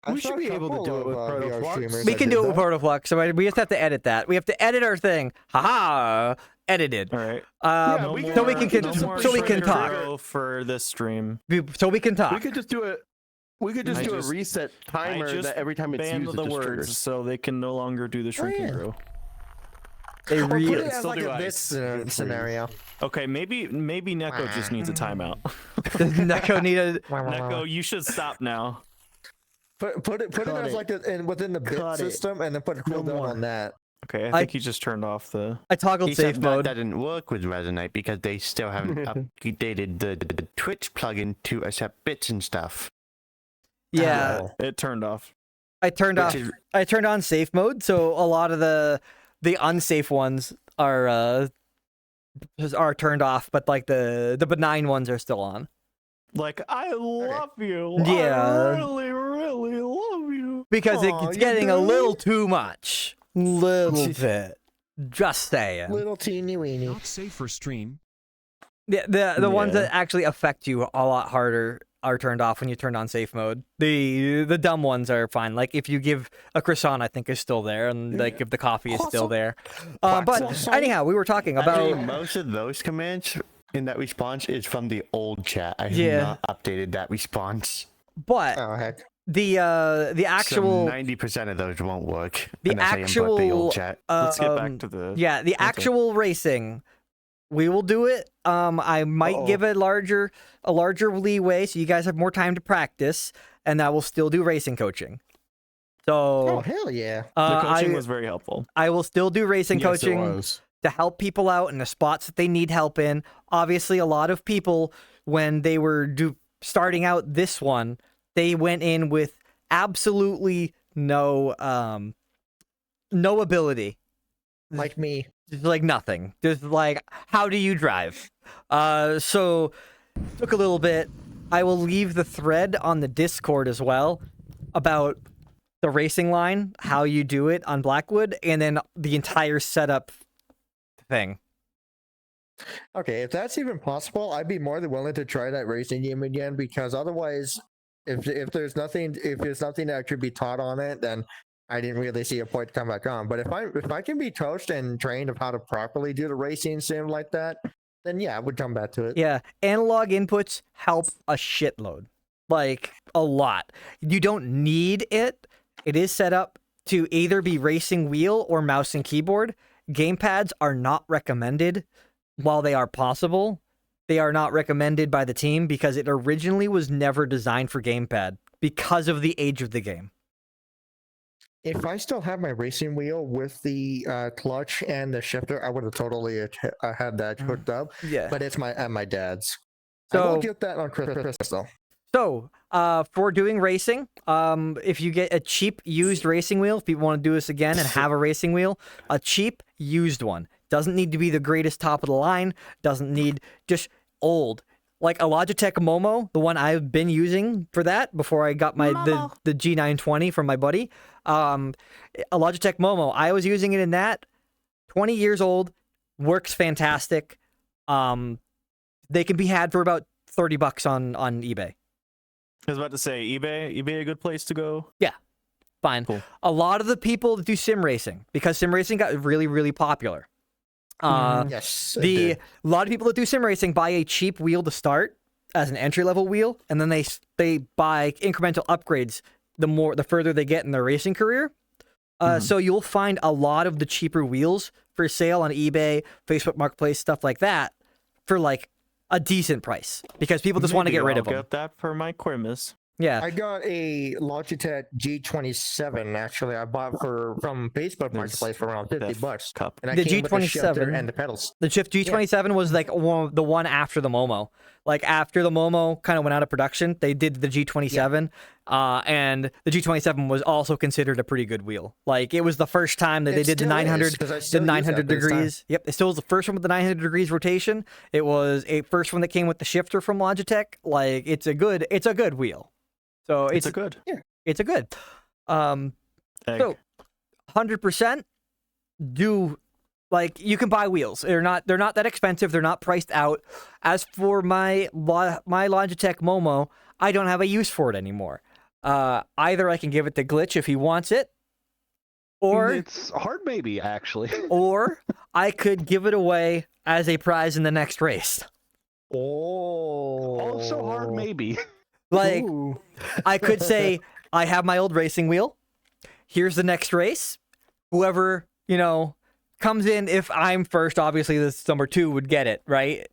I We saw should a be able to couple do it with of, VR Protoflux. streamers We that can did do it with that. Protoflux, so we just have to edit that. We have to edit our thing. Haha, edited. All right. Yeah, we so we can- can no more so we can Shredder talk. Bro for this stream. So we can talk. We could just do it. We could just I do just- a reset timer I just that every time it's banned used, the it just words triggers. so they can no longer do the shrinking yeah. brew. They Or put really it as still like do a ice. this scenario. Okay, maybe Neko just needs a timeout. Neko needed. Neko, you should stop now. Put it Cut as it. like within the bit Cut it. system, and then put a No cooldown more. on that. Okay, I I- think he just turned off the. I toggled Except safe that mode. doesn't work with Resonate because they still haven't updated the Twitch plugin to accept bits and stuff. Yeah, Oh. It turned off. I turned Which off. is- I turned on safe mode, so a lot of the unsafe ones are turned off, but like the benign ones are still on. Like, I love you. Yeah. I really, really love you. Because Aw, it's you getting a do? little too much. Little bit. Just saying. Little teeny weeny. Not safe for stream. The ones Yeah. that actually affect you a lot harder are turned off when you turn on safe mode. The dumb ones are fine. Like if you give a croissant, I think is still there, and like if the coffee is still there. But anyhow, we were talking Actually, about most of those commands in that response is from the old chat. I have Yeah. not updated that response. but Oh heck. the actual 90% of those won't work. the unless I input the actual old chat. Let's get back um, to the. yeah, the actual racing, we will do it. I might give it a larger leeway so you guys have more time to practice, and I will still do racing coaching. Oh So hell yeah. The coaching I was very helpful. I will still do racing Yes, it coaching was. to help people out in the spots that they need help in. Obviously, a lot of people when they were starting out this one, they went in with absolutely no ability. Like me. Just like nothing. Just like, how do you drive? So took a little bit. I will leave the thread on the Discord as well about the racing line, how you do it on Blackwood, and then the entire setup thing. Okay, if that's even possible, I'd be more than willing to try that racing game again because otherwise, if there's nothing that could be taught on it, then I didn't really see a point to come back on. But if I can be coached and trained of how to properly do the racing sim like that, then yeah, I would come back to it. Yeah, analog inputs help a shitload. Like, a lot. You don't need it. It is set up to either be racing wheel or mouse and keyboard. Gamepads are not recommended. While they are possible, they are not recommended by the team because it originally was never designed for gamepad because of the age of the game. If I still have my racing wheel with the clutch and the shifter, I would have totally had that hooked up. Yeah. But it's at my dad's. I So- will get that on Christmas though. So, for doing racing, if you get a cheap used racing wheel, if people want to do this again and have a racing wheel, a cheap used one. Doesn't need to be the greatest top of the line, doesn't need just old. Like a Logitech Momo, the one I've been using for that before I got my the G920 from my buddy. A Logitech Momo, I was using it in that. 20 years old, works fantastic. They can be had for about $30 on eBay. I was about to say eBay a good place to go. Fine. Cool. A lot of the people that do sim racing, because sim racing got really, really popular. Yes. it A did. lot of people that do sim racing buy a cheap wheel to start as an entry level wheel, and then they buy incremental upgrades the further they get in their racing career. So you'll find a lot of the cheaper wheels for sale on eBay, Facebook Marketplace, stuff like that, for like a decent price because people just want to Maybe get rid I'll of them. Get that for my Christmas. Yeah. I got a Logitech G27 actually. I bought from Facebook Marketplace for around $50, Cup. and I The came with the shifter G27 and the pedals. The Shift G27 was like the one after the Momo. Like after the Momo kind of went out of production, they did the G27. And the G27 was also considered a pretty good wheel. Like, it was the first time that they did the 900, the 900 degrees. Yep, it still was the first one with the 900 degrees rotation. It was a first one that came with the shifter from Logitech. Like, it's a good wheel. So It's a good. it's a good. Egg. So 100% do, like, you can buy wheels. They're not that expensive. They're not priced out. As for my Logitech Momo, I don't have a use for it anymore. Either I can give it to Glitch if he wants it, or it's hard, maybe actually. or I could give it away as a prize in the next race. Also hard, maybe. Like, I could say, I have my old racing wheel. Here's the next race. Whoever, comes in, if I'm first, obviously this number 2 would get it, right?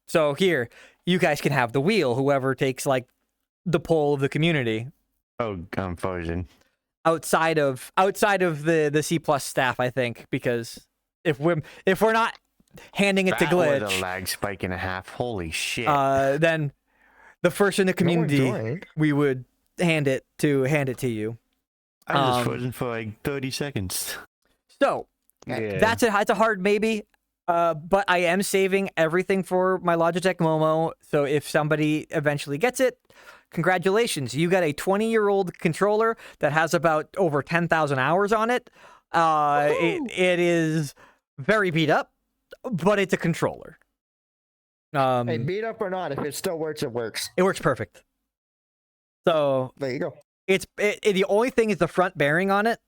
So here, you guys can have the wheel. Whoever takes, like, the poll of the community. Oh, I'm frozen. Outside of the C plus staff, I think, because if we're not handing it to That was a Glitch, lag spike and a half. Holy shit. then the first in the community, we would hand it to you. I was frozen for like 30 seconds. So Yeah. that's a hard maybe. But I am saving everything for my Logitech Momo. So if somebody eventually gets it, congratulations. You got a 20-year-old controller that has about over 10,000 hours on it. It is very beat up, but it's a controller. Hey, beat up or not, if it still works, it works. It works perfect. So There you go. the only thing is the front bearing on it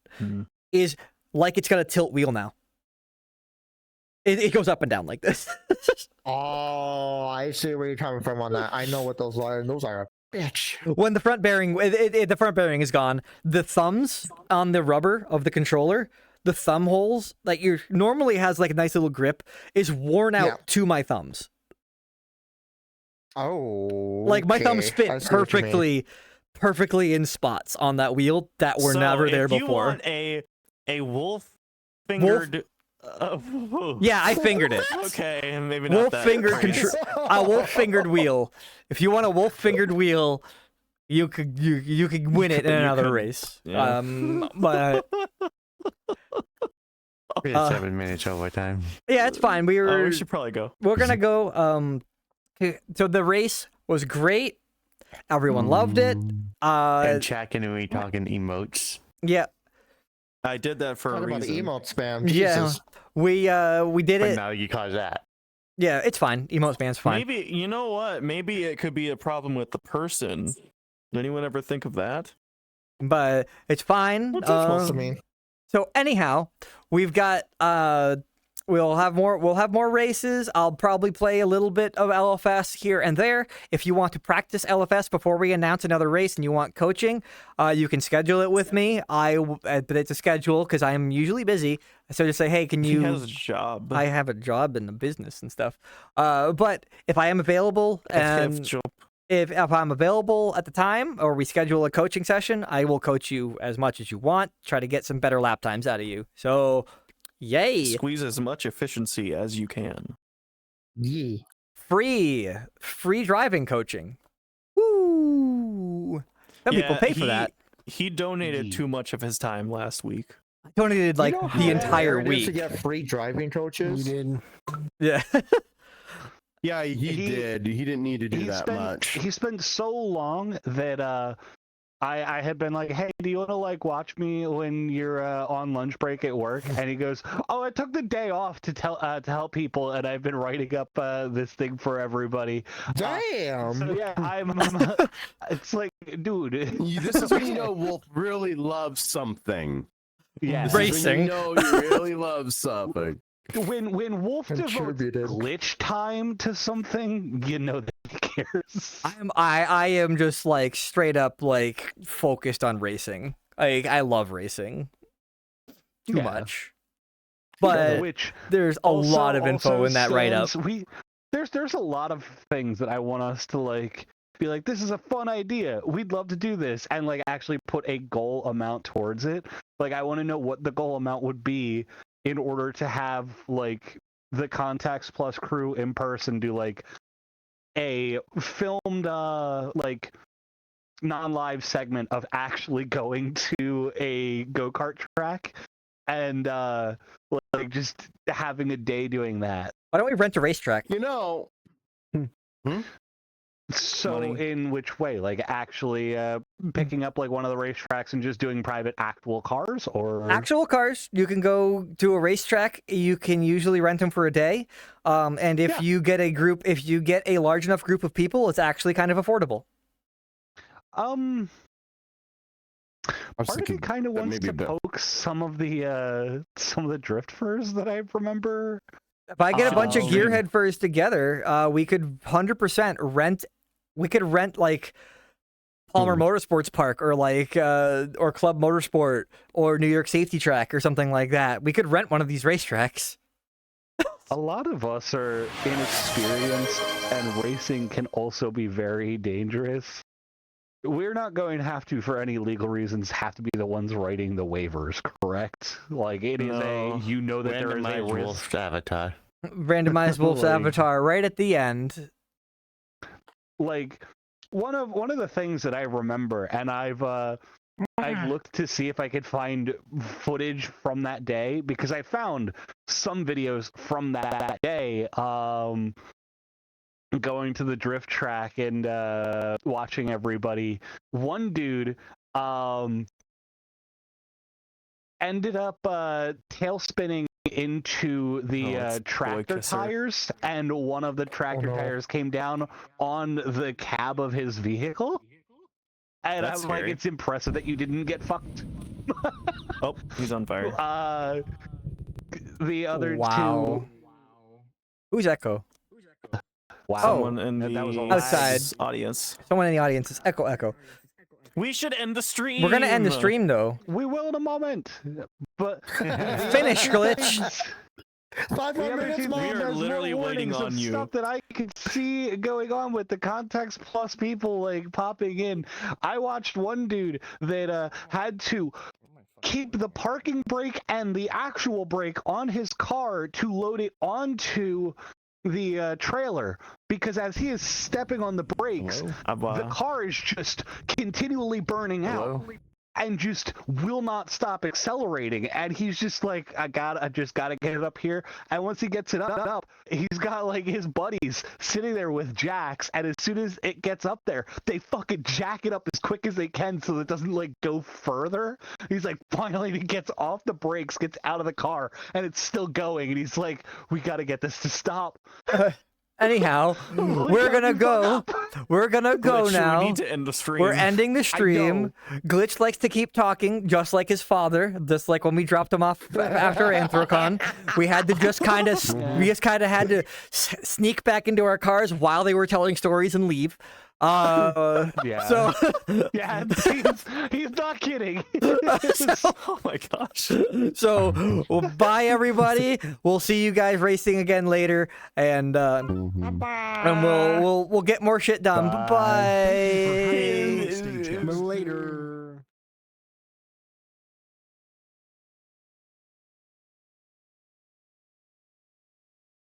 is like it's got a tilt wheel now. It goes up and down like this. Oh, I see where you're coming from on that. I know what those are. Those are a bitch. When the front bearing, the front bearing is gone, the thumbs on the rubber of the controller, the thumb holes that you normally has like a nice little grip, is worn out to my thumbs. Oh, Like my thumbs okay. fit I see what you mean. perfectly in spots on that wheel that were never there if you before. want a wolf fingered. Yeah, I fingered it. Okay, maybe not Wolf that. fingered crazy. a wolf fingered wheel. If you want a wolf fingered wheel, you could win it in another race. Yeah. But We had 7 minutes overtime. yeah, it's fine. We should probably go. we're gonna go. So the race was great. Everyone loved it. And chat, can we talking emotes? Yeah, I did that for Talk a about reason. emote spam. yeah. Jesus. We did But it. now you cause that. Yeah, it's fine. Emote spam's fine. Maybe you know what? Maybe it could be a problem with the person. Did anyone ever think of that? But it's fine. What's that supposed to mean? So anyhow, we've got we'll have more races. I'll probably play a little bit of LFS here and there. If you want to practice LFS before we announce another race and you want coaching, you can schedule it with me. But it's a schedule because I'm usually busy. So just say, hey, can you? He has a job. I have a job in the business and stuff. But if I am available and if I'm available at the time, or we schedule a coaching session, I will coach you as much as you want. Try to get some better lap times out of you. So, yay! Squeeze as much efficiency as you can. Yeah. Free driving coaching. Woo! Some people pay for that. He donated too much of his time last week. I donated like You know the how entire rare it is to week. get free driving coaches. You did. Yeah. Yeah, he did. He didn't need to do that much. He spent so long that I had been like, hey, do you want to like watch me when you're on lunch break at work? And he goes, oh, I took the day off to help people, and I've been writing up this thing for everybody. Damn. So yeah, I'm it's like, dude. This is when you know Wolf really loves something. Yeah. This is when Racing. you know he really loves something. When Wolf devotes Contributed. glitch time to something, you know that he cares. I am just like straight up like focused on racing. I love racing too Yeah. much. But Which there's a lot of info in that write up. There's a lot of things that I want us to like be like, this is a fun idea. We'd love to do this, and like actually put a goal amount towards it. Like I want to know what the goal amount would be in order to have like the Contacts Plus crew in person do like a filmed like non-live segment of actually going to a go-kart track and like just having a day doing that. Why don't we rent a racetrack? You know, So Money. in which way? Like actually picking up like one of the racetracks and just doing private actual cars, or Actual cars, you can go to a racetrack. You can usually rent them for a day. And if Yeah. you get a large enough group of people, it's actually kind of affordable. I was part of thinking me kind of that wants maybe to a bit- poke some of the drifters that I remember. If I get a bunch of Oh. gearhead furs together, we could 100% rent. We could rent like Palmer Motorsports Park or like or Club Motorsport or New York Safety Track or something like that. We could rent one of these racetracks. A lot of us are inexperienced, and racing can also be very dangerous. We're not going to have to, for any legal reasons, have to be the ones writing the waivers, correct? Like, it is No. that there is a Randomized risk. wolf avatar. Randomized Wolf's Like- avatar right at the end. Like, one of the things that I remember, and I've looked to see if I could find footage from that day, because I found some videos from that day, going to the drift track and watching everybody. One dude ended up tail spinning into the Oh, it's Boy tractor Kisser. tires, and one of the tractor no. tires came down on the cab of his vehicle. And That's I'm like, scary. it's impressive that you didn't get fucked. Oh, he's on fire. The other Wow. Who's Echo? two. Wow. Someone in that was a the lag. Outside. audience. Someone in the audience is Echo. We should end the stream. We're gonna end the stream though. We will in a moment. But Finish, Glitch. 5 The more other minutes, two- Mom. we are There's more literally waiting warnings of on you. Stuff that I could see going on with the context plus people like popping in. I watched one dude that had to keep the parking brake and the actual brake on his car to load it onto the trailer, because as he is stepping on the brakes, the car is just continually burning out. And just will not stop accelerating, and he's just like, I just gotta get it up here. And once he gets it up, he's got like his buddies sitting there with jacks, and as soon as it gets up there, they fucking jack it up as quick as they can so it doesn't like go further. He's like, finally he gets off the brakes, gets out of the car, and it's still going, and he's like, we gotta get this to stop. Anyhow, we're gonna go. We're gonna go Glitch, now. We need to end the stream. We're ending the stream. Glitch likes to keep talking, just like his father. Just like when we dropped him off after Anthrocon, we had to just kind of, had to sneak back into our cars while they were telling stories and leave. Yeah. So, Yeah, he's not kidding. Oh my gosh. so bye everybody. We'll see you guys racing again later, and we'll get more shit done. Bye.